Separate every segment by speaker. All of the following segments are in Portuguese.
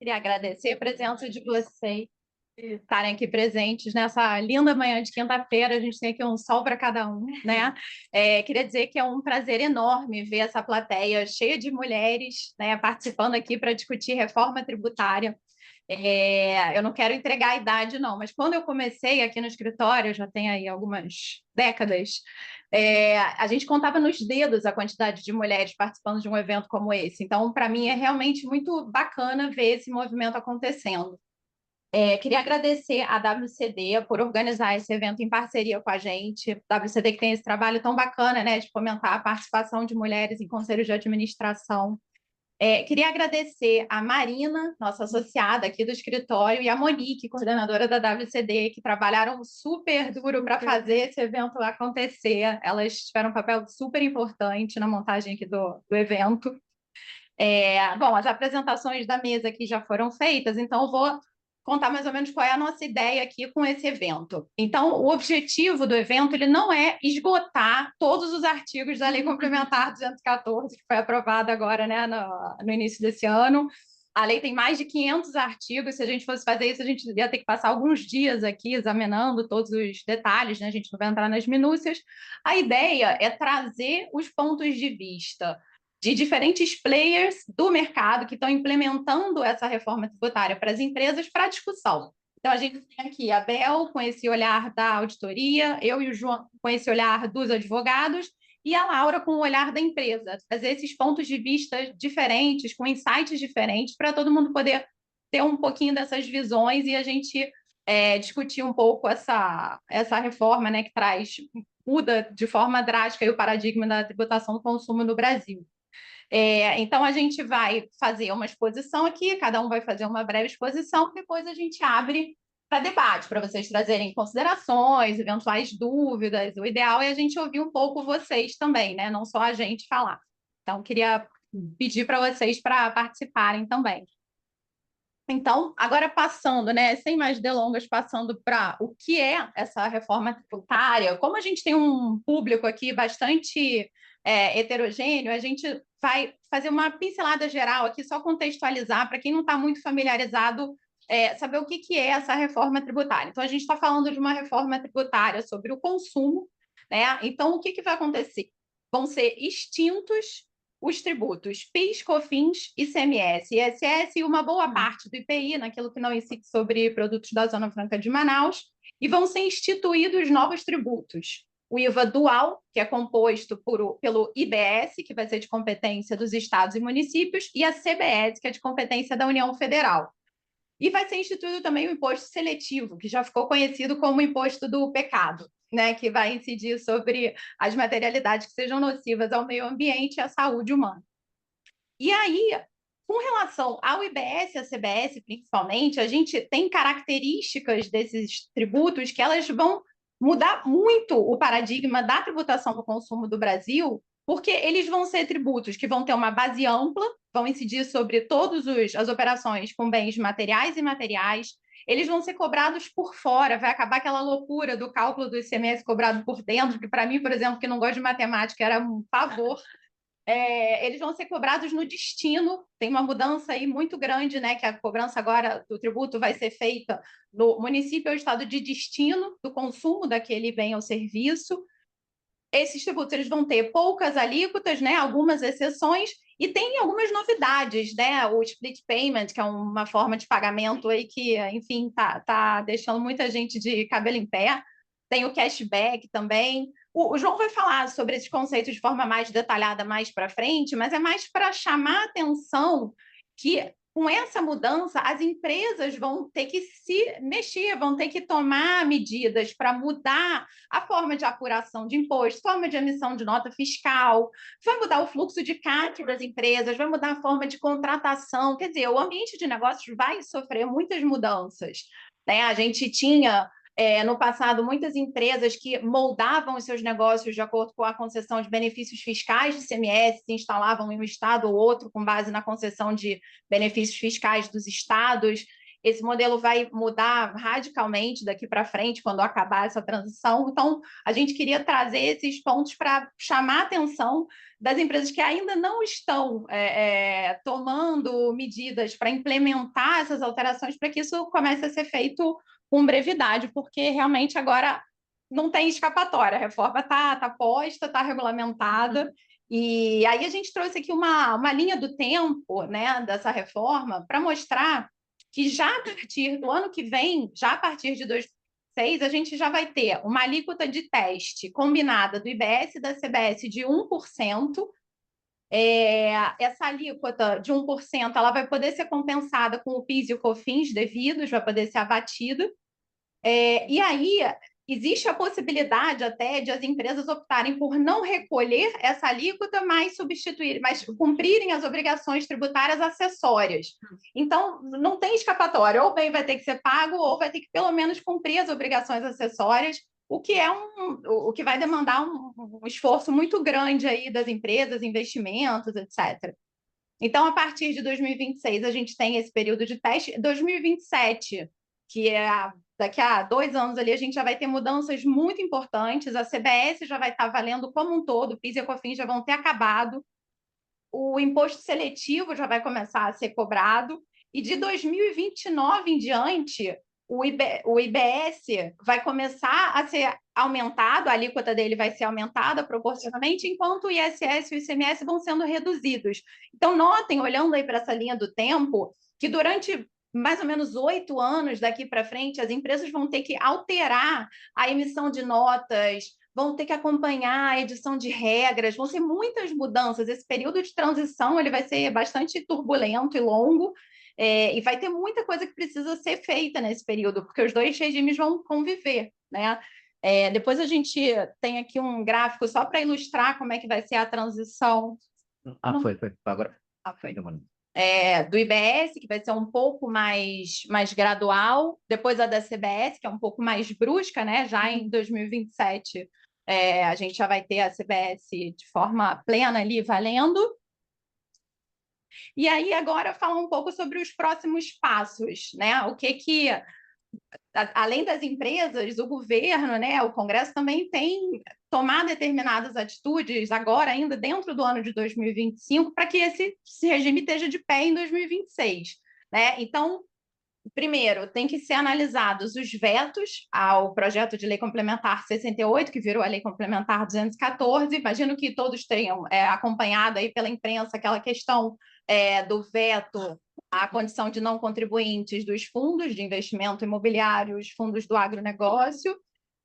Speaker 1: Queria agradecer a presença de vocês e estarem aqui presentes nessa linda manhã de quinta-feira. A gente tem aqui um sol para cada um, né? Queria dizer que é um prazer enorme ver essa plateia cheia de mulheres, né, participando aqui para discutir reforma tributária. Eu não quero entregar a idade, não, mas quando eu comecei aqui no escritório, já tem aí algumas décadas, a gente contava nos dedos a quantidade de mulheres participando de um evento como esse. Então, para mim, é realmente muito bacana ver esse movimento acontecendo. Queria agradecer à WCD por organizar esse evento em parceria com a gente. WCD que tem esse trabalho tão bacana, né, de fomentar a participação de mulheres em conselhos de administração. Queria agradecer a Marina, nossa associada aqui do escritório, e a Monique, coordenadora da WCD, que trabalharam super duro para fazer esse evento acontecer. Elas tiveram um papel super importante na montagem aqui do evento. Bom, as apresentações da mesa aqui já foram feitas, então eu vou contar mais ou menos qual é a nossa ideia aqui com esse evento. Então, o objetivo do evento ele não é esgotar todos os artigos da Lei Complementar 214, que foi aprovada agora, né, no início desse ano. A lei tem mais de 500 artigos. Se a gente fosse fazer isso, a gente ia ter que passar alguns dias aqui examinando todos os detalhes, né? A gente não vai entrar nas minúcias. A ideia é trazer os pontos de vista de diferentes players do mercado que estão implementando essa reforma tributária para as empresas para discussão. Então, a gente tem aqui a Bel com esse olhar da auditoria, eu e o João com esse olhar dos advogados, e a Laura com o olhar da empresa, trazer esses pontos de vista diferentes, com insights diferentes, para todo mundo poder ter um pouquinho dessas visões e a gente discutir um pouco essa reforma, né, que muda de forma drástica o paradigma da tributação do consumo no Brasil. Então, a gente vai fazer uma exposição aqui, cada um vai fazer uma breve exposição, depois a gente abre para debate, para vocês trazerem considerações, eventuais dúvidas. O ideal é a gente ouvir um pouco vocês também, né? Não só a gente falar. Então, queria pedir para vocês para participarem também. Então, agora passando, né, sem mais delongas, passando para o que é essa reforma tributária, como a gente tem um público aqui bastante heterogêneo, a gente vai fazer uma pincelada geral aqui, só contextualizar para quem não está muito familiarizado, saber o que é essa reforma tributária. Então, a gente está falando de uma reforma tributária sobre o consumo, né? Então, o que vai acontecer? Vão ser extintos os tributos PIS, COFINS, ICMS, ISS e uma boa parte do IPI, naquilo que não incide sobre produtos da Zona Franca de Manaus, e vão ser instituídos novos tributos. O IVA dual, que é composto pelo IBS, que vai ser de competência dos estados e municípios, e a CBS, que é de competência da União Federal. E vai ser instituído também o imposto seletivo, que já ficou conhecido como imposto do pecado, né, que vai incidir sobre as materialidades que sejam nocivas ao meio ambiente e à saúde humana. E aí, com relação ao IBS e à CBS, principalmente, a gente tem características desses tributos que elas vão mudar muito o paradigma da tributação do consumo do Brasil, porque eles vão ser tributos que vão ter uma base ampla, vão incidir sobre todas as operações com bens materiais e imateriais, eles vão ser cobrados por fora, vai acabar aquela loucura do cálculo do ICMS cobrado por dentro, que para mim, por exemplo, que não gosto de matemática, era um pavor. Eles vão ser cobrados no destino, tem uma mudança aí muito grande, né, que a cobrança agora do tributo vai ser feita no município ou estado de destino do consumo daquele bem ou serviço. Esses tributos eles vão ter poucas alíquotas, né, algumas exceções, e tem algumas novidades, né, o split payment, que é uma forma de pagamento aí que, enfim, tá deixando muita gente de cabelo em pé, tem o cashback também. O João vai falar sobre esses conceitos de forma mais detalhada mais para frente, mas é mais para chamar a atenção que com essa mudança, as empresas vão ter que se mexer, vão ter que tomar medidas para mudar a forma de apuração de imposto, forma de emissão de nota fiscal, vai mudar o fluxo de caixa das empresas, vai mudar a forma de contratação. Quer dizer, o ambiente de negócios vai sofrer muitas mudanças, né? A gente tinha no passado, muitas empresas que moldavam os seus negócios de acordo com a concessão de benefícios fiscais de ICMS, se instalavam em um estado ou outro com base na concessão de benefícios fiscais dos estados. esse modelo vai mudar radicalmente daqui para frente, quando acabar essa transição. Então, a gente queria trazer esses pontos para chamar a atenção das empresas que ainda não estão tomando medidas para implementar essas alterações, para que isso comece a ser feito com brevidade, porque realmente agora não tem escapatória, a reforma está posta, está regulamentada. E aí a gente trouxe aqui uma linha do tempo, né, dessa reforma para mostrar que já a partir do ano que vem, já a partir de 2026, a gente já vai ter uma alíquota de teste combinada do IBS e da CBS de 1%. Essa alíquota de 1% ela vai poder ser compensada com o PIS e o COFINS devidos, vai poder ser abatida. E aí existe a possibilidade até de as empresas optarem por não recolher essa alíquota, mas cumprirem as obrigações tributárias acessórias. Então, não tem escapatória, ou bem vai ter que ser pago, ou vai ter que pelo menos cumprir as obrigações acessórias, o que vai demandar um esforço muito grande aí das empresas, investimentos, etc. Então, a partir de 2026, a gente tem esse período de teste. 2027, que daqui a 2 anos ali, a gente já vai ter mudanças muito importantes. A CBS já vai estar valendo como um todo, o PIS e a COFINS já vão ter acabado. O imposto seletivo já vai começar a ser cobrado. E de 2029 em diante, o IBS vai começar a ser aumentado, a alíquota dele vai ser aumentada proporcionalmente, enquanto o ISS e o ICMS vão sendo reduzidos. Então, notem, olhando aí para essa linha do tempo, que durante mais ou menos 8 anos daqui para frente, as empresas vão ter que alterar a emissão de notas, vão ter que acompanhar a edição de regras, vão ser muitas mudanças. Esse período de transição ele vai ser bastante turbulento e longo, e vai ter muita coisa que precisa ser feita nesse período, porque os dois regimes vão conviver, né? Depois a gente tem aqui um gráfico só para ilustrar como é que vai ser a transição.
Speaker 2: Foi. Agora.
Speaker 1: Foi. Do IBS, que vai ser um pouco mais gradual, depois a da CBS, que é um pouco mais brusca, né? Já em 2027, a gente já vai ter a CBS de forma plena ali, valendo. E aí, agora, falar um pouco sobre os próximos passos, né? O que além das empresas, o governo, né, o Congresso também tem tomado determinadas atitudes, agora ainda dentro do ano de 2025, para que esse regime esteja de pé em 2026. Né? Então, primeiro, tem que ser analisados os vetos ao projeto de lei complementar 68, que virou a lei complementar 214. Imagino que todos tenham acompanhado aí pela imprensa aquela questão do veto à condição de não contribuintes dos fundos de investimento imobiliário, os fundos do agronegócio.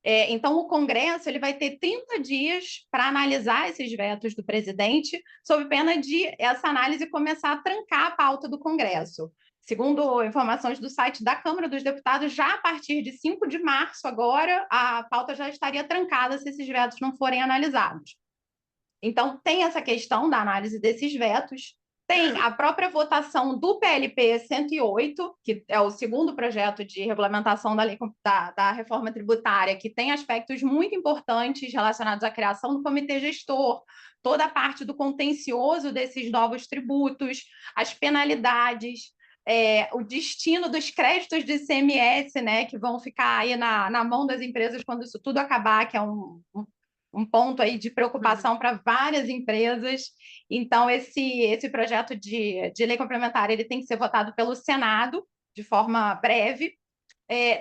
Speaker 1: Então, o Congresso ele vai ter 30 dias para analisar esses vetos do presidente, sob pena de essa análise começar a trancar a pauta do Congresso. Segundo informações do site da Câmara dos Deputados, já a partir de 5 de março, agora, a pauta já estaria trancada se esses vetos não forem analisados. Então, tem essa questão da análise desses vetos. Tem a própria votação do PLP 108, que é o segundo projeto de regulamentação da reforma tributária, que tem aspectos muito importantes relacionados à criação do comitê gestor, toda a parte do contencioso desses novos tributos, as penalidades, o destino dos créditos de ICMS, né, que vão ficar aí na mão das empresas quando isso tudo acabar, que é um ponto aí de preocupação para várias empresas. Então, esse projeto de lei complementar ele tem que ser votado pelo Senado de forma breve.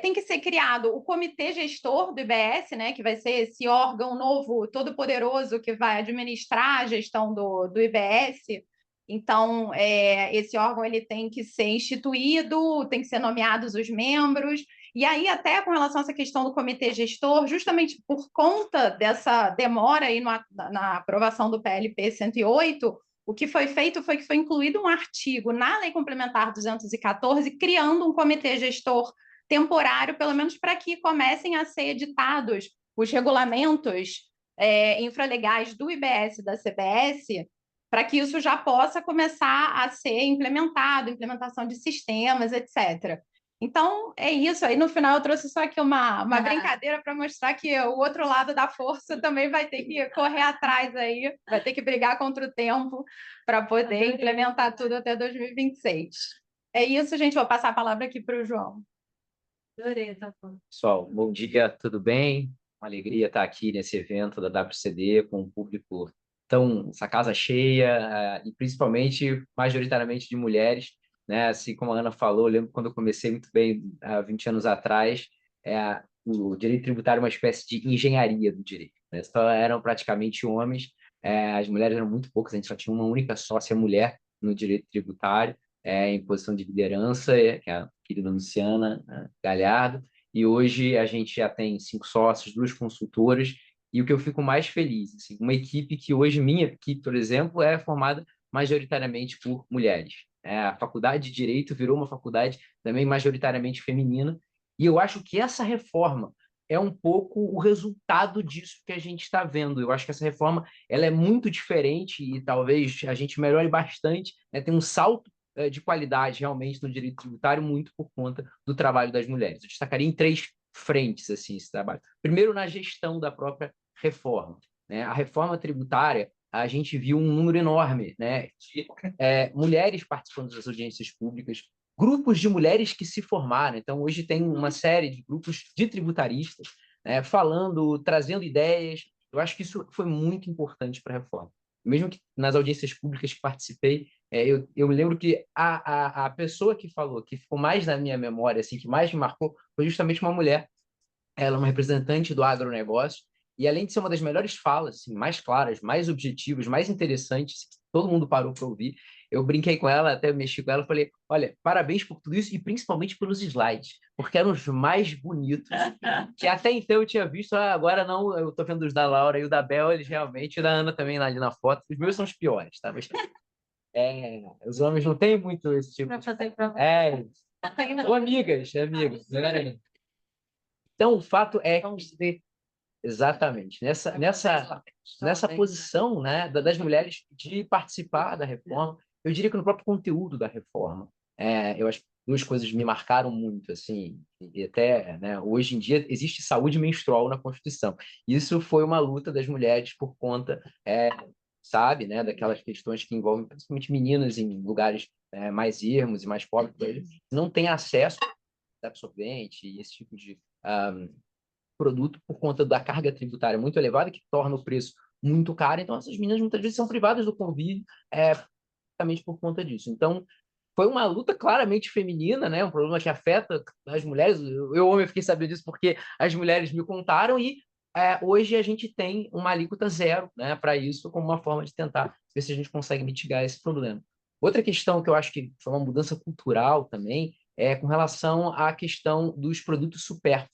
Speaker 1: Tem que ser criado o comitê gestor do IBS, né, que vai ser esse órgão novo, todo poderoso, que vai administrar a gestão do IBS. Então, esse órgão ele tem que ser instituído, tem que ser nomeados os membros. E aí, até com relação a essa questão do comitê gestor, justamente por conta dessa demora aí na aprovação do PLP 108, o que foi feito foi que foi incluído um artigo na Lei Complementar 214, criando um comitê gestor temporário, pelo menos para que comecem a ser editados os regulamentos infralegais do IBS e da CBS, para que isso já possa começar a ser implementado, implementação de sistemas, etc. Então, é isso. Aí, no final, eu trouxe só aqui uma brincadeira para mostrar que o outro lado da força também vai ter que correr atrás aí, vai ter que brigar contra o tempo para poder implementar tudo até 2026. É isso, gente. Vou passar a palavra aqui para o João.
Speaker 3: Adorei, tá bom.
Speaker 2: Pessoal, bom dia, tudo bem? Uma alegria estar aqui nesse evento da WCD com um público essa casa cheia, e principalmente, majoritariamente de mulheres, né? Assim como a Ana falou, eu lembro quando eu comecei muito bem, há 20 anos atrás, o direito tributário é uma espécie de engenharia do direito, né? Só eram praticamente homens, as mulheres eram muito poucas, a gente só tinha uma única sócia mulher no direito tributário, em posição de liderança, que é a querida Luciana Galhardo, e hoje a gente já tem 5 sócios, 2 consultoras, e o que eu fico mais feliz, assim, uma equipe que hoje, minha equipe, por exemplo, é formada majoritariamente por mulheres. A faculdade de Direito virou uma faculdade também majoritariamente feminina, e eu acho que essa reforma é um pouco o resultado disso que a gente está vendo. Eu acho que essa reforma ela é muito diferente e talvez a gente melhore bastante, né? Tem um salto de qualidade realmente no direito tributário muito por conta do trabalho das mulheres. Eu destacaria em 3 frentes assim esse trabalho. Primeiro, na gestão da própria reforma, né? A reforma tributária, a gente viu um número enorme, né, de mulheres participando das audiências públicas, grupos de mulheres que se formaram. Então, hoje tem uma série de grupos de tributaristas, né, falando, trazendo ideias. Eu acho que isso foi muito importante para a reforma. Mesmo que nas audiências públicas que participei, eu lembro que a pessoa que falou, que ficou mais na minha memória, assim, que mais me marcou, foi justamente uma mulher. Ela é uma representante do agronegócio, e além de ser uma das melhores falas, assim, mais claras, mais objetivas, mais interessantes, que todo mundo parou para ouvir, eu brinquei com ela, até mexi com ela, falei, olha, parabéns por tudo isso, e principalmente pelos slides, porque eram os mais bonitos, que até então eu tinha visto, agora não, eu estou vendo os da Laura e o da Bel, eles realmente, e da Ana também ali na foto, os meus são os piores, tá? Mas, os homens não têm muito esse tipo
Speaker 3: Para fazer prova.
Speaker 2: ou amigas, amigas, né? Então, o fato é que, exatamente, nessa posição, né, das mulheres de participar da reforma, eu diria que no próprio conteúdo da reforma, eu acho que 2 coisas me marcaram muito, assim, e até, né, hoje em dia existe saúde menstrual na Constituição. Isso foi uma luta das mulheres por conta, sabe, né, daquelas questões que envolvem principalmente meninas em lugares mais ermos e mais pobres, não têm acesso a absorvente e esse tipo de produto por conta da carga tributária muito elevada, que torna o preço muito caro. Então, essas meninas muitas vezes são privadas do convívio justamente por conta disso. Então, foi uma luta claramente feminina, né? Um problema que afeta as mulheres. Eu, homem, fiquei sabendo disso porque as mulheres me contaram e hoje a gente tem uma alíquota zero, né, para isso, como uma forma de tentar ver se a gente consegue mitigar esse problema. Outra questão que eu acho que foi uma mudança cultural também é com relação à questão dos produtos supérfluos.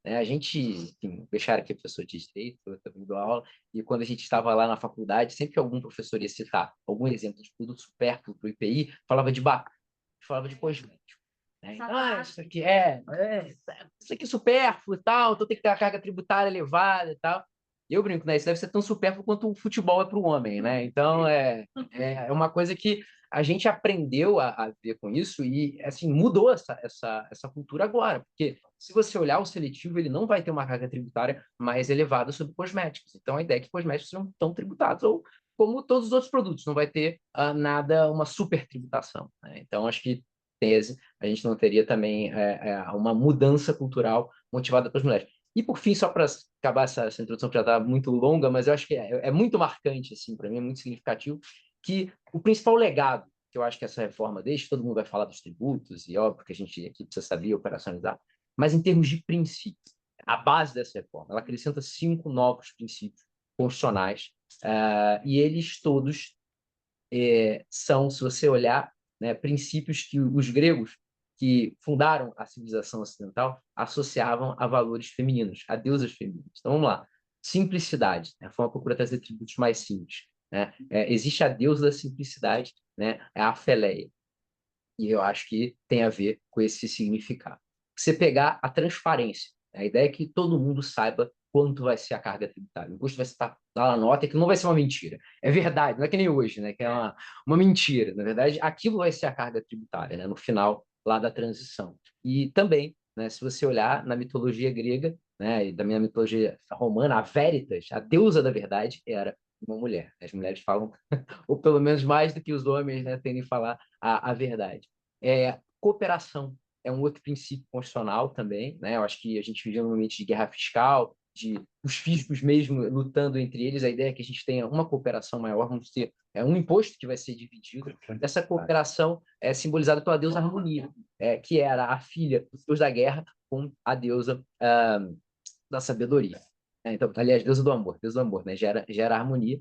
Speaker 2: A gente, enfim, deixaram aqui a professor de direito, eu também dou aula, e quando a gente estava lá na faculdade, sempre que algum professor ia citar algum exemplo de produto supérfluo para o IPI, falava de baco, falava de cosmético. Né? Então, isso aqui é supérfluo e tal, então tem que ter a carga tributária elevada e tal. E eu brinco, né? Isso deve ser tão supérfluo quanto o futebol é para o homem, né? Então, é uma coisa que a gente aprendeu a ver com isso e, assim, mudou essa cultura agora. Porque se você olhar o seletivo, ele não vai ter uma carga tributária mais elevada sobre cosméticos. Então, a ideia é que cosméticos não estão tributados, ou como todos os outros produtos, não vai ter nada, uma super tributação. Né? Então, acho que tese, a gente não teria também uma mudança cultural motivada pelas mulheres. E, por fim, só para acabar essa introdução que já está muito longa, mas eu acho que é muito marcante, assim, para mim, é muito significativo, que o principal legado que eu acho que essa reforma deixa, todo mundo vai falar dos tributos, e óbvio que a gente aqui precisa saber operacionalizar, mas em termos de princípios, a base dessa reforma, ela acrescenta 5 novos princípios constitucionais, e eles todos são, se você olhar, né, princípios que os gregos, que fundaram a civilização ocidental, associavam a valores femininos, a deusas femininas. Então, vamos lá. Simplicidade. Né? A reforma procura trazer tributos mais simples. Né? Existe a deusa da simplicidade, né? É a Feleia. E eu acho que tem a ver com esse significado. Você pegar a transparência, a ideia é que todo mundo saiba quanto vai ser a carga tributária. O imposto vai estar lá na nota, que não vai ser uma mentira. É verdade, não é que nem hoje, né? Que é uma mentira. Na verdade, aquilo vai ser a carga tributária, né? No final lá da transição. E também, né, se você olhar na mitologia grega, né, e da minha mitologia romana, a Veritas, a deusa da verdade, era uma mulher. As mulheres falam, ou pelo menos mais do que os homens, né, tendem a falar a verdade. Cooperação é um outro princípio constitucional também, né? Eu acho que a gente vive num ambiente de guerra fiscal, de os fiscos mesmo lutando entre eles. A ideia é que a gente tenha uma cooperação maior, vamos ter um imposto que vai ser dividido. Essa cooperação é simbolizada pela deusa Harmonia, que era a filha do deus da guerra com a deusa da sabedoria. Então, aliás, deusa do amor, né? Gera harmonia.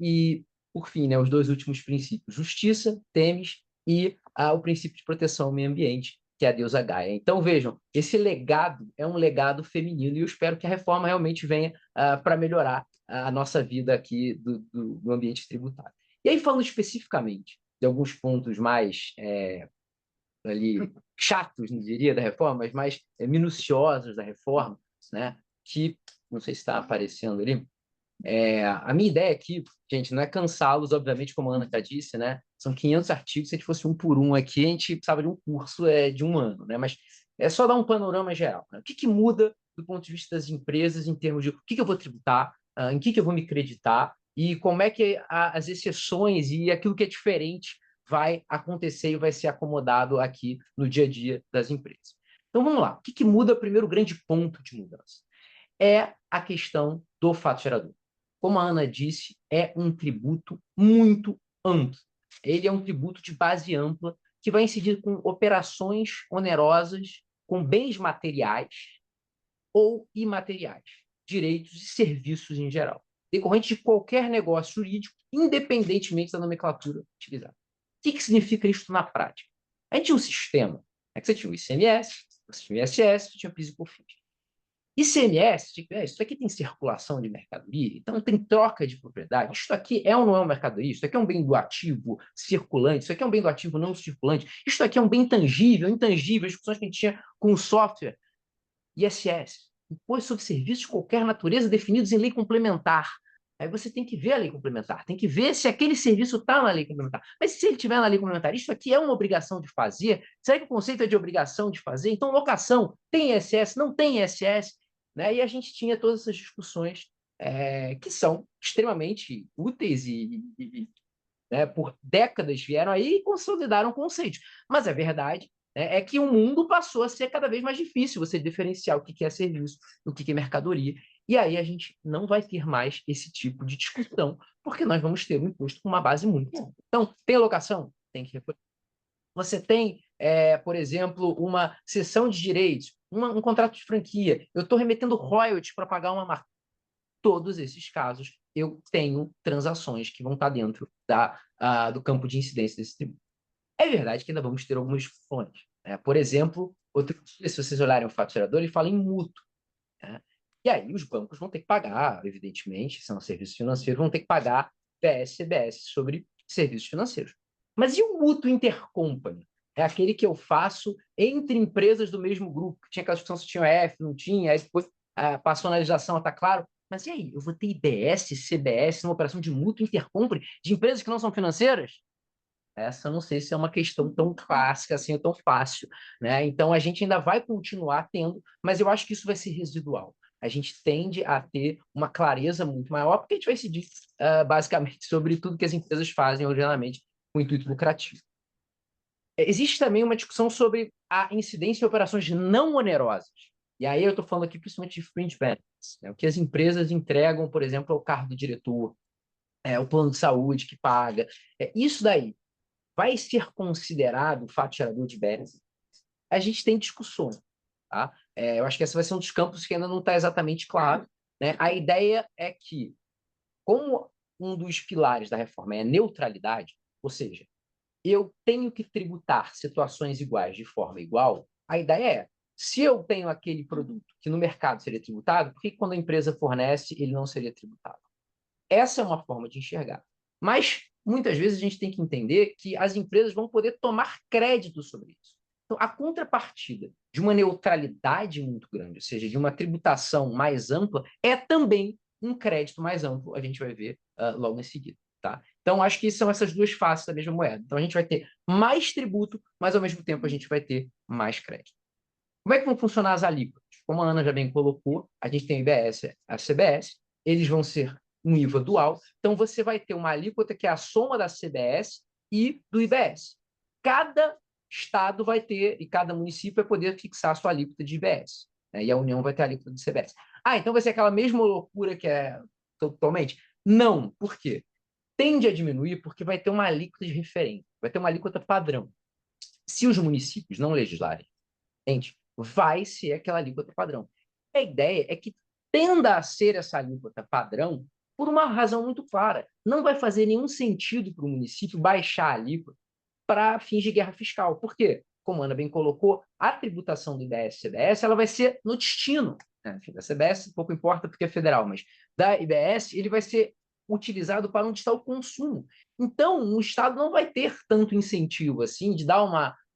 Speaker 2: E, por fim, né, os dois últimos princípios, justiça, Temis, e o princípio de proteção ao meio ambiente, que é a deusa Gaia. Então, vejam, esse legado é um legado feminino e eu espero que a reforma realmente venha para melhorar a nossa vida aqui do ambiente tributário. E aí, falando especificamente de alguns pontos mais ali chatos, não diria, da reforma, mas mais minuciosos da reforma, né? Que, não sei se está aparecendo ali, a minha ideia aqui, gente, não é cansá-los, obviamente, como a Ana já disse, né? São 500 artigos, se a gente fosse um por um aqui, a gente precisava de um curso de um ano, né? Mas é só dar um panorama geral, né? O que muda do ponto de vista das empresas em termos de o que eu vou tributar, em que eu vou me creditar e como é que as exceções e aquilo que é diferente vai acontecer e vai ser acomodado aqui no dia a dia das empresas. Então, vamos lá. O que muda, o primeiro grande ponto de mudança? É a questão do fato gerador. Como a Ana disse, é um tributo muito amplo. Ele é um tributo de base ampla que vai incidir com operações onerosas, com bens materiais ou imateriais, direitos e serviços em geral, decorrente de qualquer negócio jurídico, independentemente da nomenclatura utilizada. O que significa isso na prática? A gente tinha um sistema, que você tinha o ICMS, você tinha o ISS, você tinha o PIS e COFINS. ICMS, isso aqui tem circulação de mercadoria, então tem troca de propriedade. Isso aqui é ou não é uma mercadoria? Isso aqui é um bem do ativo circulante? Isso aqui é um bem do ativo não circulante? Isso aqui é um bem tangível, intangível, as discussões que a gente tinha com o software. ISS, Imposto sobre Serviços de Qualquer Natureza definidos em lei complementar. Aí você tem que ver a lei complementar, tem que ver se aquele serviço está na lei complementar. Mas se ele estiver na lei complementar, isso aqui é uma obrigação de fazer? Será que o conceito é de obrigação de fazer? Então, locação, tem ISS, não tem ISS? Né? E a gente tinha todas essas discussões que são extremamente úteis né, por décadas vieram aí e consolidaram conceitos. Mas a verdade é que o mundo passou a ser cada vez mais difícil você diferenciar o que é serviço, o que é mercadoria. E aí a gente não vai ter mais esse tipo de discussão, porque nós vamos ter um imposto com uma base muito boa. Então, tem alocação? Tem que recolher. Você tem, por exemplo, uma cessão de direitos, um contrato de franquia. Eu estou remetendo royalties para pagar uma marca. Todos esses casos, eu tenho transações que vão estar dentro do campo de incidência desse tributo. É verdade que ainda vamos ter algumas discussões. Por exemplo, se vocês olharem o fato gerador, ele fala em mútuo. Né? E aí os bancos vão ter que pagar, evidentemente, são serviços financeiros, vão ter que pagar PS, CBS sobre serviços financeiros. Mas e o mútuo intercompany? É aquele que eu faço entre empresas do mesmo grupo. Tinha aquela discussão se tinha F, não tinha, aí depois passou na legislação, está claro. Mas e aí? Eu vou ter IBS, CBS numa operação de mútuo intercompany de empresas que não são financeiras? Essa eu não sei se é uma questão tão clássica assim, ou tão fácil, né? Então a gente ainda vai continuar tendo, mas eu acho que isso vai ser residual. A gente tende a ter uma clareza muito maior, porque a gente vai decidir basicamente sobre tudo que as empresas fazem, originalmente, com intuito lucrativo. Existe também uma discussão sobre a incidência em operações não onerosas. E aí eu estou falando aqui principalmente de fringe benefits, né? O que as empresas entregam, por exemplo, ao cargo do diretor, o plano de saúde que paga. Isso daí vai ser considerado fato gerador de bens? A gente tem discussões. Tá? Eu acho que esse vai ser um dos campos que ainda não está exatamente claro. Né? A ideia é que, como um dos pilares da reforma é a neutralidade, ou seja, eu tenho que tributar situações iguais de forma igual, a ideia é, se eu tenho aquele produto que no mercado seria tributado, por que quando a empresa fornece ele não seria tributado? Essa é uma forma de enxergar. Mas, muitas vezes, a gente tem que entender que as empresas vão poder tomar crédito sobre isso. Então, a contrapartida de uma neutralidade muito grande, ou seja, de uma tributação mais ampla, é também um crédito mais amplo, a gente vai ver logo em seguida. Tá? Então, acho que são essas duas faces da mesma moeda. Então, a gente vai ter mais tributo, mas, ao mesmo tempo, a gente vai ter mais crédito. Como é que vão funcionar as alíquotas? Como a Ana já bem colocou, a gente tem o IBS e a CBS, eles vão ser um IVA dual, então você vai ter uma alíquota que é a soma da CBS e do IBS. cada estado vai ter, e cada município vai poder fixar a sua alíquota de IBS, né? E a União vai ter a alíquota de CBS. Então vai ser aquela mesma loucura que é totalmente? Não. Por quê? Tende a diminuir porque vai ter uma alíquota de referência, vai ter uma alíquota padrão. Se os municípios não legislarem, gente, vai ser aquela alíquota padrão. A ideia é que tenda a ser essa alíquota padrão por uma razão muito clara. Não vai fazer nenhum sentido para o município baixar a alíquota para fins de guerra fiscal. Por quê? Como a Ana bem colocou, a tributação do IBS e CBS ela vai ser no destino. Né? Da CBS, pouco importa porque é federal, mas da IBS ele vai ser utilizado para onde está o consumo. Então, o Estado não vai ter tanto incentivo assim de dar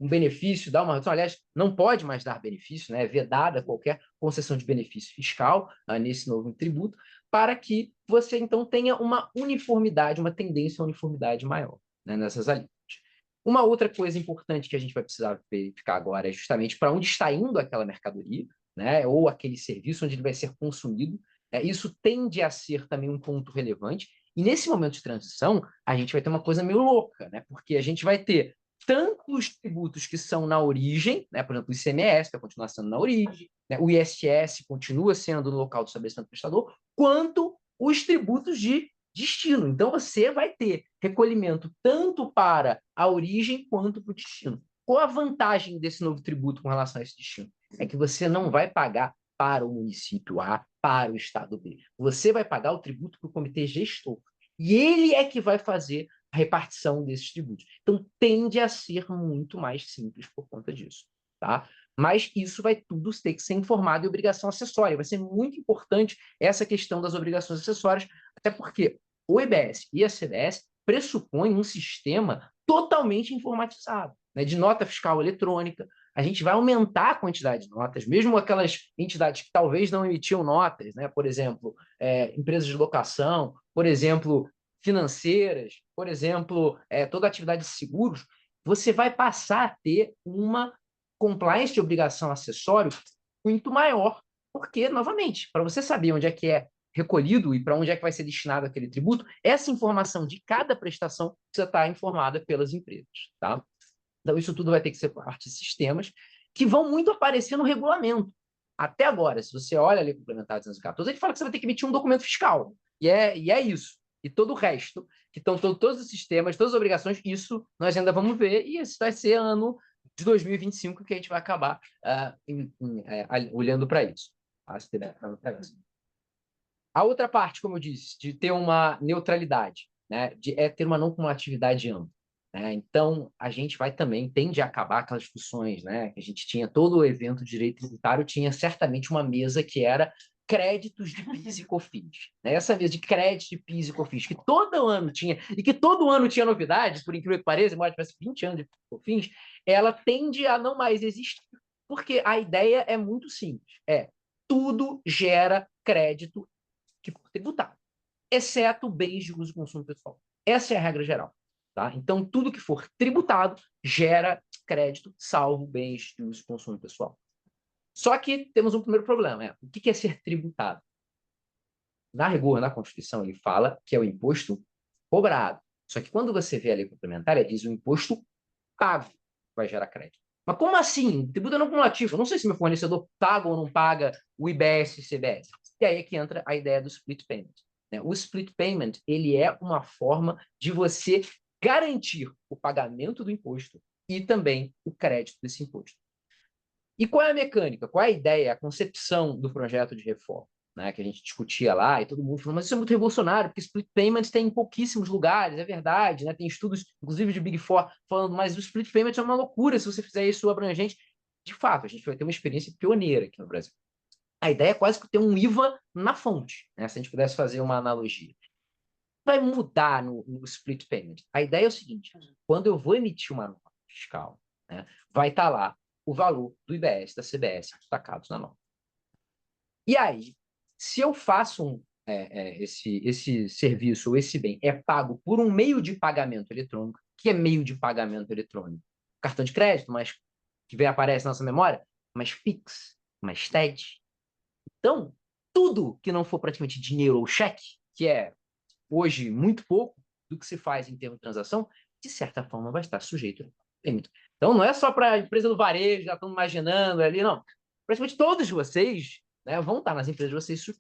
Speaker 2: um benefício, dar uma redução. Aliás, não pode mais dar benefício, né? É vedada qualquer concessão de benefício fiscal nesse novo tributo, para que você, então, tenha uma uniformidade, uma tendência à uniformidade maior, né, nessas alíquotas. Uma outra coisa importante que a gente vai precisar verificar agora é justamente para onde está indo aquela mercadoria, né, ou aquele serviço, onde ele vai ser consumido. Isso tende a ser também um ponto relevante. E nesse momento de transição, a gente vai ter uma coisa meio louca, né, porque a gente vai ter tanto os tributos que são na origem, né, por exemplo, o ICMS vai continuar sendo na origem, né, o ISS continua sendo no local do estabelecimento do prestador, quanto os tributos de destino. Então, você vai ter recolhimento tanto para a origem quanto para o destino. Qual a vantagem desse novo tributo com relação a esse destino? É que você não vai pagar para o município A, para o estado B. Você vai pagar o tributo para o comitê gestor. E ele é que vai fazer a repartição desses tributos. Então, tende a ser muito mais simples por conta disso. Tá? Mas isso vai tudo ter que ser informado em obrigação acessória. Vai ser muito importante essa questão das obrigações acessórias, até porque o IBS e a CBS pressupõem um sistema totalmente informatizado, né, de nota fiscal eletrônica. A gente vai aumentar a quantidade de notas, mesmo aquelas entidades que talvez não emitiam notas, né, por exemplo, empresas de locação, por exemplo, financeiras, por exemplo, toda atividade de seguros, você vai passar a ter uma compliance de obrigação acessório muito maior, porque, novamente, para você saber onde é que é recolhido e para onde é que vai ser destinado aquele tributo, essa informação de cada prestação precisa estar informada pelas empresas. Tá? Então, isso tudo vai ter que ser parte de sistemas que vão muito aparecer no regulamento. Até agora, se você olha a Lei Complementar 214, ele fala que você vai ter que emitir um documento fiscal. E é isso. E todo o resto, que estão todos os sistemas, todas as obrigações, isso nós ainda vamos ver, e esse vai ser ano de 2025 que a gente vai acabar olhando para isso. A outra parte, como eu disse, de ter uma neutralidade, né, é ter uma não cumulatividade ampla. Né? Então, a gente vai também, tende a acabar aquelas discussões, né, que a gente tinha, todo o evento de direito tributário tinha certamente uma mesa que era créditos de PIS e COFINS. Né? Essa mesa de crédito de PIS e COFINS, que todo ano tinha, e que todo ano tinha novidades, por incrível que pareça, embora tivesse 20 anos de COFINS, ela tende a não mais existir, porque a ideia é muito simples, tudo gera crédito que for tributado, exceto bens de uso e consumo pessoal. Essa é a regra geral. Tá? Então, tudo que for tributado gera crédito, salvo bens de uso e consumo pessoal. Só que temos um primeiro problema. O que é ser tributado? Na rigor, na Constituição, ele fala que é o imposto cobrado. Só que quando você vê a lei complementar, ele diz o imposto pago vai gerar crédito. Mas como assim? Tributo não cumulativo. Eu não sei se meu fornecedor paga ou não paga o IBS e CBS. E aí é que entra a ideia do split payment. O split payment ele é uma forma de você garantir o pagamento do imposto e também o crédito desse imposto. E qual é a mecânica? Qual é a ideia, a concepção do projeto de reforma? Né, que a gente discutia lá e todo mundo falou, mas isso é muito revolucionário, porque split payments tem em pouquíssimos lugares, é verdade, né? Tem estudos, inclusive de Big Four, falando, mas o split payment é uma loucura se você fizer isso abrangente. De fato, a gente vai ter uma experiência pioneira aqui no Brasil. A ideia é quase que ter um IVA na fonte, né? Se a gente pudesse fazer uma analogia. Vai mudar no split payment. A ideia é o seguinte, quando eu vou emitir uma nota fiscal, né, vai estar lá o valor do IBS, da CBS, destacados na nota. E aí, se eu faço esse serviço ou esse bem é pago por um meio de pagamento eletrônico, que é meio de pagamento eletrônico? Cartão de crédito, mas que aparece na nossa memória, mas Pix, mas TED. Então, tudo que não for praticamente dinheiro ou cheque, que é hoje muito pouco do que se faz em termos de transação, de certa forma vai estar sujeito. Então, não é só para a empresa do varejo, já estão imaginando ali, não. Praticamente todos vocês, né, vão estar nas empresas de vocês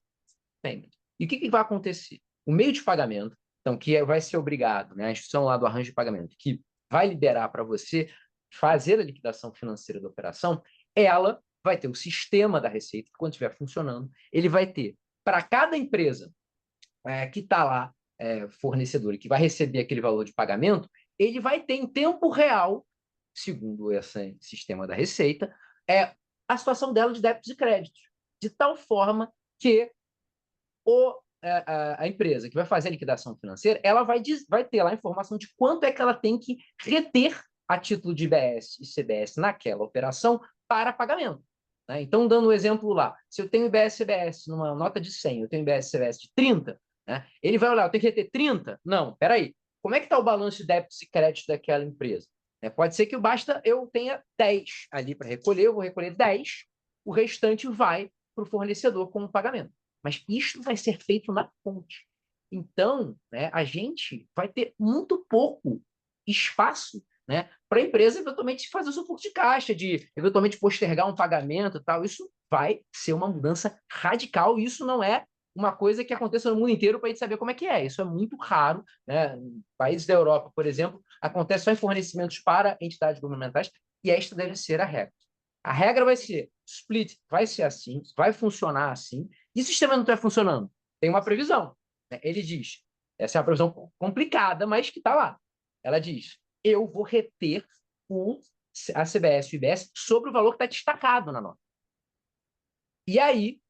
Speaker 2: payment. E o que vai acontecer? O meio de pagamento, então, vai ser obrigado, né, a instituição lá do arranjo de pagamento, que vai liberar para você fazer a liquidação financeira da operação, ela vai ter o sistema da Receita, que quando estiver funcionando, ele vai ter, para cada empresa que está lá, fornecedor, e que vai receber aquele valor de pagamento, ele vai ter em tempo real, segundo esse sistema da Receita, a situação dela de débitos e créditos, de tal forma que a empresa que vai fazer a liquidação financeira, ela vai ter lá a informação de quanto é que ela tem que reter a título de IBS e CBS naquela operação para pagamento. Né? Então, dando um exemplo lá, se eu tenho IBS e CBS numa nota de 100, eu tenho IBS e CBS de 30, né? Ele vai olhar, eu tenho que reter 30? Não, peraí. Como é que está o balanço de débitos e créditos daquela empresa? Pode ser que eu tenha 10 ali para recolher, eu vou recolher 10, o restante vai para o fornecedor como pagamento. Mas isso vai ser feito na fonte. Então, né, a gente vai ter muito pouco espaço, né, para a empresa eventualmente fazer o seu fluxo de caixa, de eventualmente postergar um pagamento e tal. Isso vai ser uma mudança radical. E isso não é uma coisa que aconteça no mundo inteiro para a gente saber como é que é. Isso é muito raro. Né? Em países da Europa, por exemplo, acontece só em fornecimentos para entidades governamentais, e esta deve ser a regra. A regra vai ser split, vai ser assim, vai funcionar assim. E se o sistema não está funcionando? Tem uma previsão. Né? Ele diz, essa é uma previsão complicada, mas que está lá. Ela diz, eu vou reter a CBS e o IBS sobre o valor que está destacado na nota. E aí,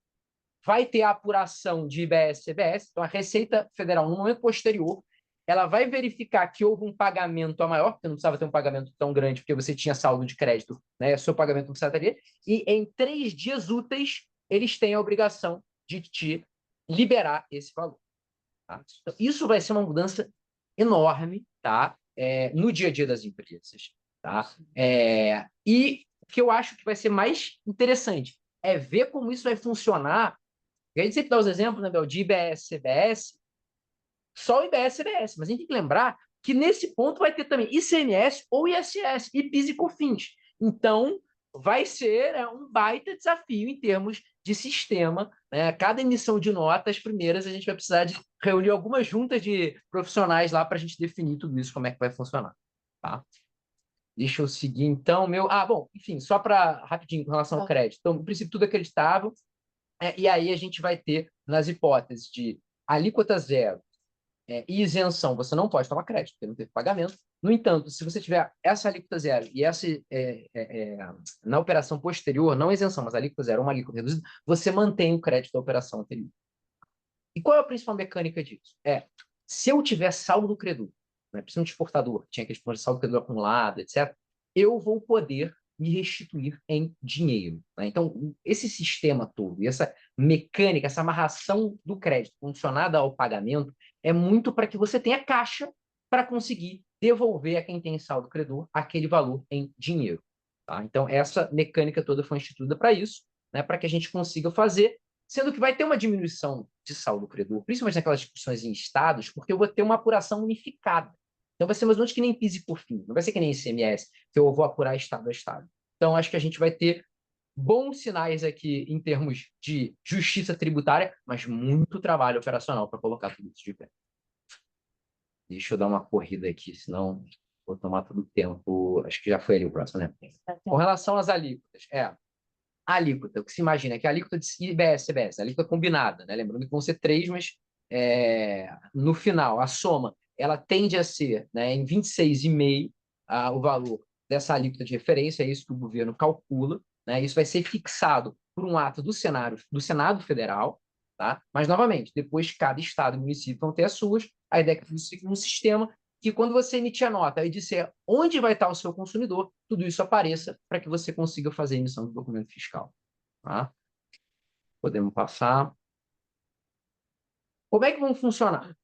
Speaker 2: vai ter a apuração de IBS e CBS, então a Receita Federal, no momento posterior, ela vai verificar que houve um pagamento a maior, porque não precisava ter um pagamento tão grande, porque você tinha saldo de crédito, né? O seu pagamento não precisava ter, e em 3 dias úteis, eles têm a obrigação de te liberar esse valor. Tá? Então, isso vai ser uma mudança enorme, tá? No dia a dia das empresas. Tá? E o que eu acho que vai ser mais interessante é ver como isso vai funcionar. A gente sempre dá os exemplos, né, Bel, de IBS, CBS, só o IBS e CBS, mas a gente tem que lembrar que nesse ponto vai ter também ICMS ou ISS, e PIS e COFINS. Então, vai ser um baita desafio em termos de sistema. Né? Cada emissão de notas, primeiras, a gente vai precisar de reunir algumas juntas de profissionais lá para a gente definir tudo isso, como é que vai funcionar. Tá? Deixa eu seguir, então, bom, enfim, só para rapidinho com relação ao crédito. Então, no princípio, tudo acreditável. E aí a gente vai ter, nas hipóteses de alíquota zero e isenção, você não pode tomar crédito, porque não teve pagamento. No entanto, se você tiver essa alíquota zero e essa na operação posterior, não isenção, mas alíquota zero, uma alíquota reduzida, você mantém o crédito da operação anterior. E qual é a principal mecânica disso? Se eu tiver saldo do credor, né, principalmente exportador, tinha aquele saldo do credor acumulado, etc., eu vou poder me restituir em dinheiro. Né? Então, esse sistema todo, essa mecânica, essa amarração do crédito condicionada ao pagamento, é muito para que você tenha caixa para conseguir devolver a quem tem saldo credor aquele valor em dinheiro. Tá? Então, essa mecânica toda foi instituída para isso, né, para que a gente consiga fazer, sendo que vai ter uma diminuição de saldo credor, principalmente naquelas discussões em estados, porque eu vou ter uma apuração unificada. Então, vai ser mais ou menos que nem PIS e COFINS, não vai ser que nem ICMS, que eu vou apurar estado a estado. Então, acho que a gente vai ter bons sinais aqui em termos de justiça tributária, mas muito trabalho operacional para colocar tudo isso de pé. Deixa eu dar uma corrida aqui, senão vou tomar todo o tempo. Acho que já foi ali o próximo, né? Com relação às alíquotas, a alíquota, o que se imagina é que a alíquota de IBS, CBS, a alíquota combinada, né? Lembrando que vão ser 3, mas no final, a soma, ela tende a ser, né, em 26,5 o valor dessa alíquota de referência, é isso que o governo calcula, né? Isso vai ser fixado por um ato do Senado Federal, tá? Mas, novamente, depois cada estado e município vão ter as suas, a ideia é que isso fique num sistema que quando você emitir a nota e disser onde vai estar o seu consumidor, tudo isso apareça para que você consiga fazer a emissão do documento fiscal. Tá? Podemos passar. Como é que vão funcionar?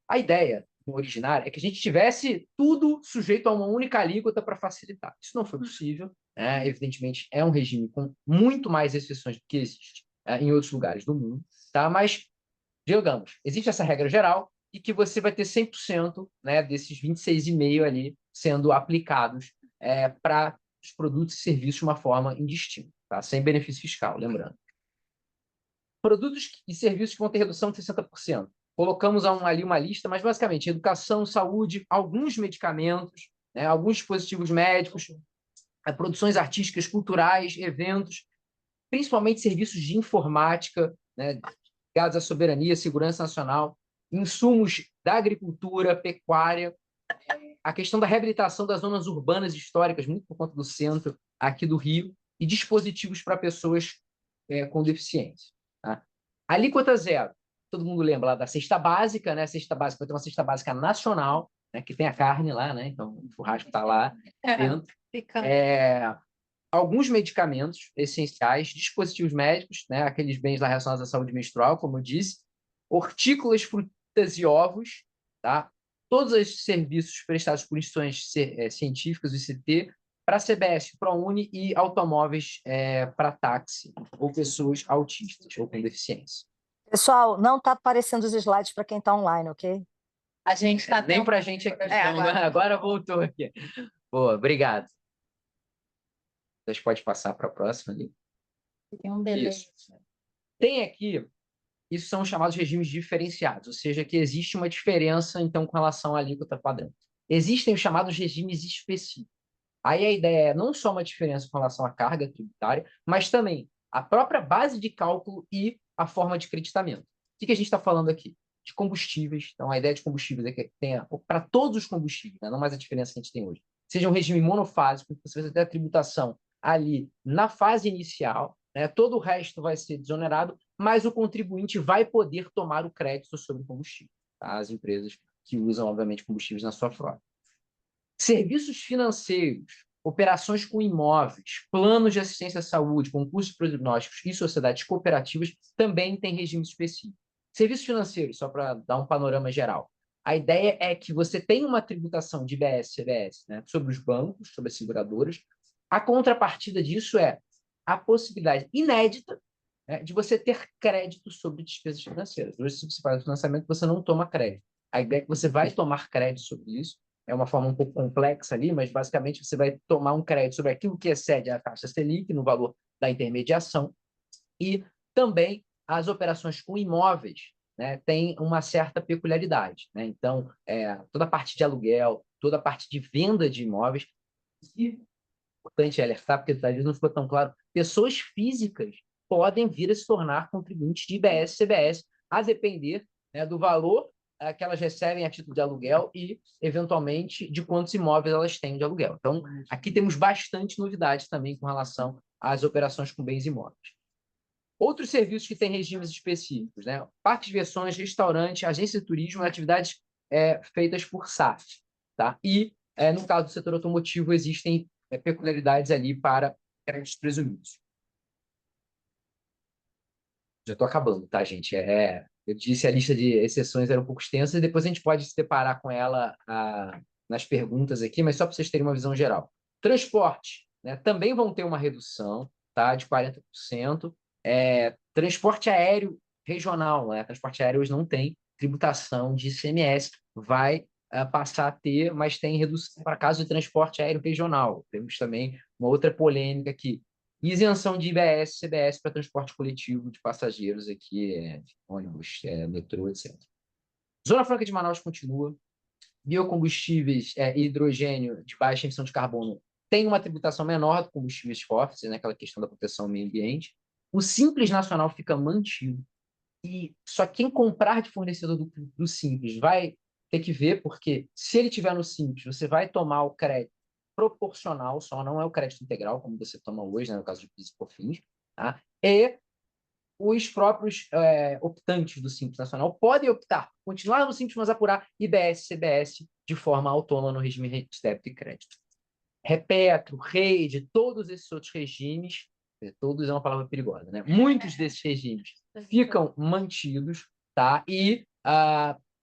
Speaker 2: A ideia originária é que a gente tivesse tudo sujeito a uma única alíquota para facilitar. Isso não foi possível. Evidentemente, é um regime com muito mais exceções do que existe em outros lugares do mundo. Tá? Mas, digamos, existe essa regra geral e que você vai ter 100%, né, desses 26,5 ali sendo aplicados para os produtos e serviços de uma forma indistinta, tá? Sem benefício fiscal, lembrando. Produtos e serviços que vão ter redução de 60%. Colocamos ali uma lista, mas basicamente educação, saúde, alguns medicamentos, né, alguns dispositivos médicos, produções artísticas, culturais, eventos, principalmente serviços de informática, né, ligados à soberania, segurança nacional, insumos da agricultura, pecuária, a questão da reabilitação das zonas urbanas históricas, muito por conta do centro aqui do Rio, e dispositivos para pessoas com deficiência. Tá? Alíquota zero. Todo mundo lembra lá da cesta básica, né? A cesta básica vai ter uma cesta básica nacional, né? Que tem a carne lá, né? Então o churrasco está lá dentro. Alguns medicamentos essenciais, dispositivos médicos, né? Aqueles bens lá relacionados à saúde menstrual, como eu disse, hortícolas, frutas e ovos, tá? Todos os serviços prestados por instituições científicas, o ICT, para a CBS, ProUni e automóveis para táxi ou pessoas autistas ou com deficiência.
Speaker 4: Pessoal, não está aparecendo os slides para quem está online, ok?
Speaker 1: A gente está
Speaker 2: nem para a gente aqui. Agora voltou aqui. Boa, obrigado. Vocês podem passar para a próxima ali.
Speaker 1: Tem um delay.
Speaker 2: Tem aqui, isso são os chamados regimes diferenciados, ou seja, que existe uma diferença, então, com relação à alíquota padrão. Existem os chamados regimes específicos. Aí a ideia é não só uma diferença com relação à carga tributária, mas também a própria base de cálculo e a forma de creditamento. O que a gente está falando aqui? De combustíveis. Então, a ideia de combustíveis é que tenha para todos os combustíveis, né? Não mais a diferença que a gente tem hoje. Seja um regime monofásico, você vai ter a tributação ali na fase inicial, né? Todo o resto vai ser desonerado, mas o contribuinte vai poder tomar o crédito sobre o combustível. Tá? As empresas que usam, obviamente, combustíveis na sua frota. Serviços financeiros, operações com imóveis, planos de assistência à saúde, concursos prognósticos e sociedades cooperativas também têm regime específico. Serviços financeiros, só para dar um panorama geral. A ideia é que você tem uma tributação de IBS, CBS, né, sobre os bancos, sobre as seguradoras. A contrapartida disso é a possibilidade inédita, né, de você ter crédito sobre despesas financeiras. Hoje, se você faz o financiamento, você não toma crédito. A ideia é que você vai tomar crédito sobre isso. É uma forma um pouco complexa ali, mas basicamente você vai tomar um crédito sobre aquilo que excede a taxa Selic no valor da intermediação. E também as operações com imóveis, né, têm uma certa peculiaridade, né? Então, toda a parte de aluguel, toda a parte de venda de imóveis, e importante alertar, porque às vezes não ficou tão claro, pessoas físicas podem vir a se tornar contribuintes de IBS, CBS, a depender, né, do valor que elas recebem a título de aluguel e, eventualmente, de quantos imóveis elas têm de aluguel. Então, aqui temos bastante novidade também com relação às operações com bens imóveis. Outros serviços que têm regimes específicos, né? Parques, versões, restaurante, agência de turismo, atividades feitas por SAF. Tá? E, no caso do setor automotivo, existem peculiaridades ali para créditos presumidos. Já estou acabando, tá, gente? Eu disse a lista de exceções era um pouco extensa, e depois a gente pode se deparar com ela nas perguntas aqui, mas só para vocês terem uma visão geral. Transporte, né, também vão ter uma redução, tá, de 40%. Transporte aéreo regional, né? Transporte aéreo hoje não tem tributação de ICMS, vai passar a ter, mas tem redução para caso de transporte aéreo regional. Temos também uma outra polêmica aqui. Isenção de IBS, CBS para transporte coletivo de passageiros aqui, ônibus, metrô, etc. Zona Franca de Manaus continua. Biocombustíveis e hidrogênio de baixa emissão de carbono tem uma tributação menor do combustíveis fósseis, né, aquela questão da proteção ao meio ambiente. O Simples Nacional fica mantido. E só quem comprar de fornecedor do Simples vai ter que ver, porque se ele tiver no Simples, você vai tomar o crédito proporcional, só não é o crédito integral, como você toma hoje, né, no caso de PIS e COFINS, tá? E os próprios optantes do Simples Nacional podem optar por continuar no Simples, mas apurar IBS, CBS de forma autônoma no regime de débito e crédito. Repetro, rede, todos esses outros regimes, todos é uma palavra perigosa, né? Muitos desses regimes ficam mantidos, tá? E,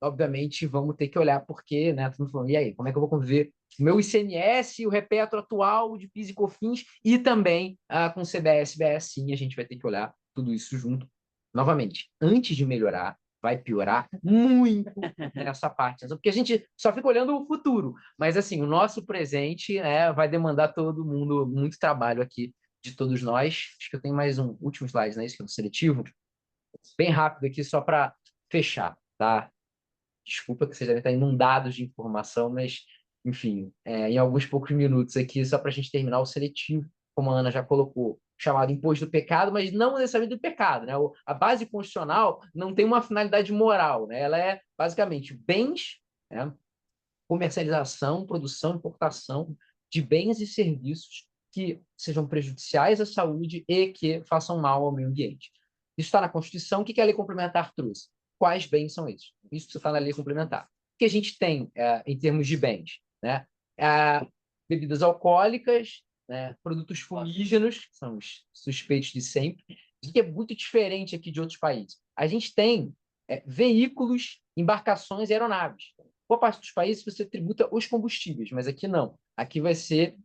Speaker 2: obviamente, vamos ter que olhar porque, né? Estamos falando, e aí, como é que eu vou conviver o meu ICMS, o repetro atual de PIS e COFINS e também com CBS, BS, sim, a gente vai ter que olhar tudo isso junto. Novamente, antes de melhorar, vai piorar muito nessa parte, porque a gente só fica olhando o futuro, mas assim, o nosso presente, né, vai demandar todo mundo muito trabalho aqui de todos nós. Acho que eu tenho mais um último slide, né, isso que é o seletivo, bem rápido aqui só para fechar, tá? Desculpa que vocês devem estar inundados de informação, mas enfim, em alguns poucos minutos aqui, só para a gente terminar o seletivo, como a Ana já colocou, chamado imposto do pecado, mas não necessariamente do pecado, né? A base constitucional não tem uma finalidade moral, né? Ela é basicamente bens, né? Comercialização, produção, importação de bens e serviços que sejam prejudiciais à saúde e que façam mal ao meio ambiente. Isso está na Constituição. O que a lei complementar trouxe? Quais bens são esses? Isso está na lei complementar. O que a gente tem em termos de bens? Né? Bebidas alcoólicas, né? Produtos fumígenos, que são os suspeitos de sempre, o que é muito diferente aqui de outros países. A gente tem veículos, embarcações e aeronaves. Boa parte dos países você tributa os combustíveis, mas aqui não. Aqui vai ser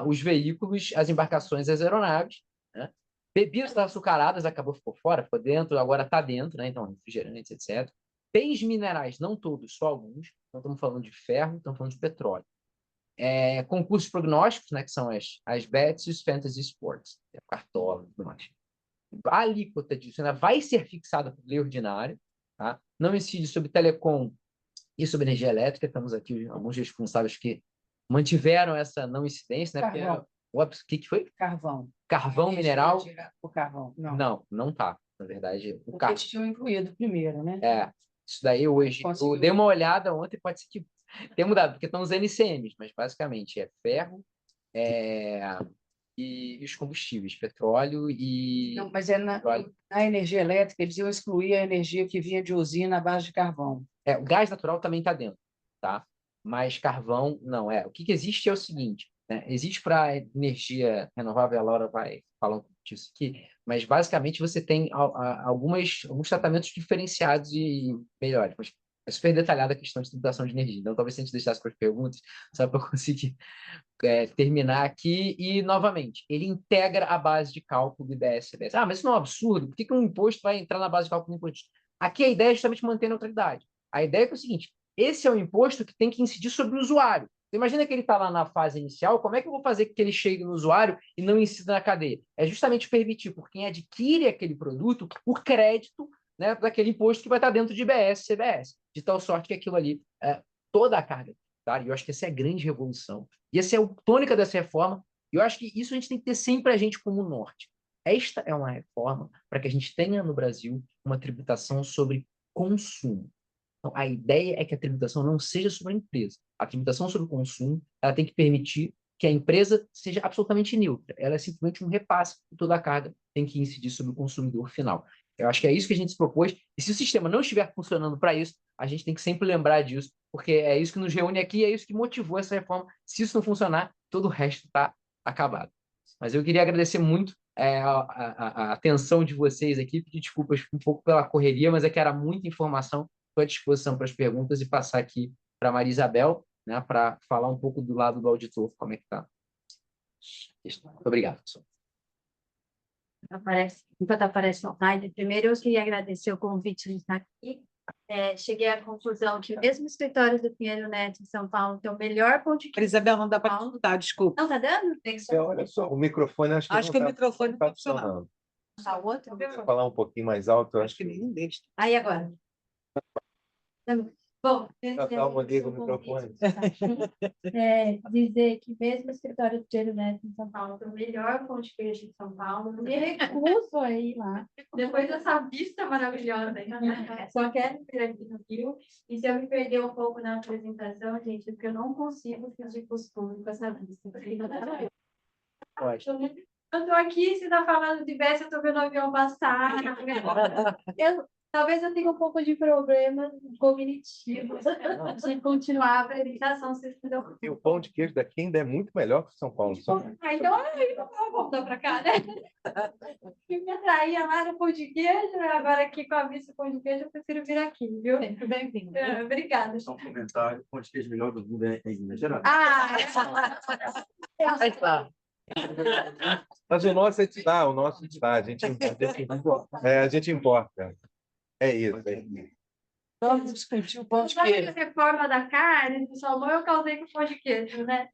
Speaker 2: os veículos, as embarcações e as aeronaves. Né? Bebidas açucaradas ficou fora, ficou dentro, agora está dentro, né? Então, refrigerantes, etc. Bens minerais, não todos, só alguns. Então, estamos falando de ferro, estamos falando de petróleo. Concursos prognósticos, né? Que são as bets e os fantasy sports, cartola e tudo mais. A alíquota disso ainda vai ser fixada por lei ordinária, tá? Não incide sobre telecom e sobre energia elétrica. Estamos aqui alguns responsáveis que mantiveram essa não incidência, né?
Speaker 5: Carvão.
Speaker 2: O que foi?
Speaker 5: Carvão.
Speaker 2: Carvão mineral?
Speaker 5: O carvão.
Speaker 2: Não tá. Na verdade, o
Speaker 5: Porque eles tinham incluído primeiro, né?
Speaker 2: Isso daí hoje,
Speaker 5: Conseguiu.
Speaker 2: eu dei uma olhada ontem, pode ser que tenha mudado, porque estão os NCMs, mas basicamente é ferro, e os combustíveis, petróleo e...
Speaker 5: Não, mas na energia elétrica, eles iam excluir a energia que vinha de usina à base de carvão.
Speaker 2: O gás natural também está dentro, tá? Mas carvão, não. O que existe é o seguinte, né? Existe para energia renovável, a Laura vai falar um pouco disso aqui, mas basicamente você tem alguns tratamentos diferenciados e melhores. Mas é super detalhada a questão de tributação de energia. Então, talvez se a gente deixasse para as perguntas, só para eu conseguir terminar aqui. E, novamente, ele integra a base de cálculo do IBS-CBS. Mas isso não é um absurdo? Por que um imposto vai entrar na base de cálculo do imposto? Aqui a ideia é justamente manter a neutralidade. A ideia é o seguinte, esse é um imposto que tem que incidir sobre o usuário. Você imagina que ele está lá na fase inicial, como é que eu vou fazer que ele chegue no usuário e não incida na cadeia? É justamente permitir por quem adquire aquele produto o crédito, né, daquele imposto que vai estar dentro de IBS, CBS, de tal sorte que aquilo ali toda a carga. Tá? E eu acho que essa é a grande revolução. E essa é a tônica dessa reforma. E eu acho que isso a gente tem que ter sempre a gente como norte. Esta é uma reforma para que a gente tenha no Brasil uma tributação sobre consumo. Então, a ideia é que a tributação não seja sobre a empresa. A tributação sobre o consumo, ela tem que permitir que a empresa seja absolutamente neutra. Ela é simplesmente um repasse e toda a carga tem que incidir sobre o consumidor final. Eu acho que é isso que a gente se propôs. E se o sistema não estiver funcionando para isso, a gente tem que sempre lembrar disso, porque é isso que nos reúne aqui, é isso que motivou essa reforma. Se isso não funcionar, todo o resto está acabado. Mas eu queria agradecer muito a atenção de vocês aqui, pedir desculpas um pouco pela correria, mas é que era muita informação. Estou à disposição para as perguntas e passar aqui para a Maria Isabel, né, para falar um pouco do lado do auditor, como é que está. Muito obrigado, pessoal.
Speaker 3: Enquanto aparece o slide, primeiro eu queria agradecer o convite de estar aqui. Cheguei à conclusão que mesmo o escritório do Pinheiro Neto em São Paulo tem o melhor podcast.
Speaker 5: Isabel, não dá para escutar, desculpa.
Speaker 3: Não, tá dando? Tem que ser.
Speaker 6: Olha só, o microfone acho que
Speaker 5: o microfone não está funcionando.
Speaker 6: funcionando.
Speaker 3: Ah, o outro?
Speaker 6: Se falar um pouquinho mais alto, eu acho que
Speaker 5: nenhum deles.
Speaker 3: Aí agora. Bom,
Speaker 6: calma, liga o microfone.
Speaker 3: Dizer que mesmo o escritório do Pinheiro Neto em São Paulo tem o melhor pão de queijo de São Paulo, me recuso a ir lá. Depois dessa vista maravilhosa, né? Só quero vir aqui no Rio. E se eu me perder um pouco na apresentação, gente, é porque eu não consigo fingir costume com essa vista.
Speaker 2: Pode.
Speaker 3: Eu estou aqui, você está falando de Bessa, eu estou vendo o avião passar. Talvez eu tenha um pouco de problema cognitivo de continuar a apresentação.
Speaker 6: E o pão de queijo daqui ainda é muito melhor que o São Paulo.
Speaker 3: Então, aí eu vou voltar para cá, né? Me atraía lá no pão de queijo, agora aqui com a vista pão de queijo, eu prefiro vir aqui, viu? Sempre bem-vindo. Obrigada.
Speaker 7: Só um comentário, pão de queijo melhor do mundo é em Minas Gerais.
Speaker 2: Aí tá.
Speaker 6: Mas o nosso está, a gente importa. É isso.
Speaker 5: Vamos discutir o pão de
Speaker 3: Sabe
Speaker 5: queijo.
Speaker 3: a reforma da carne, do salmão, eu causei com pão de queijo, né?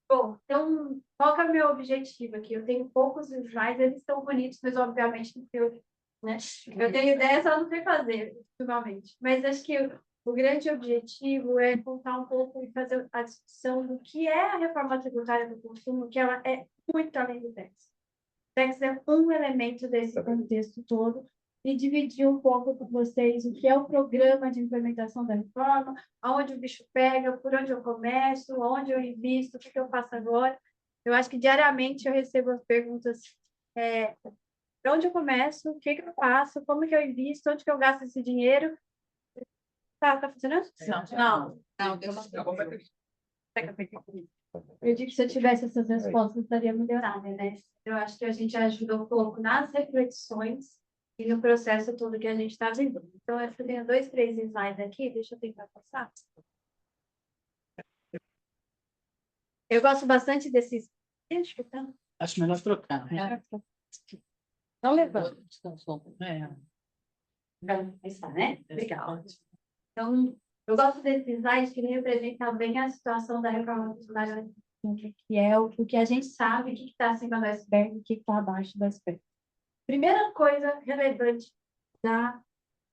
Speaker 3: Bom, então, qual que é o meu objetivo aqui? Eu tenho poucos slides, eles estão bonitos, mas obviamente não tenho, né? Eu tenho ideia, só não sei fazer, ultimamente. Mas acho que o grande objetivo é contar um pouco e fazer a discussão do que é a reforma tributária do consumo, que ela é muito além do TEX. O TEX é um elemento desse contexto todo, e dividir um pouco com vocês o que é o programa de implementação da reforma, aonde o bicho pega, por onde eu começo, onde eu invisto, o que eu faço agora. Eu acho que diariamente eu recebo as perguntas, para onde eu começo, o que eu faço, como que eu invisto, onde que eu gasto esse dinheiro. Tá funcionando? Não, deu uma... Eu digo que se eu tivesse essas respostas, estaria melhorada, né? Eu acho que a gente ajuda um pouco nas reflexões e no processo todo que a gente está vivendo. Então, eu tenho 2, 3 slides aqui, deixa eu tentar passar. Eu gosto bastante desses...
Speaker 5: Acho melhor trocar.
Speaker 3: Não levanta.
Speaker 5: É.
Speaker 3: Né? Legal. Então, eu gosto desses slides que representam bem a situação da reforma tributária, que é o que a gente sabe, o que está acima do iceberg e o que está abaixo do iceberg. Primeira coisa relevante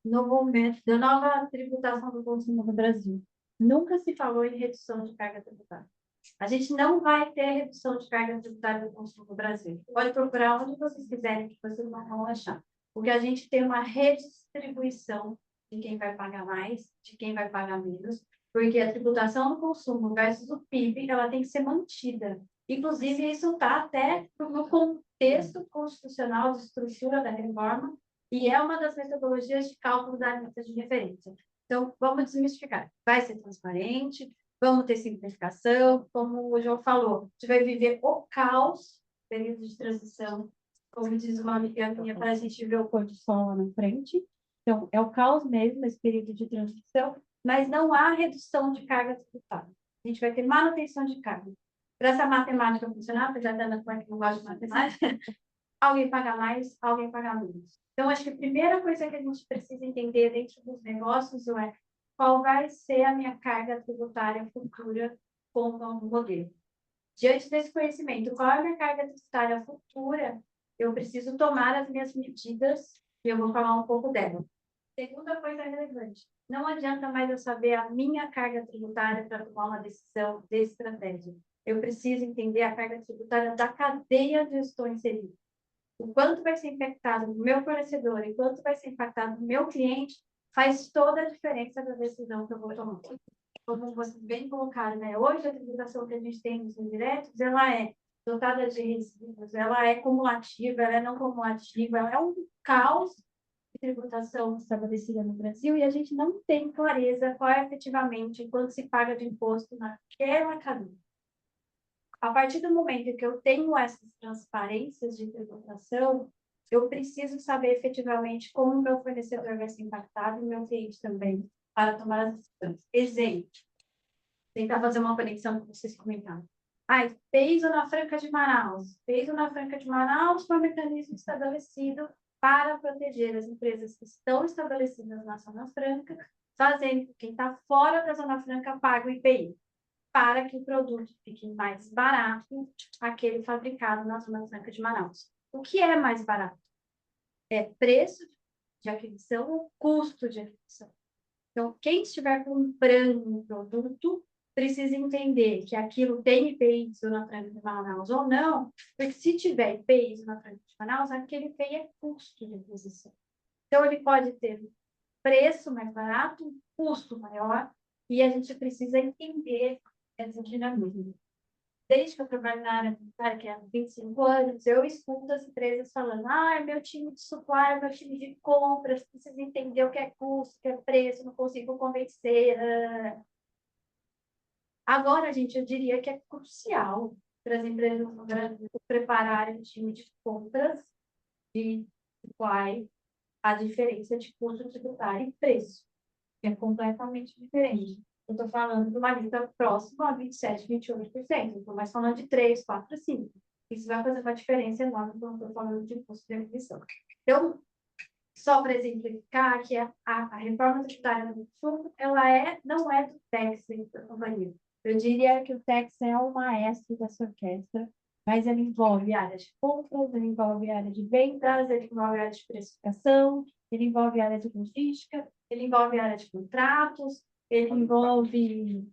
Speaker 3: no momento da nova tributação do consumo no Brasil. Nunca se falou em redução de carga tributária. A gente não vai ter redução de carga tributária do consumo no Brasil. Pode procurar onde vocês quiserem, que vocês não vão achar. Porque a gente tem uma redistribuição de quem vai pagar mais, de quem vai pagar menos, porque a tributação do consumo versus o PIB, ela tem que ser mantida. Inclusive, isso está até no contexto constitucional de estrutura da reforma, e é uma das metodologias de cálculo da lista de referência. Então, vamos desmistificar. Vai ser transparente, vamos ter simplificação, como o João falou, a gente vai viver o caos, período de transição, como diz uma amiga minha, para a gente ver o pôr do sol lá na frente. Então, é o caos mesmo, esse período de transição, mas não há redução de carga tributária. A gente vai ter manutenção de carga. Para essa matemática funcionar, apesar da Ana que não gosta de matemática, alguém paga mais, alguém paga menos. Então, acho que a primeira coisa que a gente precisa entender dentro dos negócios é qual vai ser a minha carga tributária futura com o novo modelo. Diante desse conhecimento, qual é a minha carga tributária futura, eu preciso tomar as minhas medidas e eu vou falar um pouco dela. Segunda coisa relevante, não adianta mais eu saber a minha carga tributária para tomar uma decisão de estratégia. Eu preciso entender a carga tributária da cadeia onde eu estou inserido. O quanto vai ser impactado no meu fornecedor e quanto vai ser impactado no meu cliente faz toda a diferença da decisão que eu vou tomar. Como vocês bem colocaram, né? Hoje a tributação que a gente tem nos indiretos, ela é dotada de resíduos, ela é cumulativa, ela é não cumulativa, ela é um caos de tributação estabelecida no Brasil e a gente não tem clareza qual é efetivamente quanto se paga de imposto naquela cadeia. A partir do momento que eu tenho essas transparências de tributação, eu preciso saber efetivamente como o meu fornecedor vai ser impactado e o meu cliente também, para tomar as decisões. Exemplo, tentar fazer uma conexão que vocês comentaram. Fez o na Franca de Manaus. Fez o na Franca de Manaus foi um mecanismo estabelecido para proteger as empresas que estão estabelecidas na Zona Franca, fazendo que quem está fora da Zona Franca pague o IPI, para que o produto fique mais barato, aquele fabricado na Zona Franca de Manaus. O que é mais barato? É preço de aquisição ou custo de aquisição. Então, quem estiver comprando um produto precisa entender que aquilo tem IPI de Zona Franca de Manaus ou não, porque se tiver IPI de Zona Franca de Manaus, aquele IPI é custo de aquisição. Então, ele pode ter preço mais barato, custo maior, e a gente precisa entender essa dinâmica. Desde que eu trabalho na área tributária, que há 25 anos, eu escuto as empresas falando: meu time de supply, meu time de compras, precisa entender o que é custo, o que é preço, não consigo convencer. Agora, gente, eu diria que é crucial para as empresas no Brasil prepararem o time de compras de supply a diferença de custo tributário e preço, que é completamente diferente. Eu estou falando de uma lista próxima a 27%, 28%. Estou mais falando de 3%, 4%, 5%. Isso vai fazer uma diferença enorme quando estou falando de custo de aquisição. Então, só para exemplificar, que a reforma tributária do Sul, ela não é do Tex da companhia. Eu diria que o Tex é o maestro dessa orquestra, mas ele envolve área de compras, ele envolve área de vendas, ele envolve área de precificação, ele envolve área de logística, ele envolve área de contratos, ele envolve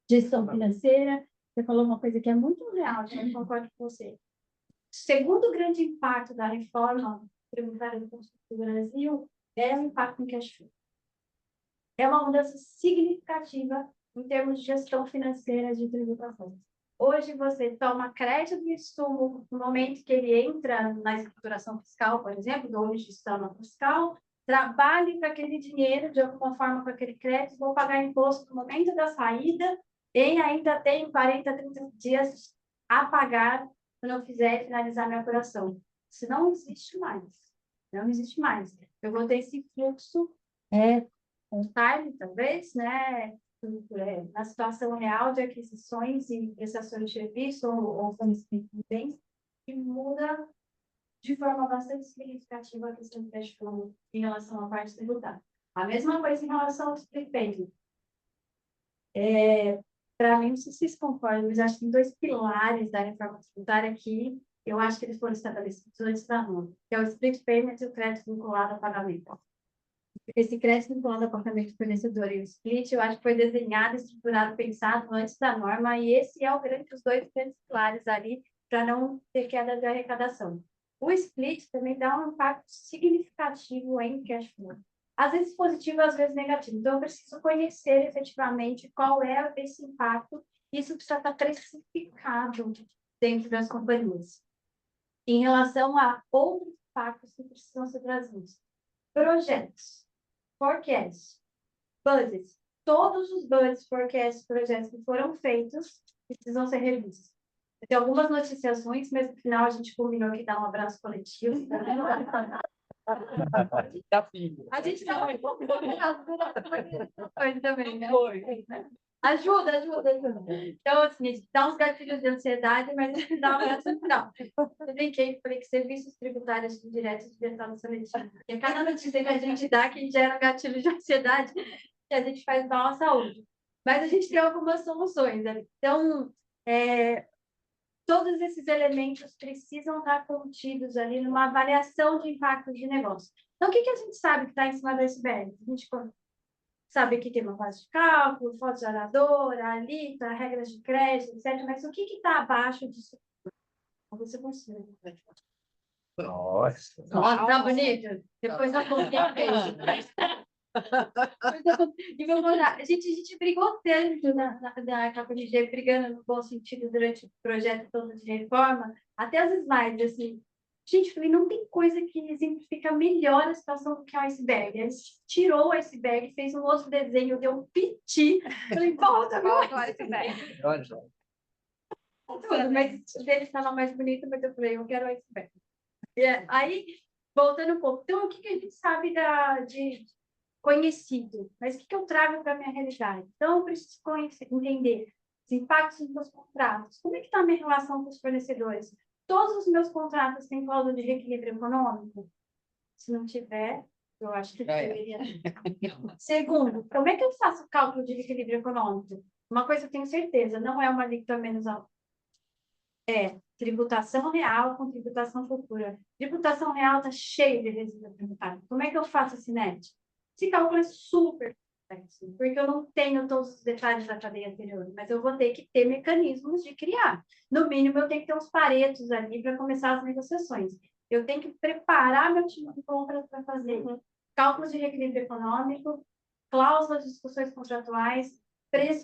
Speaker 3: gestão financeira. Você falou uma coisa que é muito real, eu concordo com você. O segundo grande impacto da reforma tributária do Brasil é o impacto em cash flow. É uma mudança significativa em termos de gestão financeira de tributação. Hoje, você toma crédito do insumo no momento que ele entra na escrituração fiscal, por exemplo, do registro fiscal, trabalhe para aquele dinheiro, de alguma forma, com aquele crédito, vou pagar imposto no momento da saída e ainda tenho 40, 30 dias a pagar se não fizer finalizar minha operação. Isso não existe mais. Não existe mais. Eu vou ter esse fluxo on time, talvez, né? Na situação real de aquisições e prestações de serviço ou fornecimento de bens, que muda de forma bastante significativa a questão do cash flow em relação à parte tributária. A mesma coisa em relação ao split payment. Para mim, não sei se vocês concordam, mas acho que tem dois pilares da reforma tributária que eu acho que eles foram estabelecidos antes da norma, que é o split payment e o crédito vinculado ao pagamento. Esse crédito vinculado ao pagamento do fornecedor e o split, eu acho que foi desenhado, estruturado, pensado antes da norma, e esse é os dois grandes pilares ali para não ter queda de arrecadação. O split também dá um impacto significativo em cash flow. Às vezes positivo, às vezes negativo. Então, eu preciso conhecer efetivamente qual é esse impacto, e isso precisa estar precificado dentro das companhias. Em relação a outros impactos que precisam ser trazidos. Projetos, forecasts, budgets. Todos os budgets, forecasts, projetos que foram feitos precisam ser revistos. Tem algumas noticiações, mas no final a gente combinou que dá um abraço coletivo. A gente está muito também, né? Ajuda. Então, assim, dá uns gatilhos de ansiedade, mas dá uma abraço final. Eu brinquei, falei que serviços tributários indiretos devia estar no seletivo. E cada notícia que a gente dá, que gera um gatilho de ansiedade, que a gente faz mal à saúde. Mas a gente tem algumas soluções. Né? Então, todos esses elementos precisam estar contidos ali numa avaliação de impacto de negócio. Então, o que a gente sabe que está em cima do iceberg? A gente sabe que tem uma base de cálculo, foto geradora, alíquota, regras de crédito, etc. Mas o que está abaixo disso? Você consegue.
Speaker 6: Nossa.
Speaker 3: Nossa, tá bonito? Depois eu vou a gente brigou tanto na capa de G, brigando no bom sentido durante o projeto todo de reforma, até as slides, assim. Gente, falei, não tem coisa que exemplifica melhor a situação do que o iceberg. Ele tirou o iceberg, fez um outro desenho, deu um piti. Falei, volta meu iceberg. Mas ele estava mais bonito, mas eu falei, eu quero o iceberg. Aí, voltando um pouco. Então, o que a gente sabe de conhecido, mas o que eu trago para a minha realidade? Então, eu preciso entender os impactos dos meus contratos. Como é que está a minha relação com os fornecedores? Todos os meus contratos têm cláusula de reequilíbrio econômico? Se não tiver, eu acho que deveria. Segundo, como é que eu faço o cálculo de reequilíbrio econômico? Uma coisa eu tenho certeza, não é uma alíquota menos alta. É tributação real com tributação futura. Tributação real está cheia de resíduo tributário. Como é que eu faço esse net? Esse cálculo é super complexo, porque eu não tenho todos os detalhes da cadeia anterior, mas eu vou ter que ter mecanismos de criar. No mínimo, eu tenho que ter uns paretos ali para começar as negociações. Eu tenho que preparar meu time de compras para fazer cálculos de reequilíbrio econômico, cláusulas de discussões contratuais,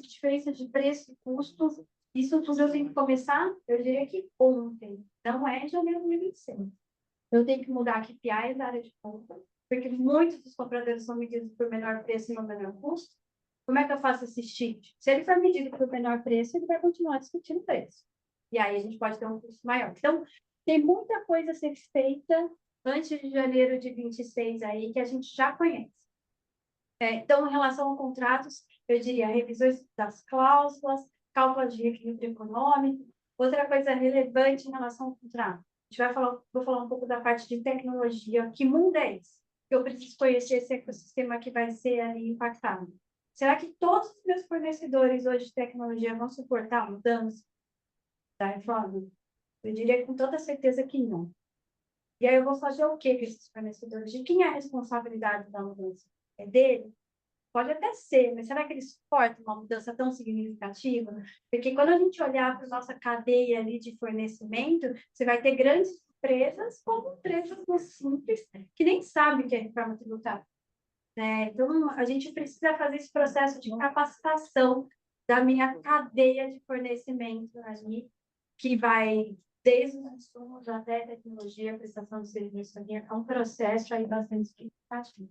Speaker 3: diferença de preço e custos. Isso tudo eu tenho que começar, eu diria que ontem, não é em janeiro de 2026. Eu tenho que mudar KPIs da área de compra, porque muitos dos compradores são medidos por menor preço e não menor custo. Como é que eu faço esse shift? Se ele for medido por menor preço, ele vai continuar discutindo preço. E aí a gente pode ter um custo maior. Então, tem muita coisa a ser feita antes de janeiro de 26 aí, que a gente já conhece. Então, em relação a contratos, eu diria revisões das cláusulas, cálculo de equilíbrio econômico. Outra coisa relevante em relação ao contrato. Vou falar um pouco da parte de tecnologia. Que mundo é esse? Eu preciso conhecer esse ecossistema que vai ser ali impactado. Será que todos os meus fornecedores hoje de tecnologia vão suportar a mudança da reforma? Eu diria com toda certeza que não. E aí eu vou fazer o quê com esses fornecedores? De quem é a responsabilidade da mudança? É dele? Pode até ser, mas será que eles suportam uma mudança tão significativa? Porque quando a gente olhar para a nossa cadeia ali de fornecimento, você vai ter grandes empresas como empresas mais simples que nem sabem o que é reforma tributária. Então, a gente precisa fazer esse processo de capacitação da minha cadeia de fornecimento ali, que vai desde os insumos até a tecnologia, prestação de serviço. É um processo aí bastante significativo.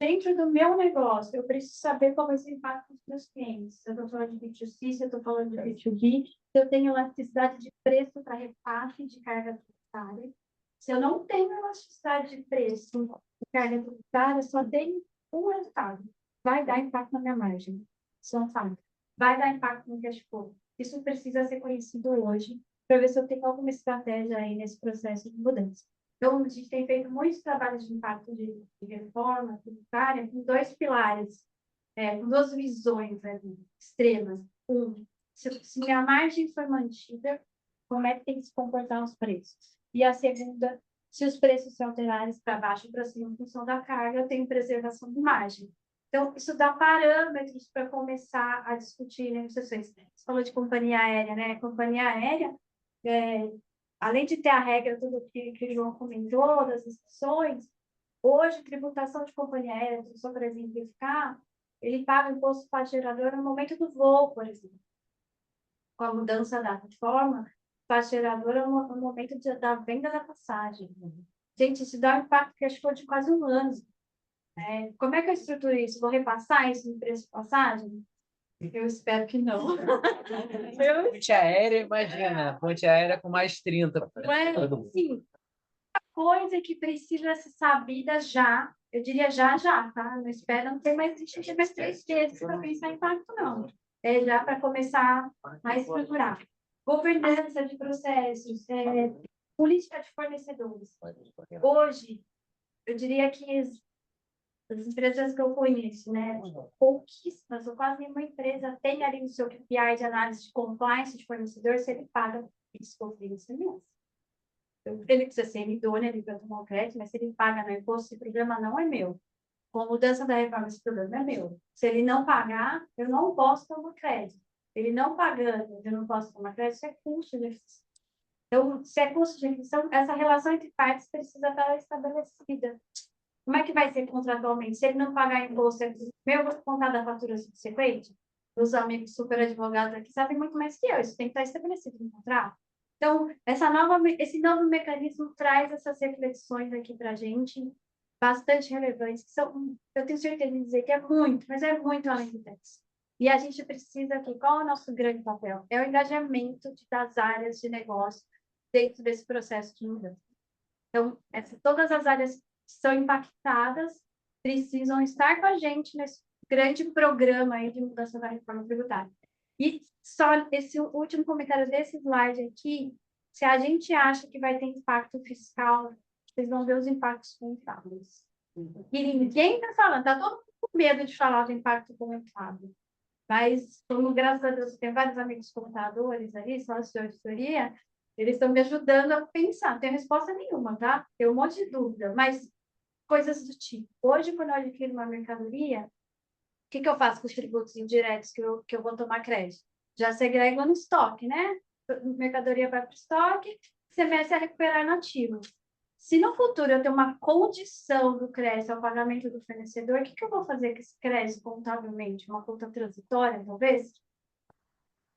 Speaker 3: Dentro do meu negócio, eu preciso saber qual vai ser o impacto dos meus clientes. Se eu estou falando de B2C, se eu estou falando de B2B, se eu tenho elasticidade de preço para repasse de carga tributária. Se eu não tenho elasticidade de preço de carga tributária, só tenho um resultado. Vai dar impacto na minha margem. Isso é um fato. Vai dar impacto no cash flow. Isso precisa ser conhecido hoje, para ver se eu tenho alguma estratégia aí nesse processo de mudança. Então, a gente tem feito muitos trabalhos de impacto de reforma tributária com dois pilares, com duas visões extremas. Se minha margem for mantida, como é que tem que se comportar os preços? E a segunda, se os preços se alterarem para baixo e para cima em função da carga, eu tenho preservação de margem. Então, isso dá parâmetros para começar a discutir negociações. Você falou de companhia aérea, né? Companhia aérea, além de ter a regra, tudo que o João comentou, das exceções, hoje, tributação de companhia aérea, só para exemplificar, ele paga imposto para gerador no momento do voo, por exemplo. Com a mudança da reforma, para gerador é no momento da venda da passagem. Gente, isso dá um impacto que acho que foi de quase um ano. Como é que eu estruturo isso? Vou repassar isso no preço de passagem? Eu espero que não.
Speaker 2: Ponte aérea, imagina, ponte aérea com mais 30.
Speaker 3: Sim, coisa que precisa ser sabida já, eu diria já, tá? Não espera, não tem mais 3 meses para pensar em impacto, não. É já para começar a estruturar. Governança de processos, política de fornecedores. Hoje, eu diria que as empresas que eu conheço, né, pouquíssimas ou quase nenhuma empresa tem ali no seu KPI de análise de compliance de fornecedor se ele paga PIS/COFINS mês. Ele precisa ser idôneo, ele vai tomar o crédito, mas se ele paga no imposto, esse problema não é meu. Com a mudança da reforma, esse problema é meu. Se ele não pagar, eu não posso tomar crédito. Ele não pagando, eu não posso tomar crédito, isso é custo de aquisição. Então, se é custo de aquisição, essa relação entre partes precisa estar estabelecida. Como é que vai ser contratualmente? Se ele não pagar imposto, eu vou contar da fatura subsequente? Os amigos super advogados aqui sabem muito mais que eu. Isso tem que estar estabelecido no contrato. Então, esse novo mecanismo traz essas reflexões aqui para a gente, bastante relevantes, que são, eu tenho certeza de dizer que é muito, mas é muito além do texto. E a gente precisa aqui, qual é o nosso grande papel? É o engajamento das áreas de negócio dentro desse processo de mudança. Então, todas as áreas que são impactadas precisam estar com a gente nesse grande programa aí de mudança da reforma tributária. E só esse último comentário desse slide aqui, se a gente acha que vai ter impacto fiscal, vocês vão ver os impactos contábeis. E ninguém está falando, está todo mundo com medo de falar do impacto contábil. Mas, como graças a Deus, tem vários amigos contadores ali, sócios de auditoria, eles estão me ajudando a pensar. Não tem resposta nenhuma, tá? Tem um monte de dúvida, mas coisas do tipo. Hoje, quando eu adquiro uma mercadoria, o que eu faço com os tributos indiretos que eu vou tomar crédito? Já segrego no estoque, né? Mercadoria vai para o estoque, CMS é recuperar no ativo. Se no futuro eu tenho uma condição do crédito ao pagamento do fornecedor, o que eu vou fazer com esse crédito contabilmente? Uma conta transitória, talvez?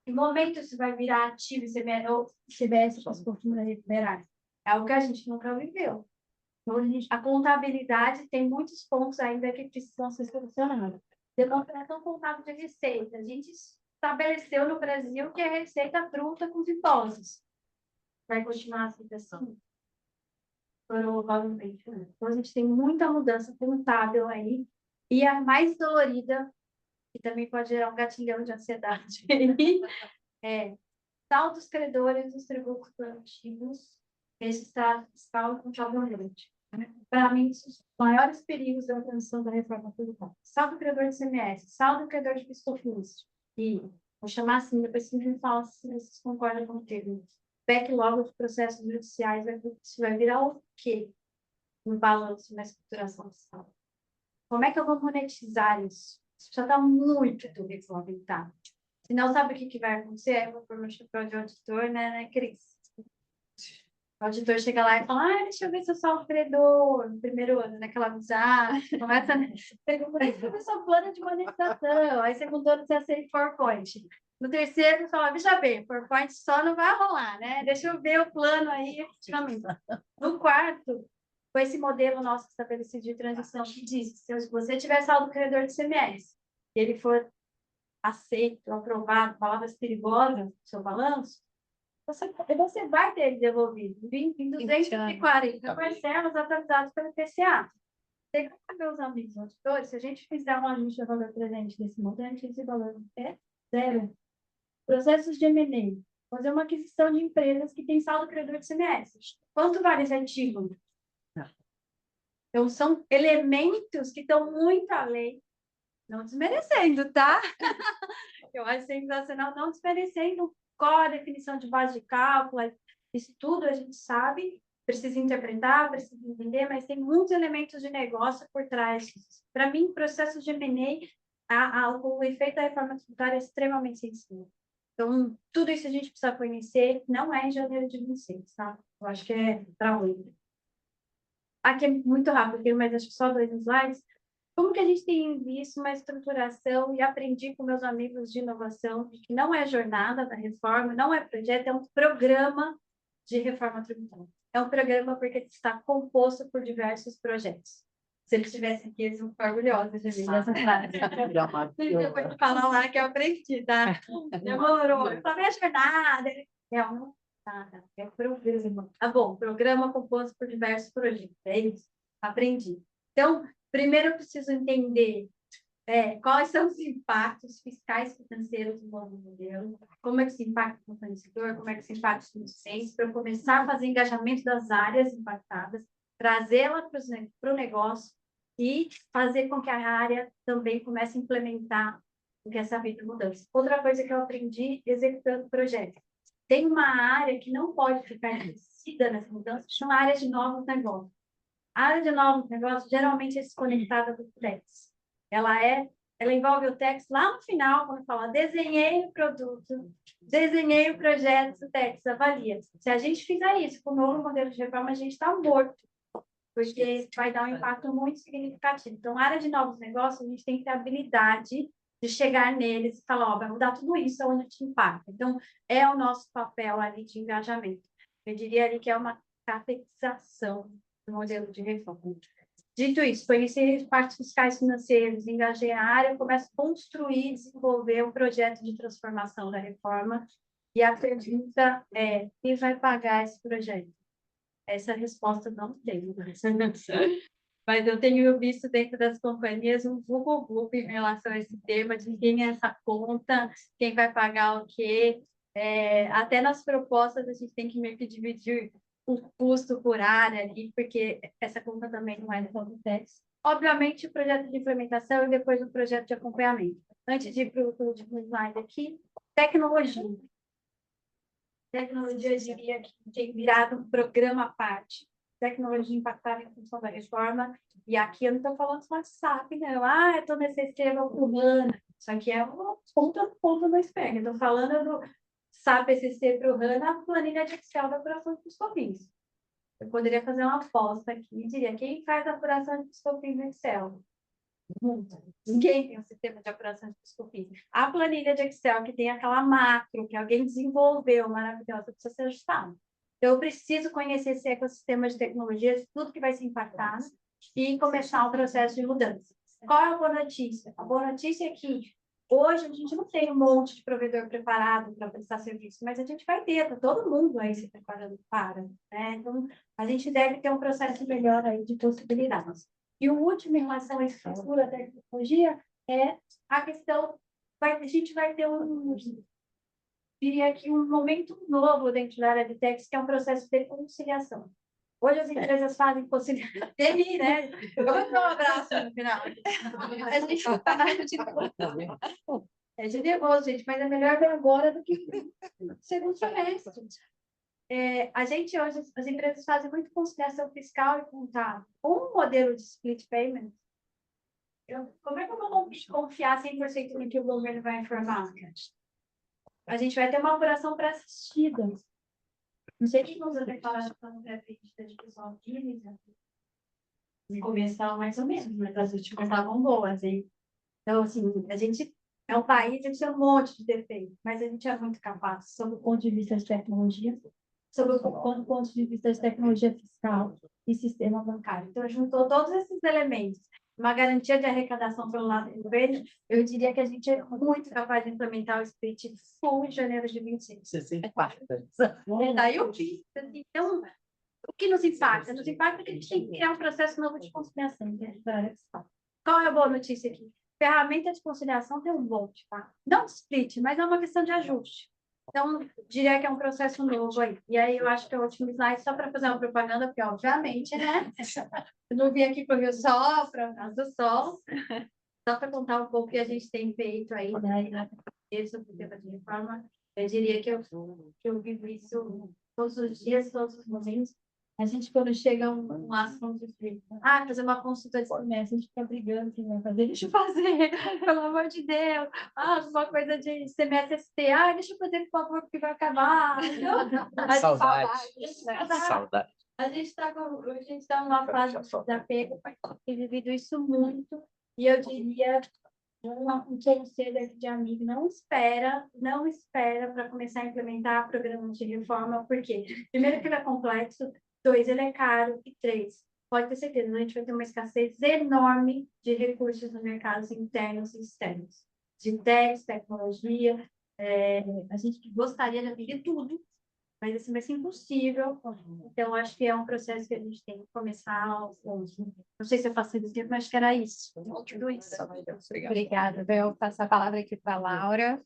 Speaker 3: Em que momento isso vai virar ativo ou CBS para recuperar? É algo que a gente nunca viveu. Então, a contabilidade tem muitos pontos ainda que precisam ser solucionados. Demonstração contábil de receita. A gente estabeleceu no Brasil que é receita bruta com os impostos. Vai continuar assim? Provavelmente. Então, a gente tem muita mudança contábil aí. E a mais dolorida, que também pode gerar um gatilhão de ansiedade, saldos credores dos tributos antigos, registrado fiscal contabilmente. Para mim, os maiores perigos da transição da reforma tributária. Saldo credor de CMS, saldo credor de PIS/COFINS. E, vou chamar assim, depois você me fala se vocês concordam com o termo. Backlog dos processos judiciais vai virar o quê? No balanço, na estruturação fiscal. Como é que eu vou monetizar isso? Isso já está muito regulamentado. Se não sabe o que vai acontecer, aí eu vou pôr meu chapéu de auditor, né, Cris? O auditor chega lá e fala, deixa eu ver seu saldo credor, no primeiro ano, naquela amizade, começa a deixa eu ver seu plano de monetização, aí segundo ano você aceita PowerPoint. No terceiro, você fala, veja bem, PowerPoint só não vai rolar, né? Deixa eu ver o plano aí, efetivamente. No quarto, com esse modelo nosso estabelecido de transição, que diz que se você tiver saldo credor de CMS, e ele for aceito, aprovado, palavras perigosas no seu balanço, você vai ter ele devolvido em 240 parcelas atualizadas pelo IPCA. Segundo meus amigos auditores, se a gente fizer um ajuste ao valor presente desse montante, esse valor é zero. Processos de M&A. Fazer uma aquisição de empresas que têm saldo credor de CMS. Quanto vale esse ativo? Então, são elementos que estão muito além, não desmerecendo, tá? Eu acho sensacional, não desmerecendo qual a definição de base de cálculo, isso tudo a gente sabe, precisa interpretar, precisa entender, mas tem muitos elementos de negócio por trás. Para mim, processos de M&A, o efeito da reforma tributária é extremamente sensível. Então, tudo isso a gente precisa conhecer, não é em janeiro de 26, tá? Eu acho que é para hoje. Aqui é muito rápido, mas acho que só 2 slides. Como que a gente tem visto uma estruturação e aprendi com meus amigos de inovação de que não é jornada da reforma, não é projeto, é um programa de reforma tributária. É um programa porque está composto por diversos projetos. Se eles estivessem aqui, eles vão ficar orgulhosos de mim nessa frase. Depois de falar lá que eu aprendi, tá? Demorou. Eu falei, é jornada. É programa. Ah, bom, programa composto por diversos projetos. É isso. Aprendi. Então, primeiro eu preciso entender quais são os impactos fiscais e financeiros do novo modelo, como é que se impacta no fornecedor, como é que se impacta nos docentes, para eu começar a fazer engajamento das áreas impactadas, trazê-la para o negócio e fazer com que a área também comece a implementar o que é sabido de mudança. Outra coisa que eu aprendi executando projetos. Tem uma área que não pode ficar esquecida nessa mudança, que chama área de novos negócios. A área de novos negócios geralmente é desconectada do TEX. Ela envolve o TEX lá no final, quando fala desenhei o produto, desenhei o projeto, o TEX avalia. Se a gente fizer isso com o novo modelo de reforma, a gente está morto, porque vai dar um impacto muito significativo. Então, a área de novos negócios, a gente tem que ter habilidade de chegar neles e falar, vai mudar tudo isso onde te impacta. Então, é o nosso papel ali de engajamento. Eu diria ali que é uma catequização do modelo de reforma. Dito isso, conhecer impactos fiscais e financeiros, engajei a área, começo a construir e desenvolver um projeto de transformação da reforma. E a pergunta é, quem vai pagar esse projeto? Essa resposta não tem, mas eu tenho visto dentro das companhias um vulgo em relação a esse tema, de quem é essa conta, quem vai pagar o quê. Até nas propostas a gente tem que meio que dividir o custo por área ali, porque essa conta também não é do TEX. Obviamente, o projeto de implementação e depois o projeto de acompanhamento. Antes de ir para o último slide aqui, tecnologia. Tecnologia, eu diria que tem virado um programa à parte. Tecnologia impactada em função da reforma. E aqui eu não estou falando só de SAP, não. Eu estou nesse esquema humana. Isso aqui é uma ponta do iceberg. Estou falando do SAP ECC para o HANA, a planilha de Excel da apuração de PIS/COFINS. Eu poderia fazer uma aposta aqui e diria, quem faz a apuração de PIS/COFINS no Excel? Ninguém tem um sistema de apuração de PIS/COFINS. A planilha de Excel, que tem aquela macro que alguém desenvolveu, maravilhosa, precisa ser ajustada. Então, eu preciso conhecer esse ecossistema de tecnologias, tudo que vai ser impactado, e começar o processo de mudança. Qual é a boa notícia? A boa notícia é que hoje a gente não tem um monte de provedor preparado para prestar serviço, mas a gente vai ter, tá todo mundo aí se preparando para, né? Então, a gente deve ter um processo melhor aí de possibilidades. E o último, em relação à estrutura da tecnologia, é a questão, a gente vai ter diria que um momento novo dentro da área de TEX, que é um processo de conciliação. Hoje as empresas fazem conciliação. TI, né? Eu vou dar um abraço no final. A gente é generoso, gente, mas é melhor ver agora do que no segundo semestre. A gente hoje, as empresas fazem muito conciliação fiscal e contábil. Um modelo de split payment, como é que eu vou confiar 100% no que o governo vai informar? A gente vai ter uma apuração pré-assistida. Não sei o que você vai falar quando pré-assistida de pessoal física. Começaram mais ou menos, mas as últimas estavam boas, hein? Então, assim, a gente é um país que tem um monte de defeitos, mas a gente é muito capaz, sob o ponto de vista de tecnologia, sob o ponto de vista de tecnologia fiscal e sistema bancário. Então, juntou todos esses elementos. Uma garantia de arrecadação pelo lado do governo, eu diria que a gente é muito capaz de implementar o split full em janeiro de 25.
Speaker 2: 64.
Speaker 3: Daí eu fiz. Então, o que nos impacta? Nos impacta que a gente tem que criar um processo novo de conciliação. Né? Qual é a boa notícia aqui? Ferramenta de conciliação tem um voto, tá? Não split, mas é uma questão de ajuste. Então, diria que é um processo novo aí. E aí, eu acho que é o último slide só para fazer uma propaganda, porque, obviamente, né? Eu não vim aqui para o Rio Sol, para o Casa do Sol. Só para contar um pouco o que a gente tem feito aí, né? Sobre o tema de reforma. Eu diria que eu vivo isso todos os dias, todos os momentos. A gente, quando chega um assunto de fazer uma consulta de semestre, a gente fica brigando quem vai fazer. Deixa eu fazer, pelo amor de Deus. Uma coisa de semestre ST. Deixa eu fazer, por favor, porque vai acabar.
Speaker 2: Saudade. Saudade.
Speaker 3: A gente está numa fase de desapego, tem vivido isso muito. E eu diria um conselho aqui de amigo, não espera para começar a implementar programas de reforma, porque primeiro que ele é complexo, 2, ele é caro, e 3, pode ter certeza, a gente vai ter uma escassez enorme de recursos nos mercados internos e externos, de tecnologia, a gente gostaria de abrir tudo, mas assim vai ser impossível. Então, acho que é um processo que a gente tem que começar aos poucos. Não sei se eu faço isso, mas acho que era isso. Tudo isso.
Speaker 1: Obrigada. Eu passo a palavra aqui para a Laura.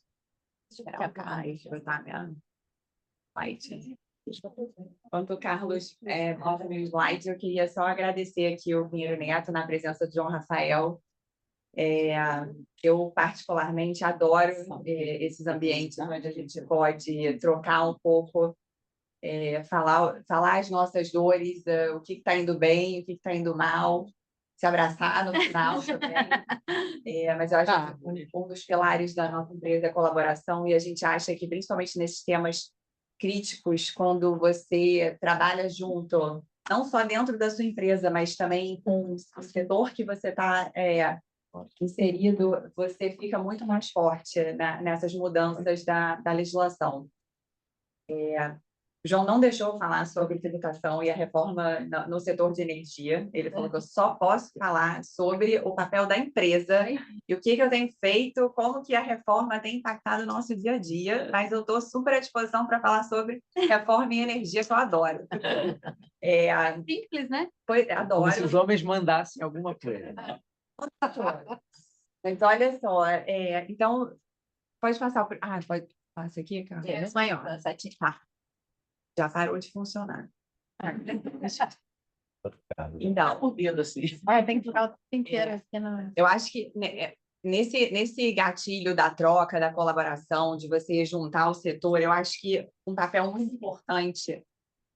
Speaker 8: Enquanto o Carlos mostra meu slide, eu queria só agradecer aqui o Pinheiro Neto na presença do João Rafael. Eu, particularmente, adoro esses ambientes onde a gente pode trocar um pouco, falar as nossas dores, o que está indo bem, o que está indo mal, se abraçar no final também. Mas eu acho que um dos pilares da nossa empresa é a colaboração, e a gente acha que, principalmente nesses temas críticos, quando você trabalha junto, não só dentro da sua empresa, mas também com o setor que você está inserido, você fica muito mais forte nessas mudanças da legislação. O João não deixou eu falar sobre tributação e a reforma no setor de energia. Ele falou que eu só posso falar sobre o papel da empresa e o que eu tenho feito, como que a reforma tem impactado o nosso dia a dia, mas eu estou super à disposição para falar sobre reforma e energia, que eu adoro.
Speaker 3: Simples, né?
Speaker 8: Adoro.
Speaker 2: Como se os homens mandassem alguma coisa.
Speaker 8: Mas olha só, então, pode passar por... pode passar aqui, cara?
Speaker 1: Maior.
Speaker 8: Tá. Já parou de funcionar. Então,
Speaker 2: assim.
Speaker 1: Tem que ficar o tempo inteiro aqui na...
Speaker 8: eu acho que nesse gatilho da troca, da colaboração, de você juntar o setor, eu acho que um papel muito importante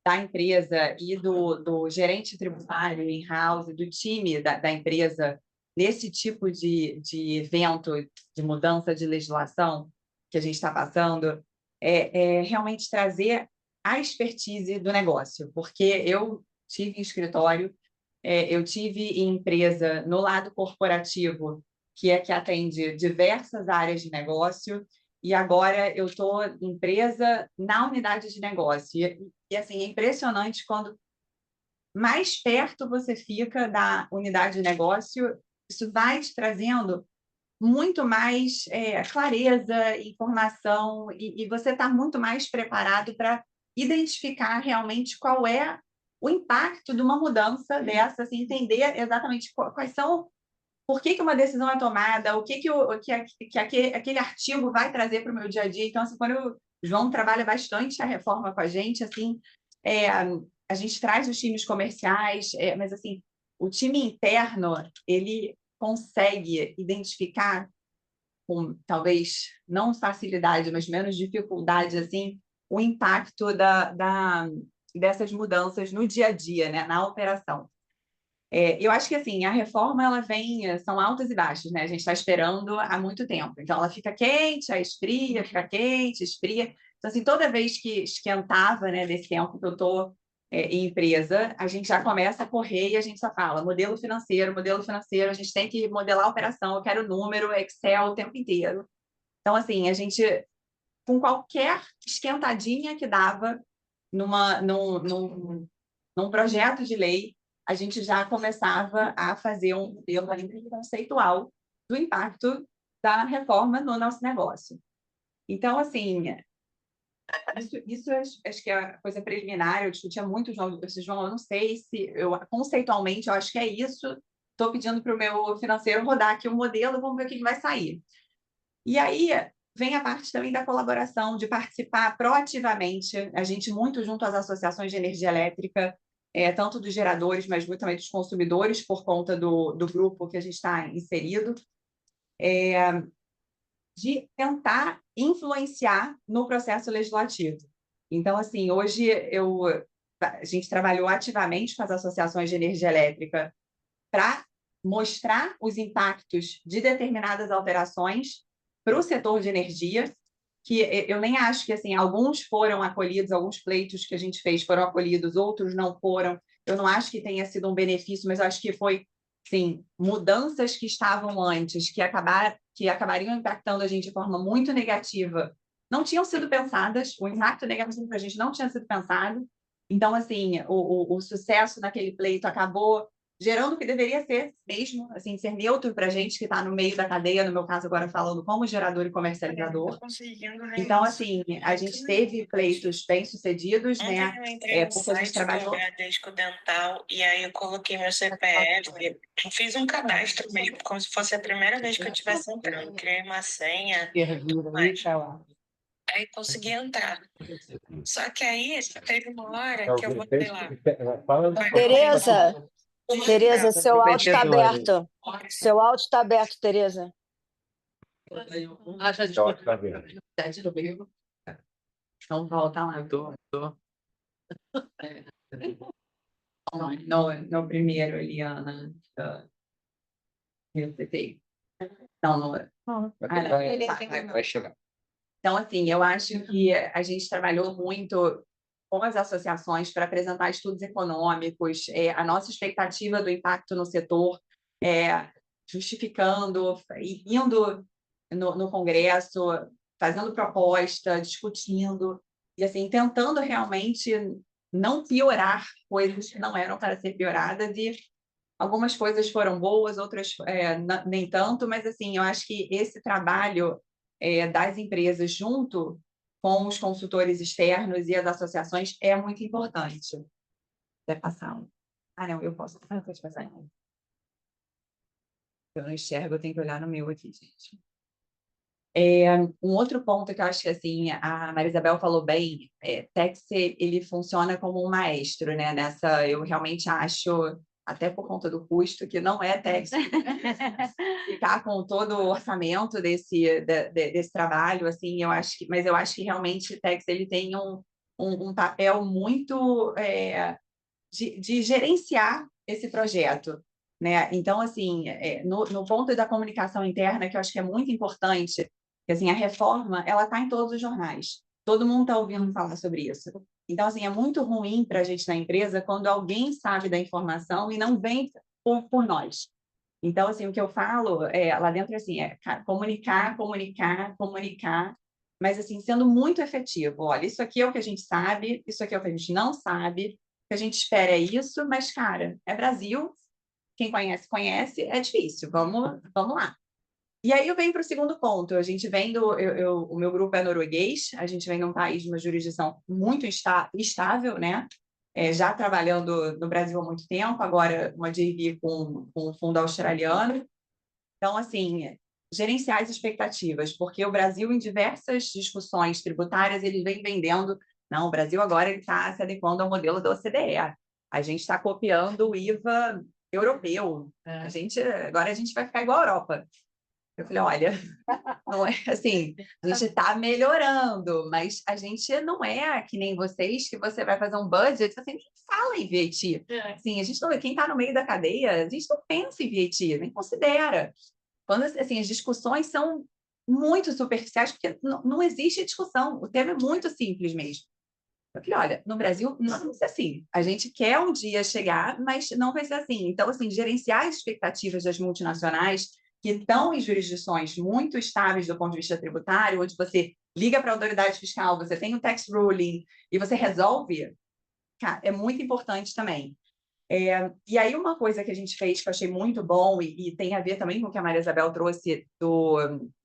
Speaker 8: da empresa e do gerente tributário in-house, do time da empresa, nesse tipo de evento de mudança de legislação que a gente está passando, é realmente trazer a expertise do negócio, porque eu tive em escritório, eu tive em empresa no lado corporativo, que atende diversas áreas de negócio, e agora eu estou empresa na unidade de negócio. E assim, é impressionante quando mais perto você fica da unidade de negócio, isso vai te trazendo muito mais clareza, informação, e você está muito mais preparado para identificar realmente qual é o impacto de uma mudança dessa, assim, entender exatamente quais são, por que uma decisão é tomada, o que aquele artigo vai trazer para o meu dia a dia. Então, assim, quando o João trabalha bastante a reforma com a gente, assim, a gente traz os times comerciais, mas assim, o time interno, ele consegue identificar com talvez não facilidade, mas menos dificuldade, assim, o impacto dessas mudanças no dia a dia, né, na operação. Eu acho que assim, a reforma ela vem, são altas e baixas, né? A gente está esperando há muito tempo. Então, ela fica quente, aí esfria, fica quente, esfria. Então, assim, toda vez que esquentava, né, desse tempo que eu estou em empresa, a gente já começa a correr e a gente só fala modelo financeiro, a gente tem que modelar a operação, eu quero número, Excel o tempo inteiro. Então, assim, a gente, com qualquer esquentadinha que dava num projeto de lei, a gente já começava a fazer um modelo conceitual do impacto da reforma no nosso negócio. Então, assim, isso acho que é a coisa preliminar, eu discutia muito, João, eu não sei se, conceitualmente, eu acho que é isso, estou pedindo para o meu financeiro rodar aqui o modelo, vamos ver o que vai sair. E aí vem a parte também da colaboração, de participar proativamente, a gente muito junto às associações de energia elétrica, tanto dos geradores, mas muito também dos consumidores, por conta do grupo que a gente está inserido, de tentar influenciar no processo legislativo. Então, assim, hoje a gente trabalhou ativamente com as associações de energia elétrica para mostrar os impactos de determinadas alterações para o setor de energia, que eu nem acho que assim, alguns foram acolhidos, alguns pleitos que a gente fez foram acolhidos, outros não foram. Eu não acho que tenha sido um benefício, mas eu acho que foi, sim, mudanças que estavam antes, que acabariam impactando a gente de forma muito negativa, não tinham sido pensadas, o impacto negativo para a gente não tinha sido pensado. Então, assim, o sucesso naquele pleito acabou gerando o que deveria ser mesmo, assim, ser neutro para a gente que está no meio da cadeia, no meu caso agora falando como gerador e comercializador. Então, assim, a gente teve pleitos bem-sucedidos, né? Porque a gente trabalhou...
Speaker 9: Bradesco Dental, e aí eu coloquei meu CPF, eu fiz um cadastro mesmo, como se fosse a primeira vez que eu estivesse entrando, criei uma senha, aí consegui entrar. Só que aí teve uma hora que eu botei lá.
Speaker 4: Tereza, seu áudio está aberto. Seu áudio está aberto, Tereza.
Speaker 8: Então, volta lá. No primeiro, Eliana. Eu tentei. Não,
Speaker 2: Vai chegar.
Speaker 8: Então, assim, eu acho que a gente trabalhou muito com as associações para apresentar estudos econômicos, a nossa expectativa do impacto no setor, justificando, indo no Congresso, fazendo proposta, discutindo, e assim, tentando realmente não piorar coisas que não eram para ser pioradas, e algumas coisas foram boas, outras nem tanto, mas assim, eu acho que esse trabalho das empresas junto com os consultores externos e as associações é muito importante. Vai passar um. Ah, não, eu posso. Ah, pode passar. Eu não enxergo, eu tenho que olhar no meu aqui, gente. Um outro ponto que eu acho que assim, a Maria Isabel falou bem, Tex, ele funciona como um maestro, né? Eu realmente acho, até por conta do custo, que não é Tex ficar com todo o orçamento desse trabalho, assim, mas eu acho que realmente Tex ele tem um papel muito de gerenciar esse projeto, né? Então, assim, no ponto da comunicação interna, que eu acho que é muito importante, que assim, a reforma ela está em todos os jornais, todo mundo está ouvindo falar sobre isso. Então, assim, é muito ruim para a gente na empresa quando alguém sabe da informação e não vem por nós. Então, assim, o que eu falo lá dentro assim, comunicar, mas assim, sendo muito efetivo. Olha, isso aqui é o que a gente sabe, isso aqui é o que a gente não sabe, o que a gente espera é isso, mas, cara, é Brasil, quem conhece, conhece, é difícil, vamos lá. E aí eu venho para o segundo ponto, a gente vem o meu grupo é norueguês, a gente vem de um país de uma jurisdição muito estável, né? Já trabalhando no Brasil há muito tempo, agora uma JV com um fundo australiano. Então, assim, gerenciar as expectativas, porque o Brasil, em diversas discussões tributárias, ele vem vendendo Não, o Brasil agora está se adequando ao modelo da OCDE. A gente está copiando o IVA europeu. Agora a gente vai ficar igual a Europa. Eu falei, olha, não é assim, a gente está melhorando, mas a gente não é que nem vocês, que você vai fazer um budget, você nem fala em VAT. Assim, a gente não, quem está no meio da cadeia, a gente não pensa em VAT, nem considera. Quando, assim, as discussões são muito superficiais, porque não existe discussão, o tema é muito simples mesmo. Eu falei, olha, no Brasil não vai ser assim. A gente quer um dia chegar, mas não vai ser assim. Então, assim, gerenciar as expectativas das multinacionais que estão em jurisdições muito estáveis do ponto de vista tributário, onde você liga para a autoridade fiscal, você tem um tax ruling e você resolve, cara, é muito importante também. E aí, uma coisa que a gente fez que eu achei muito bom e tem a ver também com o que a Maria Isabel trouxe,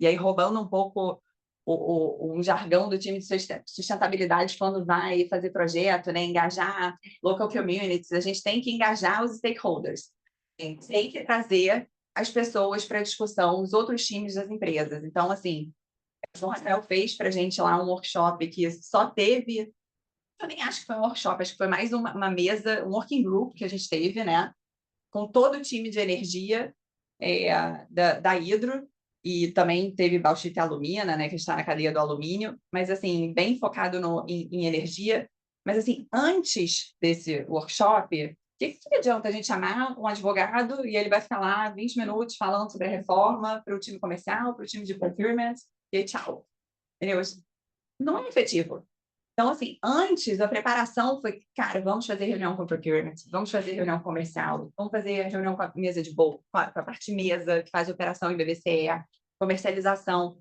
Speaker 8: e aí roubando um pouco um jargão do time de sustentabilidade quando vai fazer projeto, né? Engajar local communities, a gente tem que engajar os stakeholders, tem que trazer as pessoas para a discussão, os outros times das empresas. Então, assim, o Rafael fez para a gente lá um workshop que só teve, eu nem acho que foi um workshop, acho que foi mais uma mesa, um working group que a gente teve, né? Com todo o time de energia da Hidro, e também teve bauxita e alumina, né, que está na cadeia do alumínio, mas assim, bem focado em energia. Mas assim, antes desse workshop, o que adianta a gente chamar um advogado e ele vai ficar lá 20 minutos falando sobre a reforma para o time comercial, para o time de procurement, e tchau. Entendeu? Não é efetivo. Então, assim, antes, a preparação foi, cara, vamos fazer reunião com o procurement, vamos fazer reunião comercial, vamos fazer reunião com a mesa de bolsa, com a parte mesa que faz operação em BBCE, comercialização,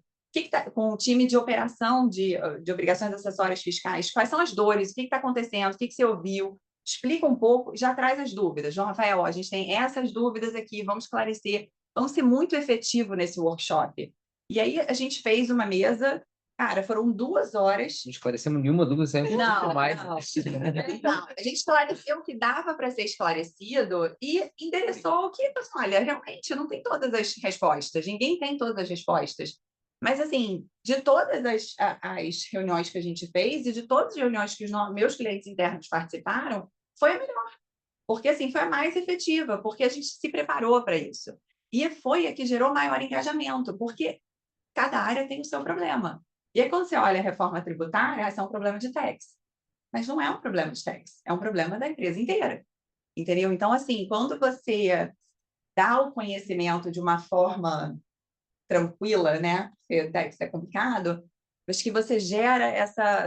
Speaker 8: com o time de operação de obrigações acessórias fiscais, quais são as dores, o que está acontecendo, o que você ouviu, explica um pouco, já traz as dúvidas. João Rafael, a gente tem essas dúvidas aqui, vamos esclarecer, vamos ser muito efetivo nesse workshop. E aí a gente fez uma mesa. Cara, foram 2 horas.
Speaker 2: Não esclarecemos nenhuma dúvida, sempre muito mais.
Speaker 8: Não. A gente esclareceu o que dava para ser esclarecido e endereçou o que, olha, realmente não tem todas as respostas, ninguém tem todas as respostas. Mas, assim, de todas as reuniões que a gente fez e de todas as reuniões que os meus clientes internos participaram, foi a melhor. Porque, assim, foi a mais efetiva, porque a gente se preparou para isso. E foi a que gerou maior engajamento, porque cada área tem o seu problema. E aí, quando você olha a reforma tributária, esse é um problema de tax. Mas não é um problema de tax, é um problema da empresa inteira. Entendeu? Então, assim, quando você dá o conhecimento de uma forma tranquila, né? Porque tax é complicado, mas que você gera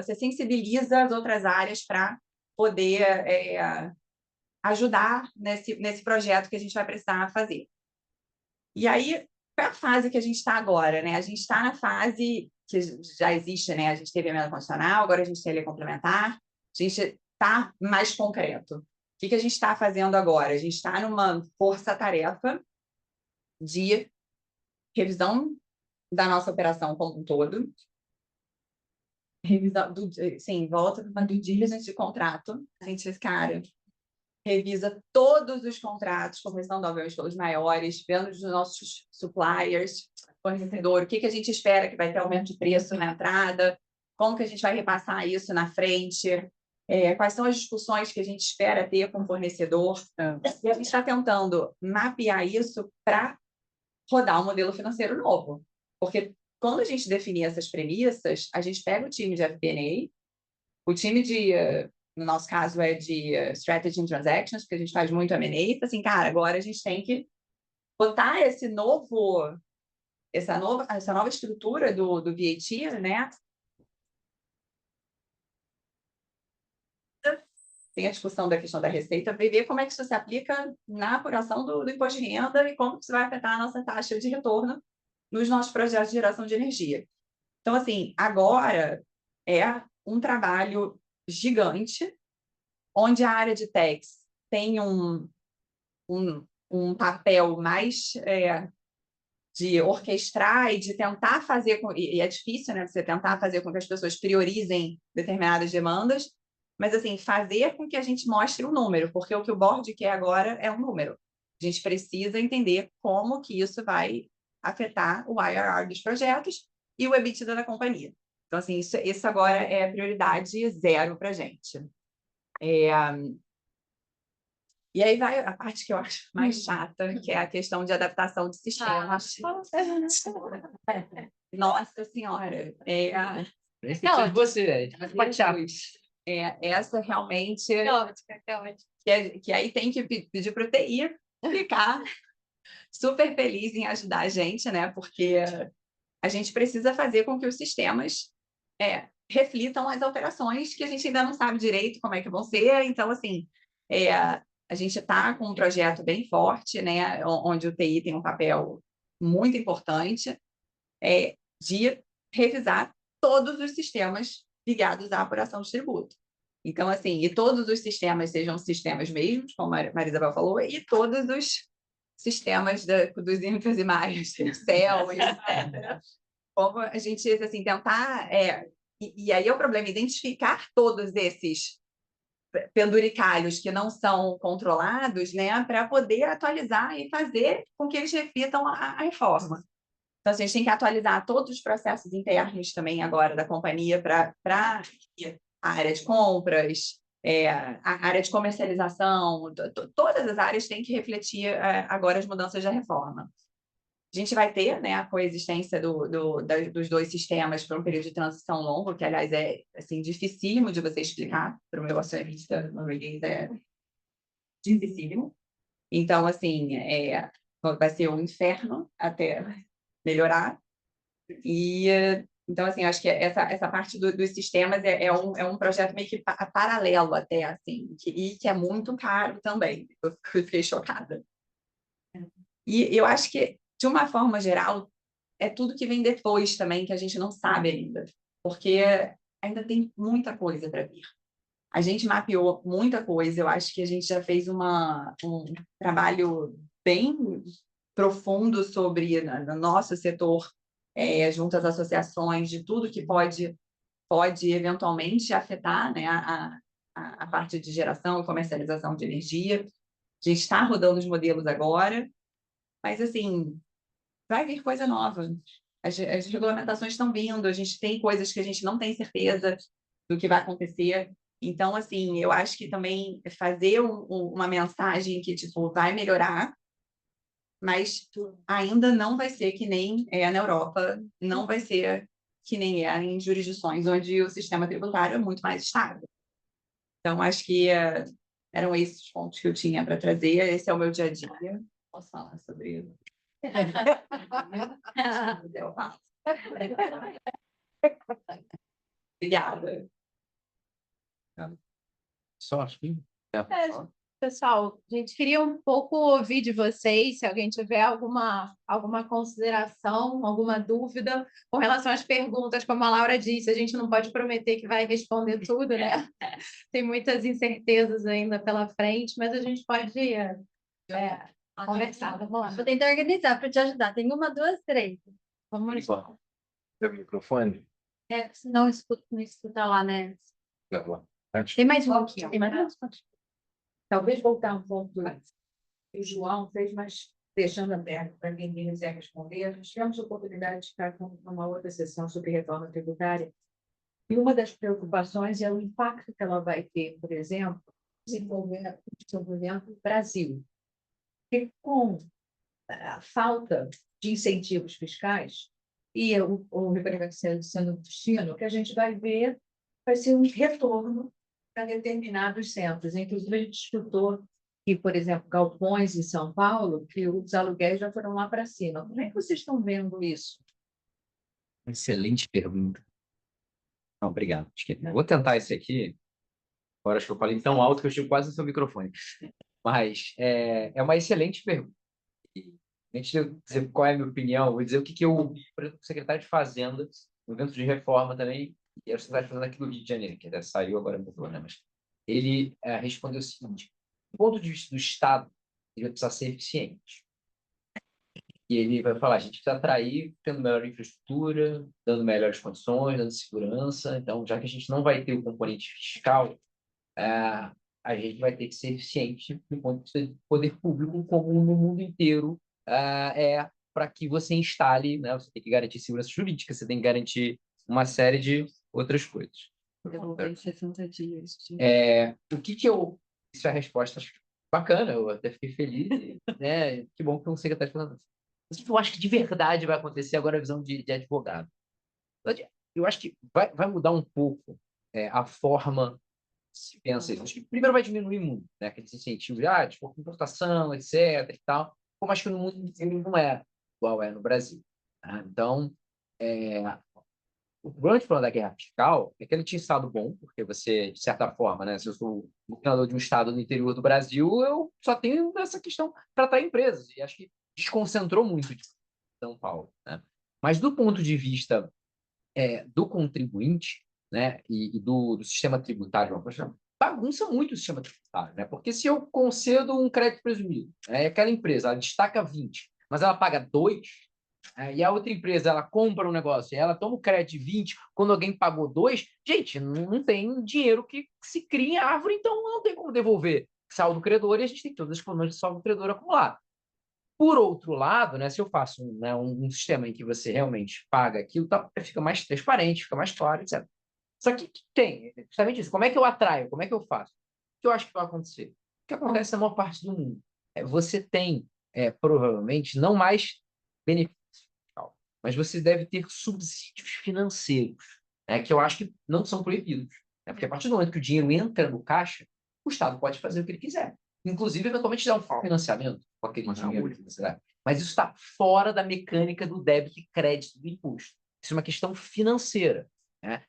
Speaker 8: você sensibiliza as outras áreas para poder ajudar nesse projeto que a gente vai precisar fazer. E aí, qual é a fase que a gente está agora, né? A gente está na fase que já existe, né? A gente teve a emenda constitucional, agora a gente tem a lei complementar, a gente está mais concreto. O que a gente está fazendo agora? A gente está numa força-tarefa de revisão da nossa operação como um todo, revisão volta para uma due diligence de contrato. A gente, cara, revisa todos os contratos, começando, obviamente, pelos maiores, vendo os nossos suppliers, fornecedor, o que a gente espera que vai ter aumento de preço na entrada, como que a gente vai repassar isso na frente, quais são as discussões que a gente espera ter com o fornecedor. E a gente está tentando mapear isso para rodar um modelo financeiro novo. Porque quando a gente definir essas premissas, a gente pega o time de FP&A, o time no nosso caso é de Strategy and Transactions, porque a gente faz muito M&A, e assim, cara, agora a gente tem que botar essa nova estrutura do VAT, né? Tem a discussão da questão da receita, para ver como é que isso se aplica na apuração do imposto de renda e como isso vai afetar a nossa taxa de retorno nos nossos projetos de geração de energia. Então, assim, agora é um trabalho gigante, onde a área de tax tem um papel mais de orquestrar e de tentar fazer, e é difícil, né, você tentar fazer com que as pessoas priorizem determinadas demandas, mas, assim, fazer com que a gente mostre um número, porque o que o board quer agora é um número. A gente precisa entender como que isso vai afetar o IRR dos projetos e o EBITDA da companhia. Então, assim, isso agora é prioridade zero para a gente. E aí vai a parte que eu acho mais chata, que é a questão de adaptação de sistemas. Nossa Senhora!
Speaker 2: Esse é de você,
Speaker 8: Essa realmente... Que aí tem que pedir para o TI ficar super feliz em ajudar a gente, né? Porque a gente precisa fazer com que os sistemas reflitam as alterações que a gente ainda não sabe direito como é que vão ser. Então, assim, a gente está com um projeto bem forte, né? Onde o TI tem um papel muito importante de revisar todos os sistemas ligados à apuração de tributo. Então, assim, e todos os sistemas sejam sistemas mesmos, como a Marisabel falou, e todos os sistemas dos INCAs e MAIAs, Excel, etc. Como a gente, assim, tentar... E aí é o problema, identificar todos esses penduricalhos que não são controlados, né, para poder atualizar e fazer com que eles reflitam a reforma. Então, assim, a gente tem que atualizar todos os processos internos também agora da companhia para a área de compras, a área de comercialização, todas as áreas têm que refletir agora as mudanças da reforma. A gente vai ter, né, a coexistência dos dois sistemas por um período de transição longo, que, aliás, é assim, dificílimo de você explicar para o meu acionista norueguês, é dificílimo. Então, assim, vai ser um inferno até melhorar. Então, assim, acho que essa parte dos sistemas é um projeto meio que paralelo até, assim, que é muito caro também. Eu fiquei chocada. E eu acho que, de uma forma geral, é tudo que vem depois também, que a gente não sabe ainda, porque ainda tem muita coisa para vir. A gente mapeou muita coisa, eu acho que a gente já fez um trabalho bem profundo sobre no nosso setor, junto às associações, de tudo que pode eventualmente afetar, né, a parte de geração e comercialização de energia. A gente está rodando os modelos agora, mas, assim, vai vir coisa nova. As regulamentações estão vindo, a gente tem coisas que a gente não tem certeza do que vai acontecer. Então, assim, eu acho que também fazer uma mensagem que, tipo, vai melhorar, mas ainda não vai ser que nem é na Europa, não vai ser que nem é em jurisdições onde o sistema tributário é muito mais estável. Então, acho que eram esses os pontos que eu tinha para trazer. Esse é o meu dia a dia. Posso falar sobre isso? Obrigada.
Speaker 2: Só acho que...
Speaker 1: Pessoal, a gente queria um pouco ouvir de vocês, se alguém tiver alguma consideração, alguma dúvida com relação às perguntas, como a Laura disse, a gente não pode prometer que vai responder tudo, né? Tem muitas incertezas ainda pela frente, mas a gente pode conversar. Vamos lá.
Speaker 3: Vou tentar organizar para te ajudar. Tem uma, duas, três.
Speaker 1: Vamos lá.
Speaker 6: Tem microfone?
Speaker 3: Se não escuta lá, né?
Speaker 6: Não,
Speaker 3: Tem mais um aqui. Tem mais um?
Speaker 5: Talvez voltar um pouco antes. O João fez, mas deixando aberto para quem quiser responder. Nós tivemos a oportunidade de estar com uma outra sessão sobre reforma tributária. E uma das preocupações é o impacto que ela vai ter, por exemplo, desenvolvimento do Brasil. E com a falta de incentivos fiscais e o referencial sendo destino, que a gente vai ver vai ser um retorno para determinados centros. Inclusive, a gente escutou que, por exemplo, galpões em São Paulo, que os aluguéis já foram lá para cima. Como é que vocês estão vendo isso?
Speaker 2: Excelente pergunta. Não, obrigado. Vou tentar esse aqui. Agora acho que eu falei tão alto que eu chego quase no seu microfone. Mas é uma excelente pergunta. E, antes de eu dizer qual é a minha opinião, vou dizer o que eu ouvi, por exemplo, o secretário de Fazenda, no evento de reforma também, e era o secretário de Fazenda aqui do Rio de Janeiro, que até saiu agora um pouco, né? Mas ele respondeu o seguinte: do ponto de vista do Estado, ele vai precisar ser eficiente. E ele vai falar: a gente precisa atrair tendo melhor infraestrutura, dando melhores condições, dando segurança. Então, já que a gente não vai ter o componente fiscal, a gente vai ter que ser eficiente do ponto de vista do poder público, como no mundo inteiro para que você instale, né? Você tem que garantir segurança jurídica, você tem que garantir uma série de outras coisas.
Speaker 5: Devolver em 60 dias.
Speaker 2: O que eu... Isso é a resposta bacana, eu até fiquei feliz, né? Que bom que eu sei que está falando. Mas o que eu acho que de verdade vai acontecer agora a visão de advogado? Eu acho que vai mudar um pouco a forma se pensa isso. Acho que primeiro vai diminuir muito, né? Aqueles incentivos de importação, etc. e tal. Como acho que no mundo inteiro não é igual é no Brasil. Tá? Então, o grande problema da guerra fiscal é que ele tinha estado bom, porque você, de certa forma, né? Se eu sou governador de um estado no interior do Brasil, eu só tenho essa questão para tratar empresas. E acho que desconcentrou muito de São Paulo, né? Mas do ponto de vista do contribuinte, né, e do sistema tributário, bagunça muito o sistema tributário, né? Porque se eu concedo um crédito presumido, né, e aquela empresa ela destaca 20, mas ela paga 2, e a outra empresa ela compra um negócio e ela toma o crédito de 20 quando alguém pagou 2, gente, não tem dinheiro que se cria em árvore, então não tem como devolver saldo credor e a gente tem todas as formas de saldo credor acumulado. Por outro lado, né, se eu faço um sistema em que você realmente paga aquilo, fica mais transparente, fica mais claro, etc. Só que tem justamente isso. Como é que eu atraio? Como é que eu faço? O que eu acho que vai acontecer? O que acontece na maior parte do mundo? Você tem, provavelmente, não mais benefício fiscal, mas você deve ter subsídios financeiros, né, que eu acho que não são proibidos. Né? Porque a partir do momento que o dinheiro entra no caixa, o Estado pode fazer o que ele quiser. Inclusive, eventualmente, dar um financiamento com aquele dinheiro que você dá. Mas isso está fora da mecânica do débito e crédito do imposto. Isso é uma questão financeira, né?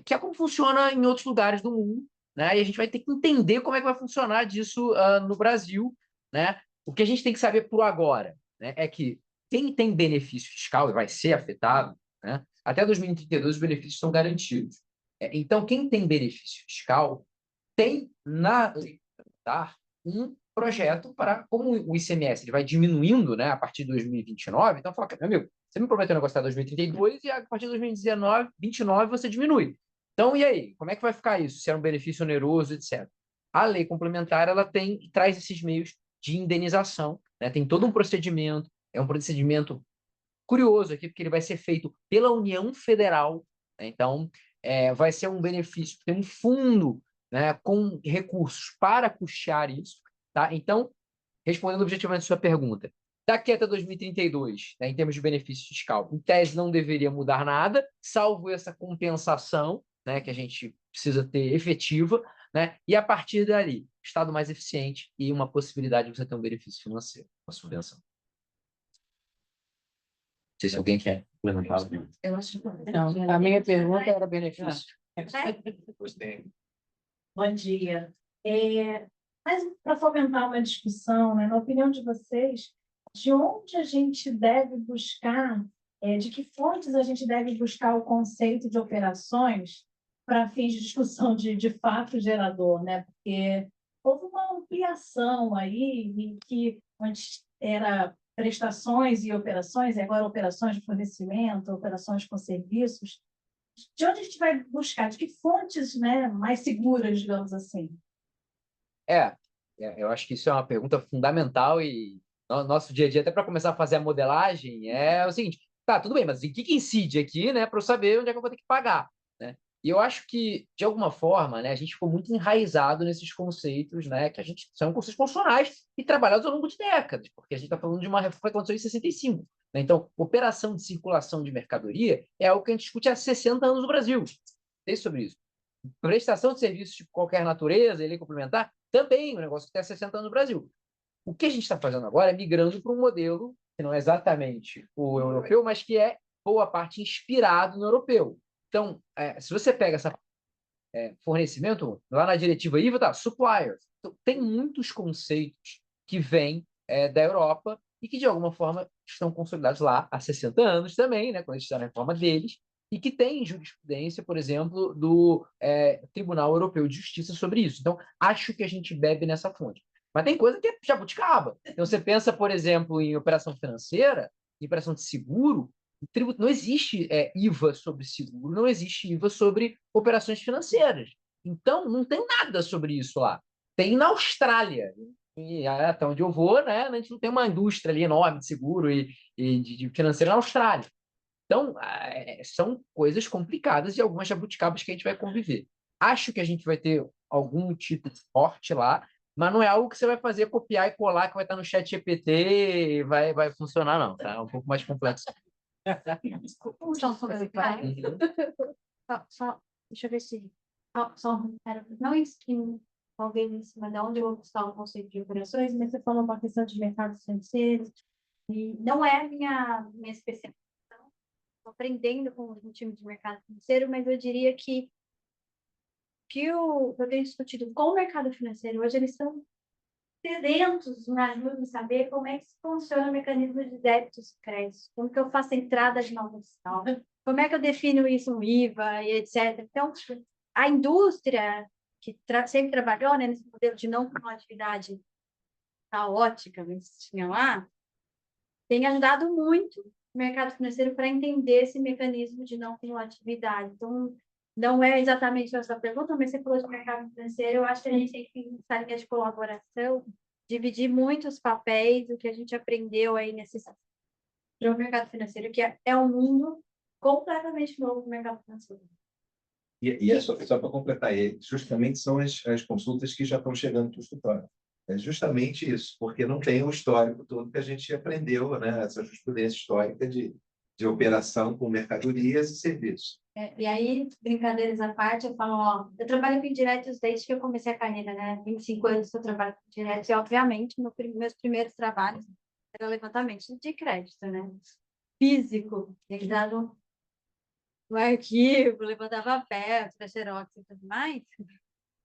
Speaker 2: Que é como funciona em outros lugares do mundo, né? E a gente vai ter que entender como é que vai funcionar disso no Brasil, né? O que a gente tem que saber por agora, né, é que quem tem benefício fiscal e vai ser afetado, né, até 2032 os benefícios estão garantidos. Então, quem tem benefício fiscal tem na lei complementar um projeto para, como o ICMS ele vai diminuindo, né, a partir de 2029, então fala, meu amigo, você me prometeu um negócio até 2032 e a partir de 2019, 29 você diminui. Então, e aí? Como é que vai ficar isso? Se é um benefício oneroso, etc. A lei complementar, ela traz esses meios de indenização, né? Tem todo um procedimento, é um procedimento curioso aqui, porque ele vai ser feito pela União Federal, né? Então, vai ser um benefício, tem um fundo, né, com recursos para custear isso, tá? Então, respondendo objetivamente a sua pergunta, daqui até 2032, né, em termos de benefício fiscal, em tese não deveria mudar nada, salvo essa compensação, né, que a gente precisa ter efetiva, né? E a partir dali, Estado mais eficiente e uma possibilidade de você ter um benefício financeiro, uma subvenção. Não sei se alguém quer levantar.
Speaker 5: Eu acho que não. A minha pergunta era benefício.
Speaker 3: Bom dia. Mas para fomentar uma discussão, né, na opinião de vocês, de onde a gente deve buscar, de que fontes a gente deve buscar o conceito de operações para fins de discussão de fato gerador, né? Porque houve uma ampliação aí, em que antes era prestações e operações, e agora operações de fornecimento, operações com serviços. De onde a gente vai buscar? De que fontes, né, mais seguras, digamos assim?
Speaker 2: Eu acho que isso é uma pergunta fundamental e nosso dia a dia, até para começar a fazer a modelagem, é o seguinte, tá, tudo bem, mas o que incide aqui, né, para eu saber onde é que eu vou ter que pagar, né? E eu acho que, de alguma forma, né, a gente ficou muito enraizado nesses conceitos, né, que são conceitos constitucionais e trabalhados ao longo de décadas, porque a gente está falando de uma reforma que aconteceu em 65. Né? Então, operação de circulação de mercadoria é algo que a gente discute há 60 anos no Brasil. Tem sobre isso. Prestação de serviços de qualquer natureza, lei complementar, também um negócio que tem há 60 anos no Brasil. O que a gente está fazendo agora é migrando para um modelo que não é exatamente o europeu, mas que é boa parte inspirado no europeu. Então, se você pega essa fornecimento, lá na diretiva IVA, tá, suppliers. Então, tem muitos conceitos que vêm da Europa e que, de alguma forma, estão consolidados lá há 60 anos também, né, quando eles estão na reforma deles, e que tem jurisprudência, por exemplo, do Tribunal Europeu de Justiça sobre isso. Então, acho que a gente bebe nessa fonte. Mas tem coisa que é jabuticaba. Então, você pensa, por exemplo, em operação financeira, em operação de seguro, não existe IVA sobre seguro, não existe IVA sobre operações financeiras. Então, não tem nada sobre isso lá. Tem na Austrália. E até onde eu vou, né, a gente não tem uma indústria ali enorme de seguro e de financeiro na Austrália. Então, são coisas complicadas e algumas jabuticabas que a gente vai conviver. Acho que a gente vai ter algum tipo de forte lá, mas não é algo que você vai fazer copiar e colar, que vai estar no chat GPT e vai funcionar, não. Tá? É um pouco mais complexo.
Speaker 3: Só sobre o deixa eu ver se. Não talvez em cima de onde eu vou buscar o conceito de operações, mas você falou uma questão de mercados financeiros, e não é a minha especialização. Estou aprendendo com o time de mercado financeiro, mas eu diria que eu tenho discutido com o mercado financeiro hoje, eles estão sedentos na ajuda de saber como é que funciona o mecanismo de débitos e créditos, como que eu faço a entrada de nova fiscal, como é que eu defino isso no IVA e etc. Então, a indústria, que sempre trabalhou, né, nesse modelo de não cumulatividade caótica, que tinha lá, tem ajudado muito o mercado financeiro para entender esse mecanismo de não cumulatividade. Então, não é exatamente essa pergunta, mas você falou de mercado financeiro, eu acho que a gente tem que pensar em linha de colaboração, dividir muito os papéis, o que a gente aprendeu aí nesse mercado financeiro, que é um mundo completamente novo do mercado financeiro.
Speaker 6: E é só para completar, justamente são as consultas que já estão chegando para o escritório. É justamente isso, porque não tem o histórico todo que a gente aprendeu, né? Essa jurisprudência histórica de operação com mercadorias e serviços.
Speaker 3: E aí, brincadeiras à parte, eu falo, ó, eu trabalho com indiretos desde que eu comecei a carreira, né? 25 anos que eu trabalho com indiretos, e obviamente, meus primeiros trabalhos era levantamento de crédito, né? Físico, tem que dar no arquivo, levantava a pé, para xerox e tudo mais.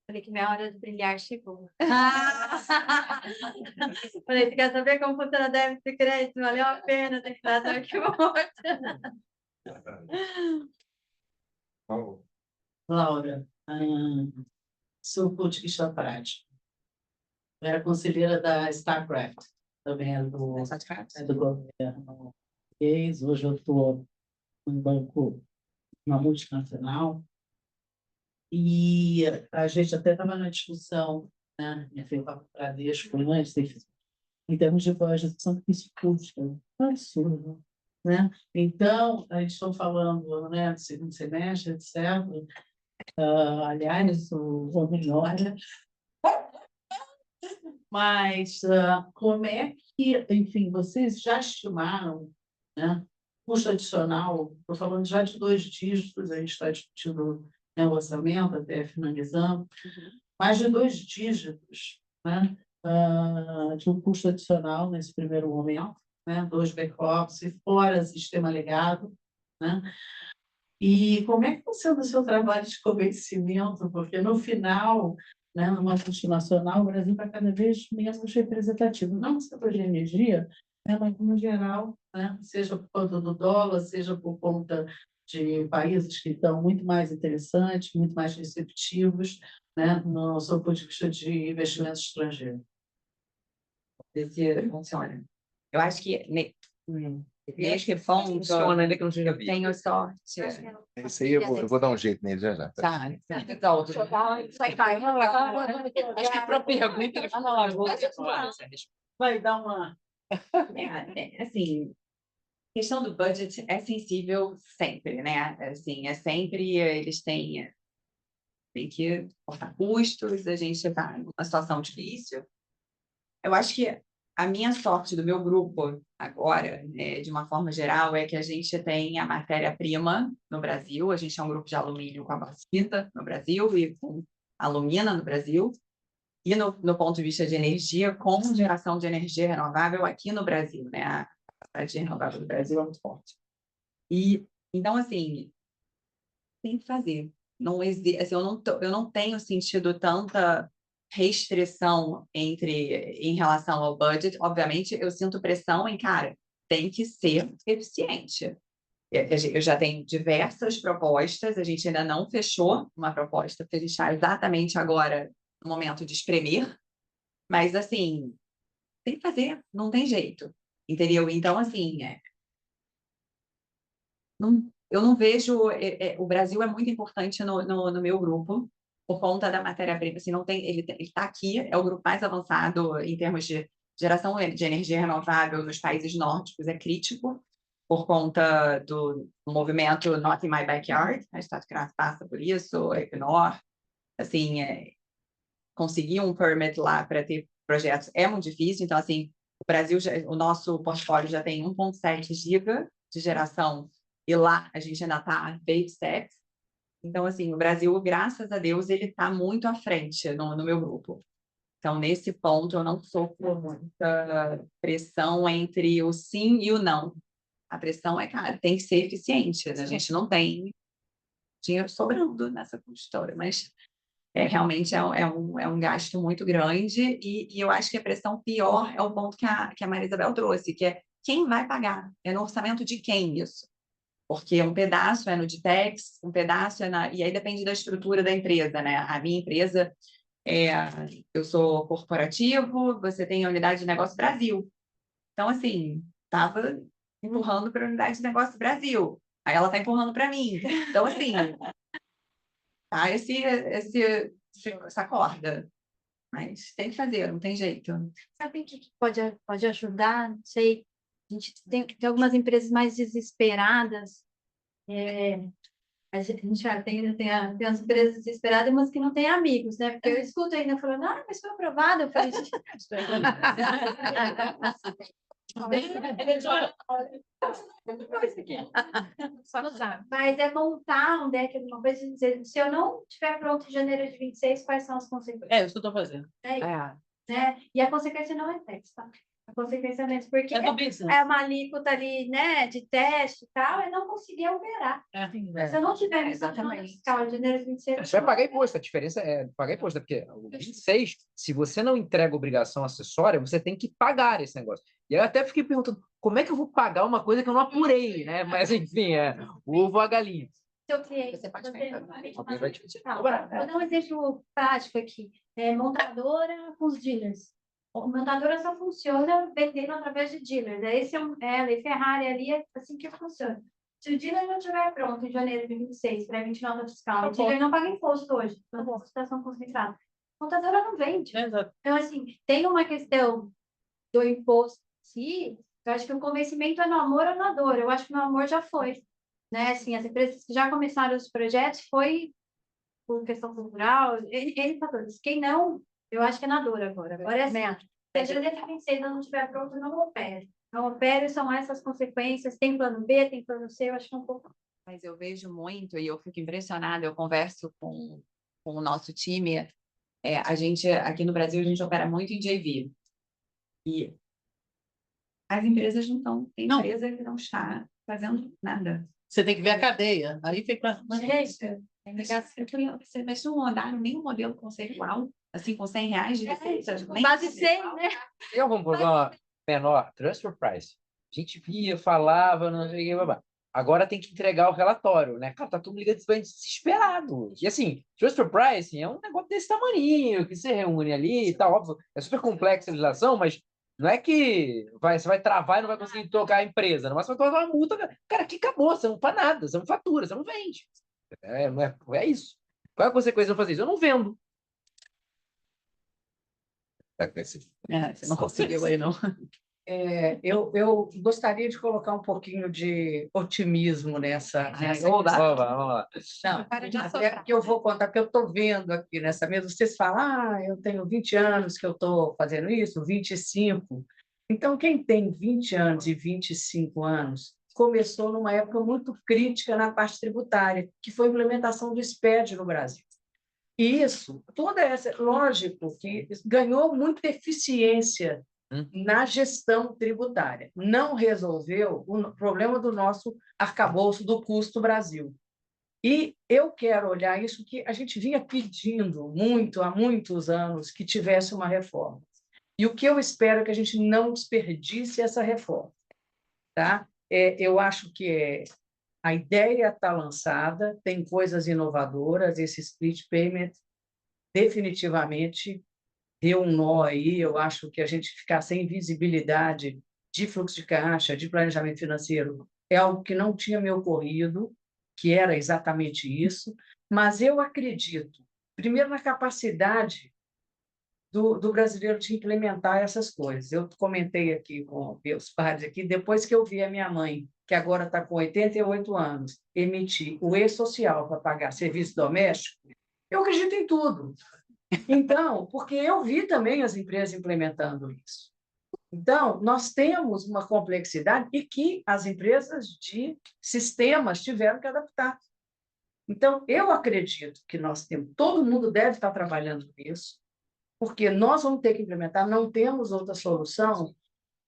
Speaker 3: Falei que minha hora de brilhar chegou. Falei, você quer saber como funciona débito e crédito? Valeu a pena ter ficado aqui morta.
Speaker 10: Laura, sou coachista prático. Eu era conselheira da StarCraft, também é do governo português. Hoje eu estou num banco, uma multinacional. E a gente até estava na discussão, né? Minha filha estava para Bradesco antes, em termos de budget, são isso custa, é absurdo, né? Então, a gente está falando, né, do segundo semestre, etc. Aliás, o melhor, mas como é que, enfim, vocês já estimaram, né, custo adicional? Estou falando já de 2 dígitos, a gente está discutindo, né, o orçamento, até finalizando, mais de 2 dígitos, né, de um custo adicional nesse primeiro momento, né, 2 back-office, fora sistema legado, né? E como é que funciona o seu trabalho de convencimento? Porque, no final, né, numa multinacional, o Brasil está cada vez menos representativo, não no setor de energia, né, mas no geral, né, seja por conta do dólar, seja por conta de países que estão muito mais interessantes, muito mais receptivos, né, no seu ponto de vista de investimento estrangeiro.
Speaker 8: Desse funciona. Eu acho que neste ponto tenho sorte.
Speaker 6: Isso aí eu vou dar um jeito nele já já.
Speaker 8: Tá,
Speaker 10: Acho que para pergunta vai dar uma.
Speaker 8: Assim, a questão do budget é sensível sempre, né? Assim, é sempre, eles têm que cortar custos, a gente está numa situação difícil. Eu acho que a minha sorte do meu grupo agora, de uma forma geral, é que a gente tem a matéria-prima no Brasil, a gente é um grupo de alumínio com a bauxita no Brasil e com alumina no Brasil, e no ponto de vista de energia, com geração de energia renovável aqui no Brasil, né? A capacidade renovável do Brasil é muito forte. E, então, assim, tem que fazer. Não existe, assim, eu não tenho sentido tanta restrição em relação ao budget. Obviamente, eu sinto pressão em, cara, tem que ser eficiente. Eu já tenho diversas propostas, a gente ainda não fechou uma proposta, porque a gente está exatamente agora no momento de espremer, mas, assim, tem que fazer, não tem jeito, entendeu? Então, assim, eu não vejo... o Brasil é muito importante no meu grupo, por conta da matéria-prima, assim, não tem, ele está aqui, é o grupo mais avançado em termos de geração de energia renovável nos países nórdicos, é crítico, por conta do movimento Not in My Backyard, a Statkraft passa por isso, a Equinor, assim, conseguir um permit lá para ter projetos é muito difícil, então, assim, o Brasil, o nosso portfólio já tem 1,7 giga de geração, e lá a gente ainda está base stacks. Então, assim, o Brasil, graças a Deus, ele está muito à frente no meu grupo. Então, nesse ponto, eu não sofro muita pressão entre o sim e o não. A pressão é, cara, tem que ser eficiente. A gente não tem dinheiro sobrando nessa consultora, mas realmente é um gasto muito grande e eu acho que a pressão pior é o ponto que a Maria Isabel trouxe, que é quem vai pagar? É no orçamento de quem isso? Porque um pedaço é no Ditex, um pedaço é e aí depende da estrutura da empresa, né? A minha empresa, eu sou corporativo, você tem a unidade de negócio Brasil. Então, assim, estava empurrando para a unidade de negócio Brasil. Aí ela está empurrando para mim. Então, assim, tá essa corda. Mas tem que fazer, não tem jeito.
Speaker 3: Sabe o que pode ajudar? Não sei, a gente tem algumas empresas mais desesperadas. A gente já tem as empresas desesperadas, mas que não têm amigos, né? Porque eu escuto ainda falando, mas foi aprovado. Eu falei, mas é montar um deck de uma coisa e dizer, se eu não estiver pronto em janeiro de 26, quais são as consequências?
Speaker 10: É isso que eu estou fazendo.
Speaker 3: Né? E a consequência não é teste, tá? A consequência mesmo, porque
Speaker 10: do business.
Speaker 3: é uma alíquota ali, né, de teste e tal, e não conseguir operar. Se eu não tiver
Speaker 8: Exatamente.
Speaker 3: fiscal de janeiro de 26...
Speaker 2: Você vai pagar imposto, a diferença é pagar imposto, porque o 26, se você não entrega obrigação acessória, você tem que pagar esse negócio. E aí eu até fiquei perguntando, como é que eu vou pagar uma coisa que eu não apurei, né? Mas, enfim, o ovo ou a galinha.
Speaker 3: Seu cliente,
Speaker 8: Você pode
Speaker 2: Alguém vai te
Speaker 3: vou dar um exemplo prático aqui. Montadora com os dealers. A montadora só funciona vendendo através de dealers. Esse é a lei Ferrari ali, é assim que funciona. Se o dealer não estiver pronto em janeiro de 26 para emitir nota fiscal, o dealer não paga imposto hoje, na situação concentrada. A montadora não vende. Então, assim, tem uma questão do imposto em si, eu acho que o convencimento é no amor ou na dor. Eu acho que no amor já foi. Né? Assim, as empresas que já começaram os projetos foi por questão cultural, N fatores. Quem não, eu acho que é na dor agora. Agora é assim, se a janeiro de 26 não estiver pronto, não opere. Não opere, são essas consequências. Tem plano B, tem plano C, eu acho que é um pouco...
Speaker 8: Mas eu vejo muito e eu fico impressionada, eu converso com o nosso time, a gente, aqui no Brasil, a gente opera muito em JV. E as empresas não estão, tem empresa que não está fazendo nada.
Speaker 10: Você tem que ver a cadeia. Aí fica...
Speaker 8: Mas não mandaram nenhum modelo conceitual, assim, com R$100 de receita.
Speaker 3: Base 100, né?
Speaker 2: Eu vou problema menor, transfer price. A gente via, falava, não sei o que, babá. Agora tem que entregar o relatório, né? Cara, tá todo mundo desesperado. E assim, transfer pricing é um negócio desse tamaninho, que você reúne ali e tal, óbvio, é super complexa a legislação, mas não é que você vai travar e não vai conseguir tocar a empresa, não, mas você vai tomar uma multa. Cara, que acabou, você não faz nada, você não fatura, você não vende. É isso. Qual é a consequência de eu fazer isso? Eu não vendo.
Speaker 10: Você não conseguiu aí, não. Eu gostaria de colocar um pouquinho de otimismo nessa
Speaker 2: Vamos lá.
Speaker 10: Não, que eu vou contar, porque eu estou vendo aqui nessa mesa, vocês falam, eu tenho 20 anos que eu estou fazendo isso, 25. Então, quem tem 20 anos e 25 anos começou numa época muito crítica na parte tributária, que foi a implementação do SPED no Brasil. E isso, lógico que ganhou muita eficiência na gestão tributária. Não resolveu o problema do nosso arcabouço do custo Brasil. E eu quero olhar isso que a gente vinha pedindo muito, há muitos anos, que tivesse uma reforma. E o que eu espero é que a gente não desperdice essa reforma. Tá? Eu acho que a ideia está lançada, tem coisas inovadoras, esse split payment definitivamente deu um nó aí. Eu acho que a gente ficar sem visibilidade de fluxo de caixa, de planejamento financeiro, é algo que não tinha me ocorrido, que era exatamente isso, mas eu acredito, primeiro, na capacidade do brasileiro de implementar essas coisas. Eu comentei aqui com meus pais aqui, depois que eu vi a minha mãe, que agora está com 88 anos, emitir o e-social para pagar serviço doméstico, eu acredito em tudo. Então, porque eu vi também as empresas implementando isso. Então, nós temos uma complexidade e que as empresas de sistemas tiveram que adaptar. Então, eu acredito que nós temos, todo mundo deve estar trabalhando nisso, porque nós vamos ter que implementar, não temos outra solução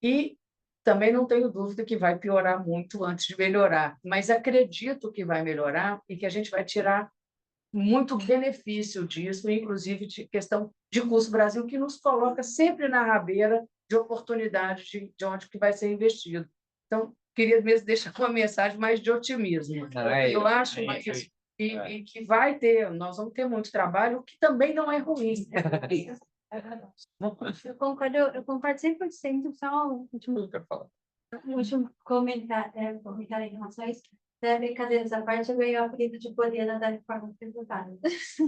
Speaker 10: e também não tenho dúvida que vai piorar muito antes de melhorar, mas acredito que vai melhorar e que a gente vai tirar muito benefício disso, inclusive de questão de custo Brasil, que nos coloca sempre na rabeira de oportunidade de onde que vai ser investido. Então, queria mesmo deixar uma mensagem mais de otimismo. Eu acho que vai ter, nós vamos ter muito trabalho, o que também não é ruim.
Speaker 3: Eu concordo 100%, só um último comentário em relação a isso. Brincadeiras à parte, eu ganhei o apelido de poder da reforma tributária,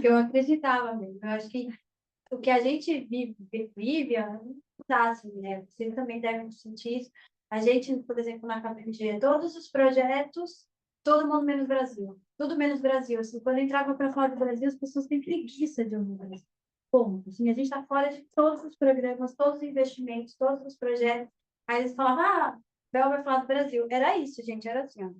Speaker 3: que eu acreditava mesmo. Eu acho que o que a gente vive é um desastre, né? Vocês também devem sentir isso. A gente, por exemplo, na KPMG, todos os projetos, todo mundo menos Brasil. Tudo menos Brasil. Assim, quando entrava para fora do Brasil, as pessoas têm preguiça de ouvir o Brasil. Ponto. Assim, a gente está fora de todos os programas, todos os investimentos, todos os projetos. Aí eles falavam, Bel vai falar do Brasil. Era isso, gente, era assim, ó.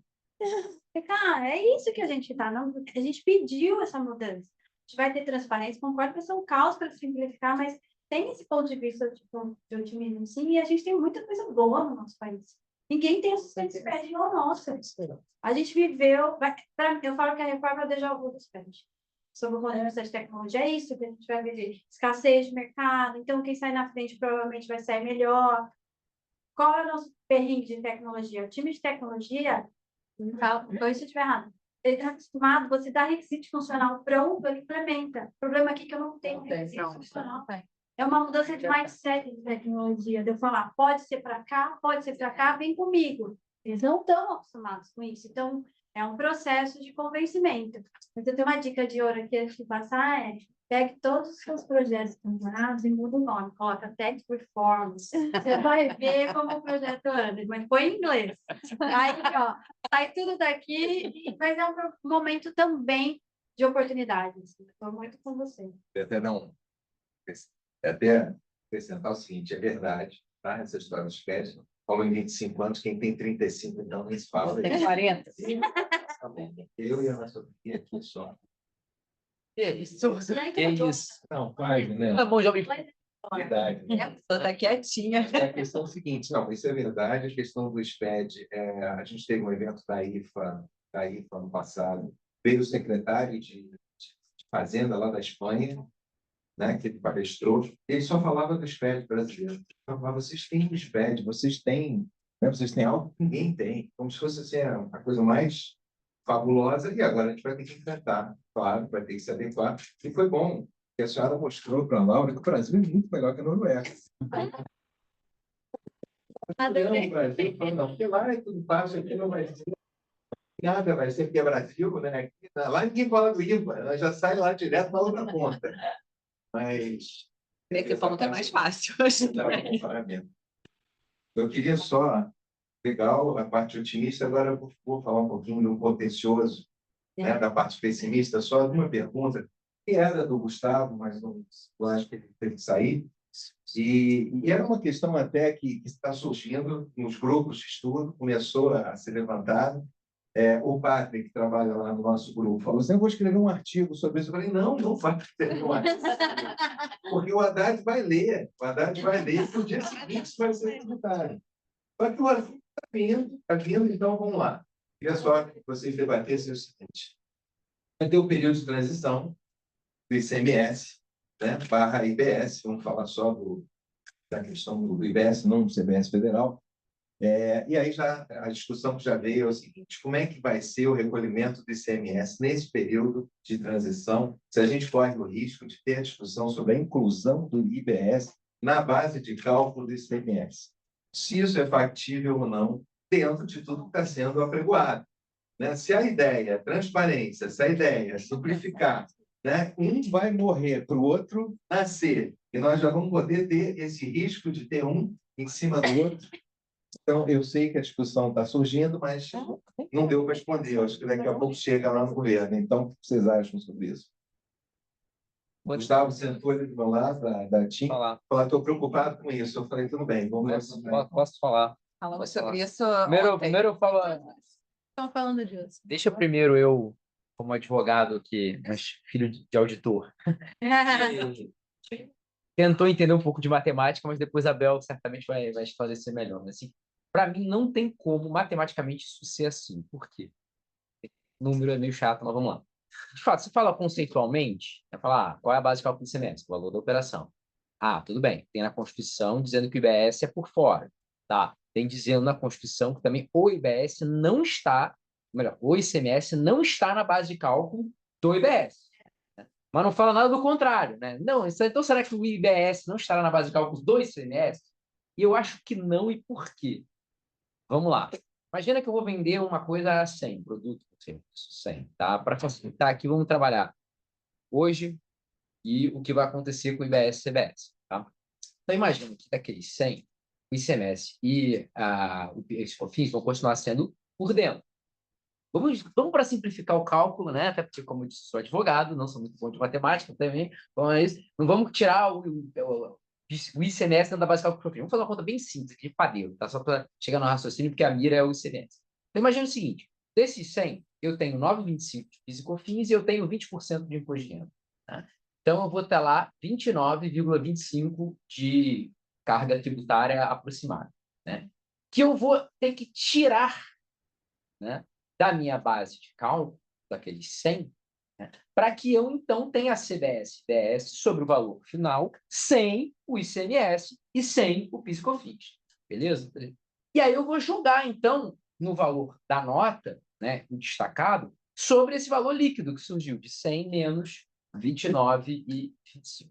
Speaker 3: Cara, é isso que a gente está. A gente pediu essa mudança. A gente vai ter transparência, concordo que vai ser um caos para simplificar, mas tem esse ponto de vista de otimismo, sim, e a gente tem muita coisa boa no nosso país. Ninguém tem o sistema de SPED igual o nosso. A gente viveu... eu falo que a reforma é o déjà vu do SPED. Sobre o ponto de vista de tecnologia, é isso que a gente vai viver. Escassez de mercado, então quem sai na frente provavelmente vai sair melhor. Qual é o nosso perrengue de tecnologia? O time de tecnologia... Então, se eu estiver errado. Ele está acostumado, você dá requisito funcional pronto, ele implementa. O problema aqui é que eu não tenho requisito funcional. É uma mudança de mindset de tecnologia. De eu falar, pode ser para cá, vem comigo. Eles não estão acostumados com isso. Então, é um processo de convencimento. Mas eu tenho uma dica de ouro aqui antes de passar, pegue todos os seus projetos temporários e muda o nome. Coloca Tech Performance. Você vai ver como o projeto anda, mas põe em inglês. Aí, ó, sai tudo daqui, mas é um momento também de oportunidades. Estou muito com você.
Speaker 6: Até acrescentar o seguinte, é verdade, tá? Essa história dos pés, como em 25 anos, quem tem 35, então nem se fala.
Speaker 10: Tem 40.
Speaker 6: Eu e a nossa filha aqui só.
Speaker 2: Que isso? Que isso?
Speaker 6: Não, quase, né?
Speaker 2: Tá bom, jovem.
Speaker 6: Verdade.
Speaker 8: Está quietinha.
Speaker 6: A questão é o seguinte, não, isso é verdade, a questão do SPED, a gente teve um evento da IFA ano passado, veio o secretário de Fazenda lá da Espanha, né, que ele palestrou, ele só falava do SPED brasileiro. Ele falava, vocês têm um SPED, vocês têm algo que ninguém tem, como se fosse assim, a coisa mais fabulosa, e agora a gente vai ter que enfrentar, claro, vai ter que se adequar, e foi bom, que a senhora mostrou para a Laura que o Brasil é muito melhor que a Noruega. Não, porque lá é tudo fácil, aqui não vai ser nada, vai ser que é Brasil, né? Lá ninguém fala do IVA, já sai lá direto na outra ponta. Mas...
Speaker 8: Nesse ponto é mais fácil.
Speaker 6: Eu queria só, legal, a parte otimista, agora eu vou falar um pouquinho do contencioso, né, da parte pessimista, só uma pergunta, que era do Gustavo, mas não, eu acho que ele teve que sair, e era uma questão até que está surgindo nos grupos de estudo, começou a ser levantada. O Patrick, que trabalha lá no nosso grupo, falou assim, eu vou escrever um artigo sobre isso. Eu falei, não vai escrever um artigo, porque o Haddad vai ler, e no dia seguinte isso vai ser tributário. Só que o artigo está vindo, então vamos lá. Queria só que vocês debatessem o seguinte, vai ter o período de transição do ICMS, né, / IBS, vamos falar só da questão do IBS, não do CBS federal. E aí a discussão que já veio é o seguinte, como é que vai ser o recolhimento do ICMS nesse período de transição, se a gente corre o risco de ter a discussão sobre a inclusão do IBS na base de cálculo do ICMS. Se isso é factível ou não, dentro de tudo que está sendo apregoado. Né? Se a ideia é transparência, se a ideia é simplificar, né? Um vai morrer para o outro nascer, E nós já vamos poder ter esse risco de ter um em cima do outro. Então, eu sei que a discussão está surgindo, mas não deu para responder. Eu acho que daqui a pouco chega lá no governo. Então, o que vocês acham sobre isso? O Gustavo sentou ali do meu lado, da TIM, falou: estou preocupado com isso. Eu falei: tudo bem, vamos ver.
Speaker 2: Posso falar?
Speaker 8: Falamos sobre isso
Speaker 2: Primeiro eu falo.
Speaker 1: Estão falando disso.
Speaker 2: Deixa primeiro eu, como advogado aqui, mas filho de auditor, tentou entender um pouco de matemática, mas depois a Bel certamente vai esclarecer melhor. Mas, assim, para mim, não tem como matematicamente isso ser assim. Por quê? O número é meio chato, mas vamos lá. De fato, se fala conceitualmente, é falar qual é a base de cálculo de semestre, o valor da operação. Tudo bem, tem na Constituição dizendo que o IBS é por fora. Tá? Tem dizendo na Constituição que também o IBS não está, melhor, o ICMS não está na base de cálculo do IBS. Mas não fala nada do contrário, né? Não, então será que o IBS não estará na base de cálculos do ICMS? E eu acho que não, e por quê? Vamos lá. Imagina que eu vou vender uma coisa a 100, produto, 100, tá? Para facilitar aqui, vamos trabalhar hoje e o que vai acontecer com o IBS e CBS, tá? Então, imagina que daqueles 100, o ICMS e os COFINS vão continuar sendo por dentro. Vamos para simplificar o cálculo, né? Até porque, como eu disse, sou advogado, não sou muito bom de matemática também, mas não vamos tirar o ICMS dentro da base de cálculo profissional. Vamos fazer uma conta bem simples, de padeiro, tá? Só para chegar no raciocínio, porque a mira é o ICMS. Então, imagina o seguinte: desses 100, eu tenho 9,25 de PIS e COFINS e eu tenho 20% de imposto de renda. Tá? Então, eu vou ter lá 29,25 de carga tributária aproximada, né? Que eu vou ter que tirar, né, da minha base de cálculo, daqueles 100, né, para que eu, então, tenha a CBS e IBS sobre o valor final, sem o ICMS e sem o PIS e COFINS. Beleza? E aí eu vou jogar, então, no valor da nota, né, o destacado, sobre esse valor líquido que surgiu de 100 menos 29,25.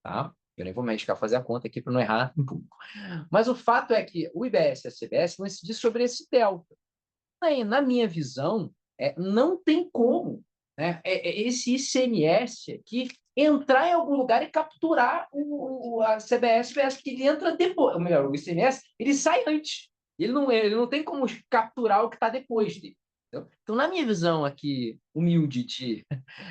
Speaker 2: Tá? Eu nem vou me arriscar a fazer a conta aqui para não errar um pouco. Mas o fato é que o IBS e a CBS vão incidir sobre esse delta. Aí, na minha visão, não tem como, né, esse ICMS aqui entrar em algum lugar e capturar a CBS, porque ele entra depois. Ou melhor, o ICMS ele sai antes. Ele não tem como capturar o que está depois dele. Entendeu? Então, na minha visão aqui, humilde de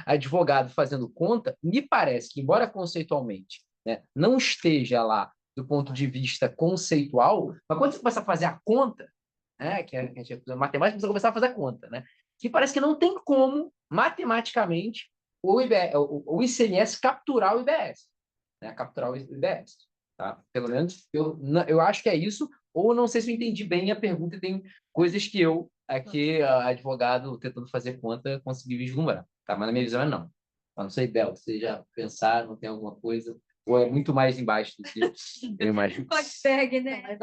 Speaker 2: advogado fazendo conta, me parece que, embora conceitualmente, né, não esteja lá do ponto de vista conceitual, mas quando você começa a fazer a conta, né, que a gente matemática, precisa começar a fazer a conta, né? Que parece que não tem como, matematicamente, o ICMS capturar o IBS, né? Capturar o IBS, tá? Pelo menos eu acho que é isso, ou não sei se eu entendi bem a pergunta, e tem coisas que eu, aqui, advogado, tentando fazer conta, consegui vislumbrar, tá? Mas na minha visão é não. Eu não sei, Bel, você já pensaram, não tem alguma coisa? Ou é muito mais embaixo do que eu imagino?
Speaker 3: Iceberg, né?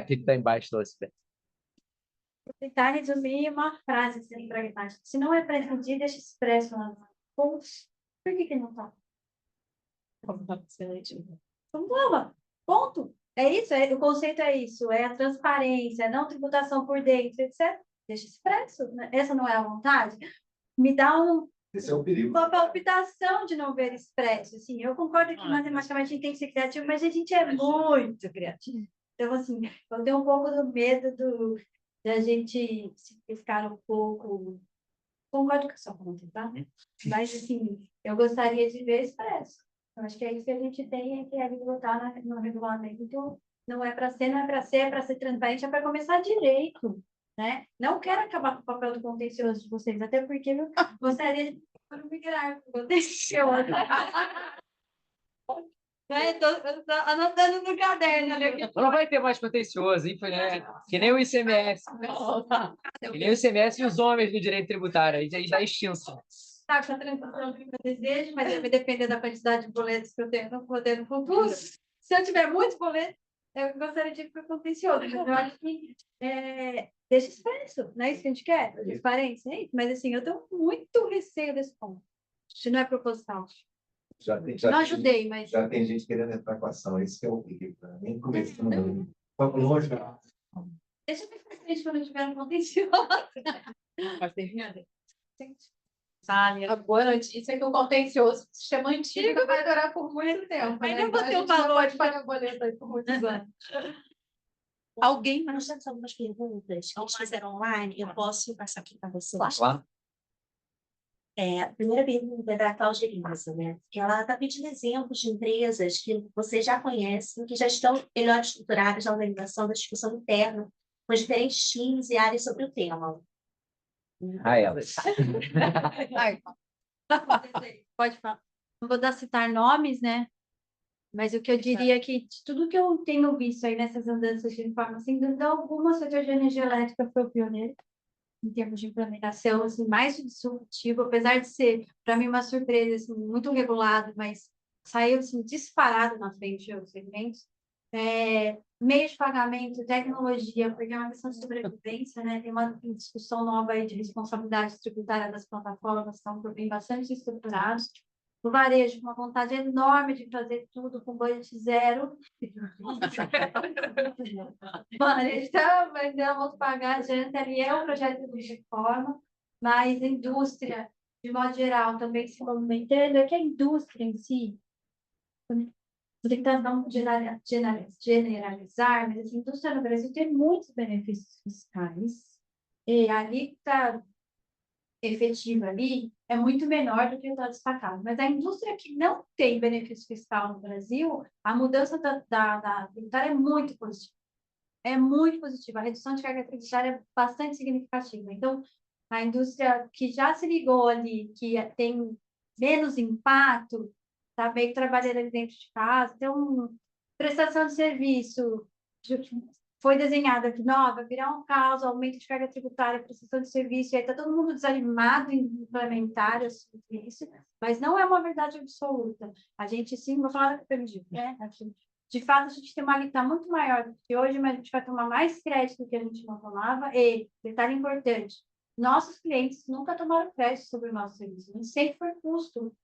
Speaker 2: O que está embaixo do iceberg?
Speaker 3: Vou tentar resumir uma frase assim, pragmática. Se não é pretendido, deixa expresso lá. Por que não está? Não tava. Ponto. É isso, o conceito é isso, é a transparência, não tributação por dentro, etc. Deixa expresso. Né? Essa não é a vontade? Me dá
Speaker 6: Esse é o perigo.
Speaker 3: uma palpitação de não ver expresso. Assim, eu concordo que matematicamente a gente tem que ser criativo, mas a gente é muito criativo. Então, assim, eu tenho um pouco do medo de a gente simplificar um pouco. Concordo com a sua conta, tá? Mas, assim, eu gostaria de ver expresso. Eu acho que é isso que a gente tem que botar no regulamento. Não é para ser, não é para ser, é para ser transparente, é para começar direito. Né? Não quero acabar com o papel do contencioso de vocês, até porque eu gostaria de migrar para o contencioso. Estou anotando no caderno.
Speaker 2: Não vai ter mais contencioso, hein? Né? Que nem o ICMS. Que nem o ICMS e os homens do direito tributário. Aí já está extinso.
Speaker 3: Tá, com a transição que eu desejo, mas vai depender da quantidade de boletos que eu tenho no poder no futuro. Se eu tiver muitos boletos, eu gostaria de ir para o contencioso. Mas eu acho que deixa expresso, não é isso que a gente quer? Transparência, é isso. Mas assim, eu tenho muito receio desse ponto. Se não é proposital. Não ajudei, mas...
Speaker 6: Já tem gente querendo entrar com a ação, esse que é o perigo. Nem começando. Vamos longe.
Speaker 3: Deixa eu ver frente quando eu tiver no contencioso.
Speaker 5: Mas termina.
Speaker 3: A boa notícia é que o contencioso, sistema antigo, vai durar por muito tempo.
Speaker 1: Ainda vou ter
Speaker 3: o
Speaker 1: um valor.
Speaker 3: pode pagar boleto aí por muitos anos.
Speaker 1: Alguém
Speaker 11: Nós temos algumas perguntas que eles fizeram online, eu posso passar aqui para você.
Speaker 2: Claro.
Speaker 11: A primeira pergunta é da Cláudia Elisa, né? Ela está pedindo exemplos de empresas que você já conhece, que já estão melhor estruturadas na organização da discussão interna, com os diferentes times e áreas sobre o tema.
Speaker 2: Elas.
Speaker 3: Pode falar. Não vou dar citar nomes, né? Mas o que eu diria é que de tudo que eu tenho visto aí nessas andanças de reforma, sem dúvida alguma, o setor de energia elétrica foi o pioneiro em termos de implementação, assim, mais disruptivo, apesar de ser, para mim, uma surpresa, assim, muito regulado, mas saiu assim, disparado na frente dos segmentos. Meio de pagamento, tecnologia, porque é uma questão de sobrevivência, né? Tem uma discussão nova aí de responsabilidade tributária das plataformas, estão bem bastante estruturados. O varejo, uma vontade enorme de fazer tudo com budget zero. Varejo, então, mas vamos pagar adiante, ali é um projeto de reforma, mas a indústria, de modo geral, também se movimentando, é que a indústria em si, tentando generalizar, mas a indústria no Brasil tem muitos benefícios fiscais, e a alíquota efetiva ali é muito menor do que está destacado. Mas a indústria que não tem benefício fiscal no Brasil, a mudança da tributária é muito positiva. É muito positiva. A redução de carga tributária é bastante significativa. Então, a indústria que já se ligou ali, que tem menos impacto, está meio que trabalhando ali dentro de casa. Então, prestação de serviço foi desenhada aqui, nova, virar um caos, aumento de carga tributária, prestação de serviço, e aí está todo mundo desanimado em implementar isso, mas não é uma verdade absoluta. A gente, sim, vou falar da PMG, né? De fato, a gente tem uma alíquota muito maior do que hoje, mas a gente vai tomar mais crédito do que a gente não tomava, e, detalhe importante, nossos clientes nunca tomaram crédito sobre o nosso serviço, nem sempre foi custo.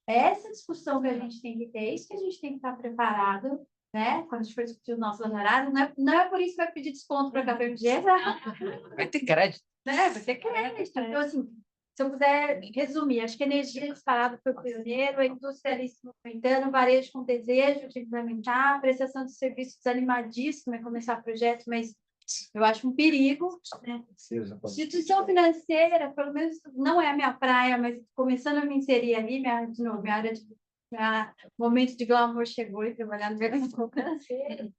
Speaker 3: Essa discussão que a gente tem que ter, é isso que a gente tem que estar preparado, né? Quando a gente for discutir o nosso honorário, não é por isso que vai pedir desconto para a KPMG.
Speaker 2: Vai ter crédito.
Speaker 3: Vai ter crédito. Então, assim, se eu puder resumir, acho que a energia disparada foi o pioneiro, a indústria ali se movimentando, o varejo com desejo de implementar, a prestação de serviços desanimadíssima em começar projetos, mas eu acho um perigo, né? Instituição financeira, pelo menos não é a minha praia, mas começando a me inserir ali, minha área de momento de glamour chegou e trabalhar no mercado financeiro.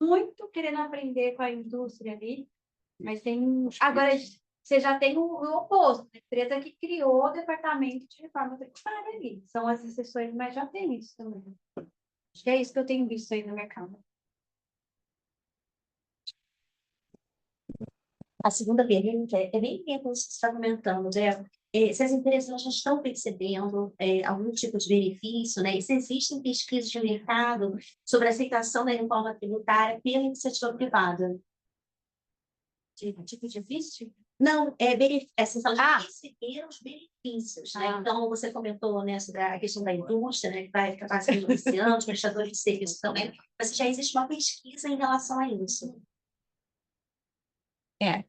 Speaker 3: Muito querendo aprender com a indústria ali, mas tem. Agora, você já tem o oposto, a empresa que criou o departamento de reforma tributária ali. São as exceções, mas já tem isso também. Acho que é isso que eu tenho visto aí no mercado.
Speaker 11: A segunda pergunta é bem o que você está comentando, né? Se as empresas já estão percebendo algum tipo de benefício, né? E se existem pesquisas de mercado sobre a aceitação da reforma tributária pela iniciativa privada. Tipo de vício? Não, assim, elas perceberam os benefícios, né? Então, você comentou, né, sobre a questão da indústria, né, que vai acabar sendo beneficiando, os prestadores de serviço também, mas já existe uma pesquisa em relação a isso.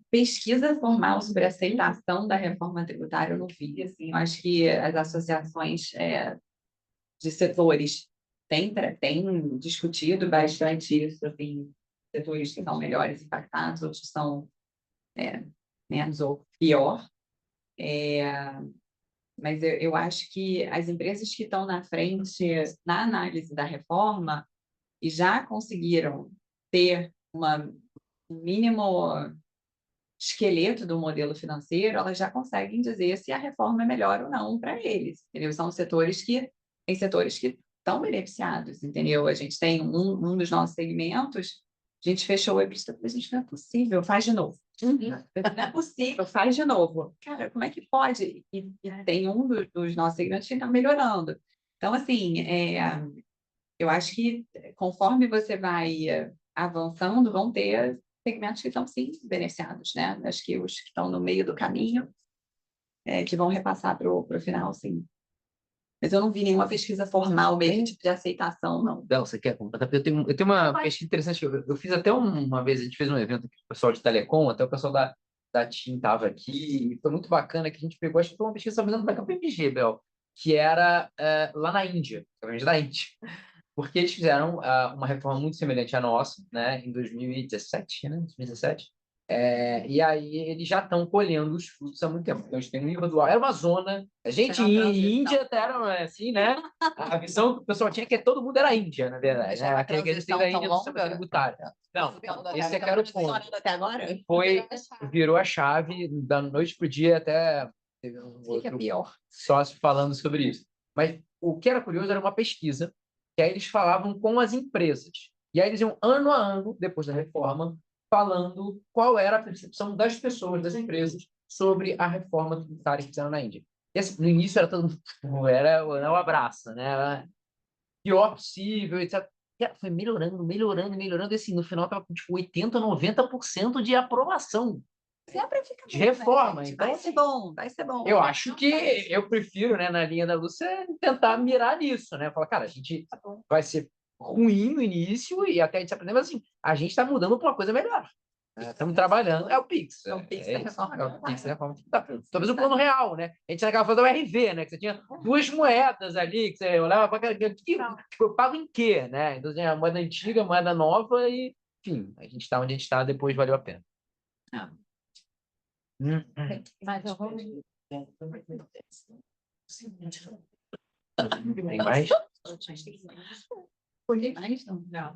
Speaker 8: Pesquisa formal sobre a aceitação da reforma tributária eu não vi, assim, eu acho que as associações de setores têm discutido bastante isso, assim, setores que são melhores impactados, outros são menos ou pior, mas eu acho que as empresas que estão na frente na análise da reforma e já conseguiram ter um mínimo esqueleto do modelo financeiro, elas já conseguem dizer se a reforma é melhor ou não para eles, entendeu? São setores que estão beneficiados, entendeu? A gente tem um dos nossos segmentos, a gente fechou a vista, a gente não é possível, faz de novo. Não é possível, faz de novo. Cara, como é que pode? E tem um dos nossos segmentos que está melhorando. Então, assim, eu acho que conforme você vai avançando, vão ter segmentos que estão, sim, beneficiados, né? Acho que os que estão no meio do caminho, que vão repassar para o final, sim. Mas eu não vi nenhuma pesquisa formal mesmo, tipo de aceitação, não.
Speaker 2: Bel, você quer completar? Eu tenho uma pesquisa interessante. Eu fiz até uma vez, a gente fez um evento aqui com o pessoal de telecom, até o pessoal da TIM estava aqui, e foi muito bacana que a gente pegou, acho que foi uma pesquisa, se não me engano, da KPMG, Bel, que era lá na Índia, da Índia, porque eles fizeram uma reforma muito semelhante à nossa, né, em 2017, né, 2017. E aí eles já estão colhendo os frutos há muito tempo. Então, eles têm um nível dual. Era uma zona. A gente, Índia, até era assim, né? A visão que o pessoal tinha que todo mundo era Índia, na verdade. Né? Aquele que a gente tem da Índia do sistema tributário. Não, esse é que era o ponto.
Speaker 8: Até agora?
Speaker 2: Virou a chave da noite para o dia, até teve um outro sócio falando sobre isso. Mas o que era curioso era uma pesquisa, que aí eles falavam com as empresas. E aí eles iam ano a ano, depois da reforma, falando qual era a percepção das pessoas, das empresas, sobre a reforma tributária que fizeram na Índia. E, assim, no início era todo mundo, era o abraço, né? Era pior possível, etc. E foi melhorando, melhorando, melhorando. E assim, no final estava com tipo, 80%, 90% de aprovação.
Speaker 8: Sempre fica
Speaker 2: de reforma.
Speaker 8: Né,
Speaker 2: Então,
Speaker 8: vai ser bom, vai ser bom.
Speaker 2: eu acho que eu prefiro, né, na linha da Lúcia, tentar mirar nisso, né? Falar, cara, a gente vai ser ruim no início e até a gente aprender, mas assim, a gente está mudando para uma coisa melhor. Estamos trabalhando, é o Pix.
Speaker 8: É o Pix da reforma.
Speaker 2: É o Pix da reforma. Talvez o plano real, né? A gente naquela fase do RV, né? Que você tinha duas moedas ali, que você olhava para eu pago em quê, né? Então, tinha a moeda antiga, a moeda nova e, enfim, a gente está onde a gente está, depois valeu a pena.
Speaker 1: Mas eu vou...
Speaker 2: Tem mais?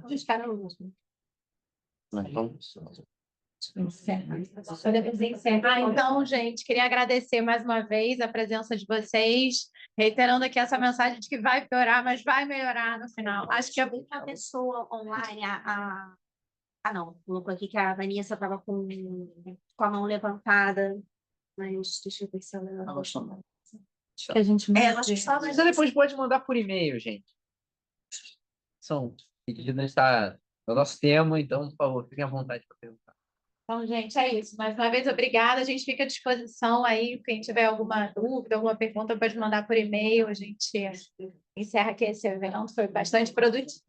Speaker 1: Os caras
Speaker 2: Vamos.
Speaker 1: Então, gente, queria agradecer mais uma vez a presença de vocês, reiterando aqui essa mensagem de que vai piorar, mas vai melhorar no final. Acho que é
Speaker 11: A pessoa online, não, colocou aqui que a Vanessa estava com a mão levantada, mas deixa eu ver se ela...
Speaker 1: que a gente
Speaker 11: acho que só
Speaker 2: Mas depois pode mandar por e-mail, gente. São pedidos, está no nosso tema, então, por favor, fiquem à vontade para perguntar.
Speaker 1: Então, gente, é isso. Mais uma vez, obrigada. A gente fica à disposição aí. Quem tiver alguma dúvida, alguma pergunta, pode mandar por e-mail. A gente encerra aqui esse evento. Foi bastante produtivo.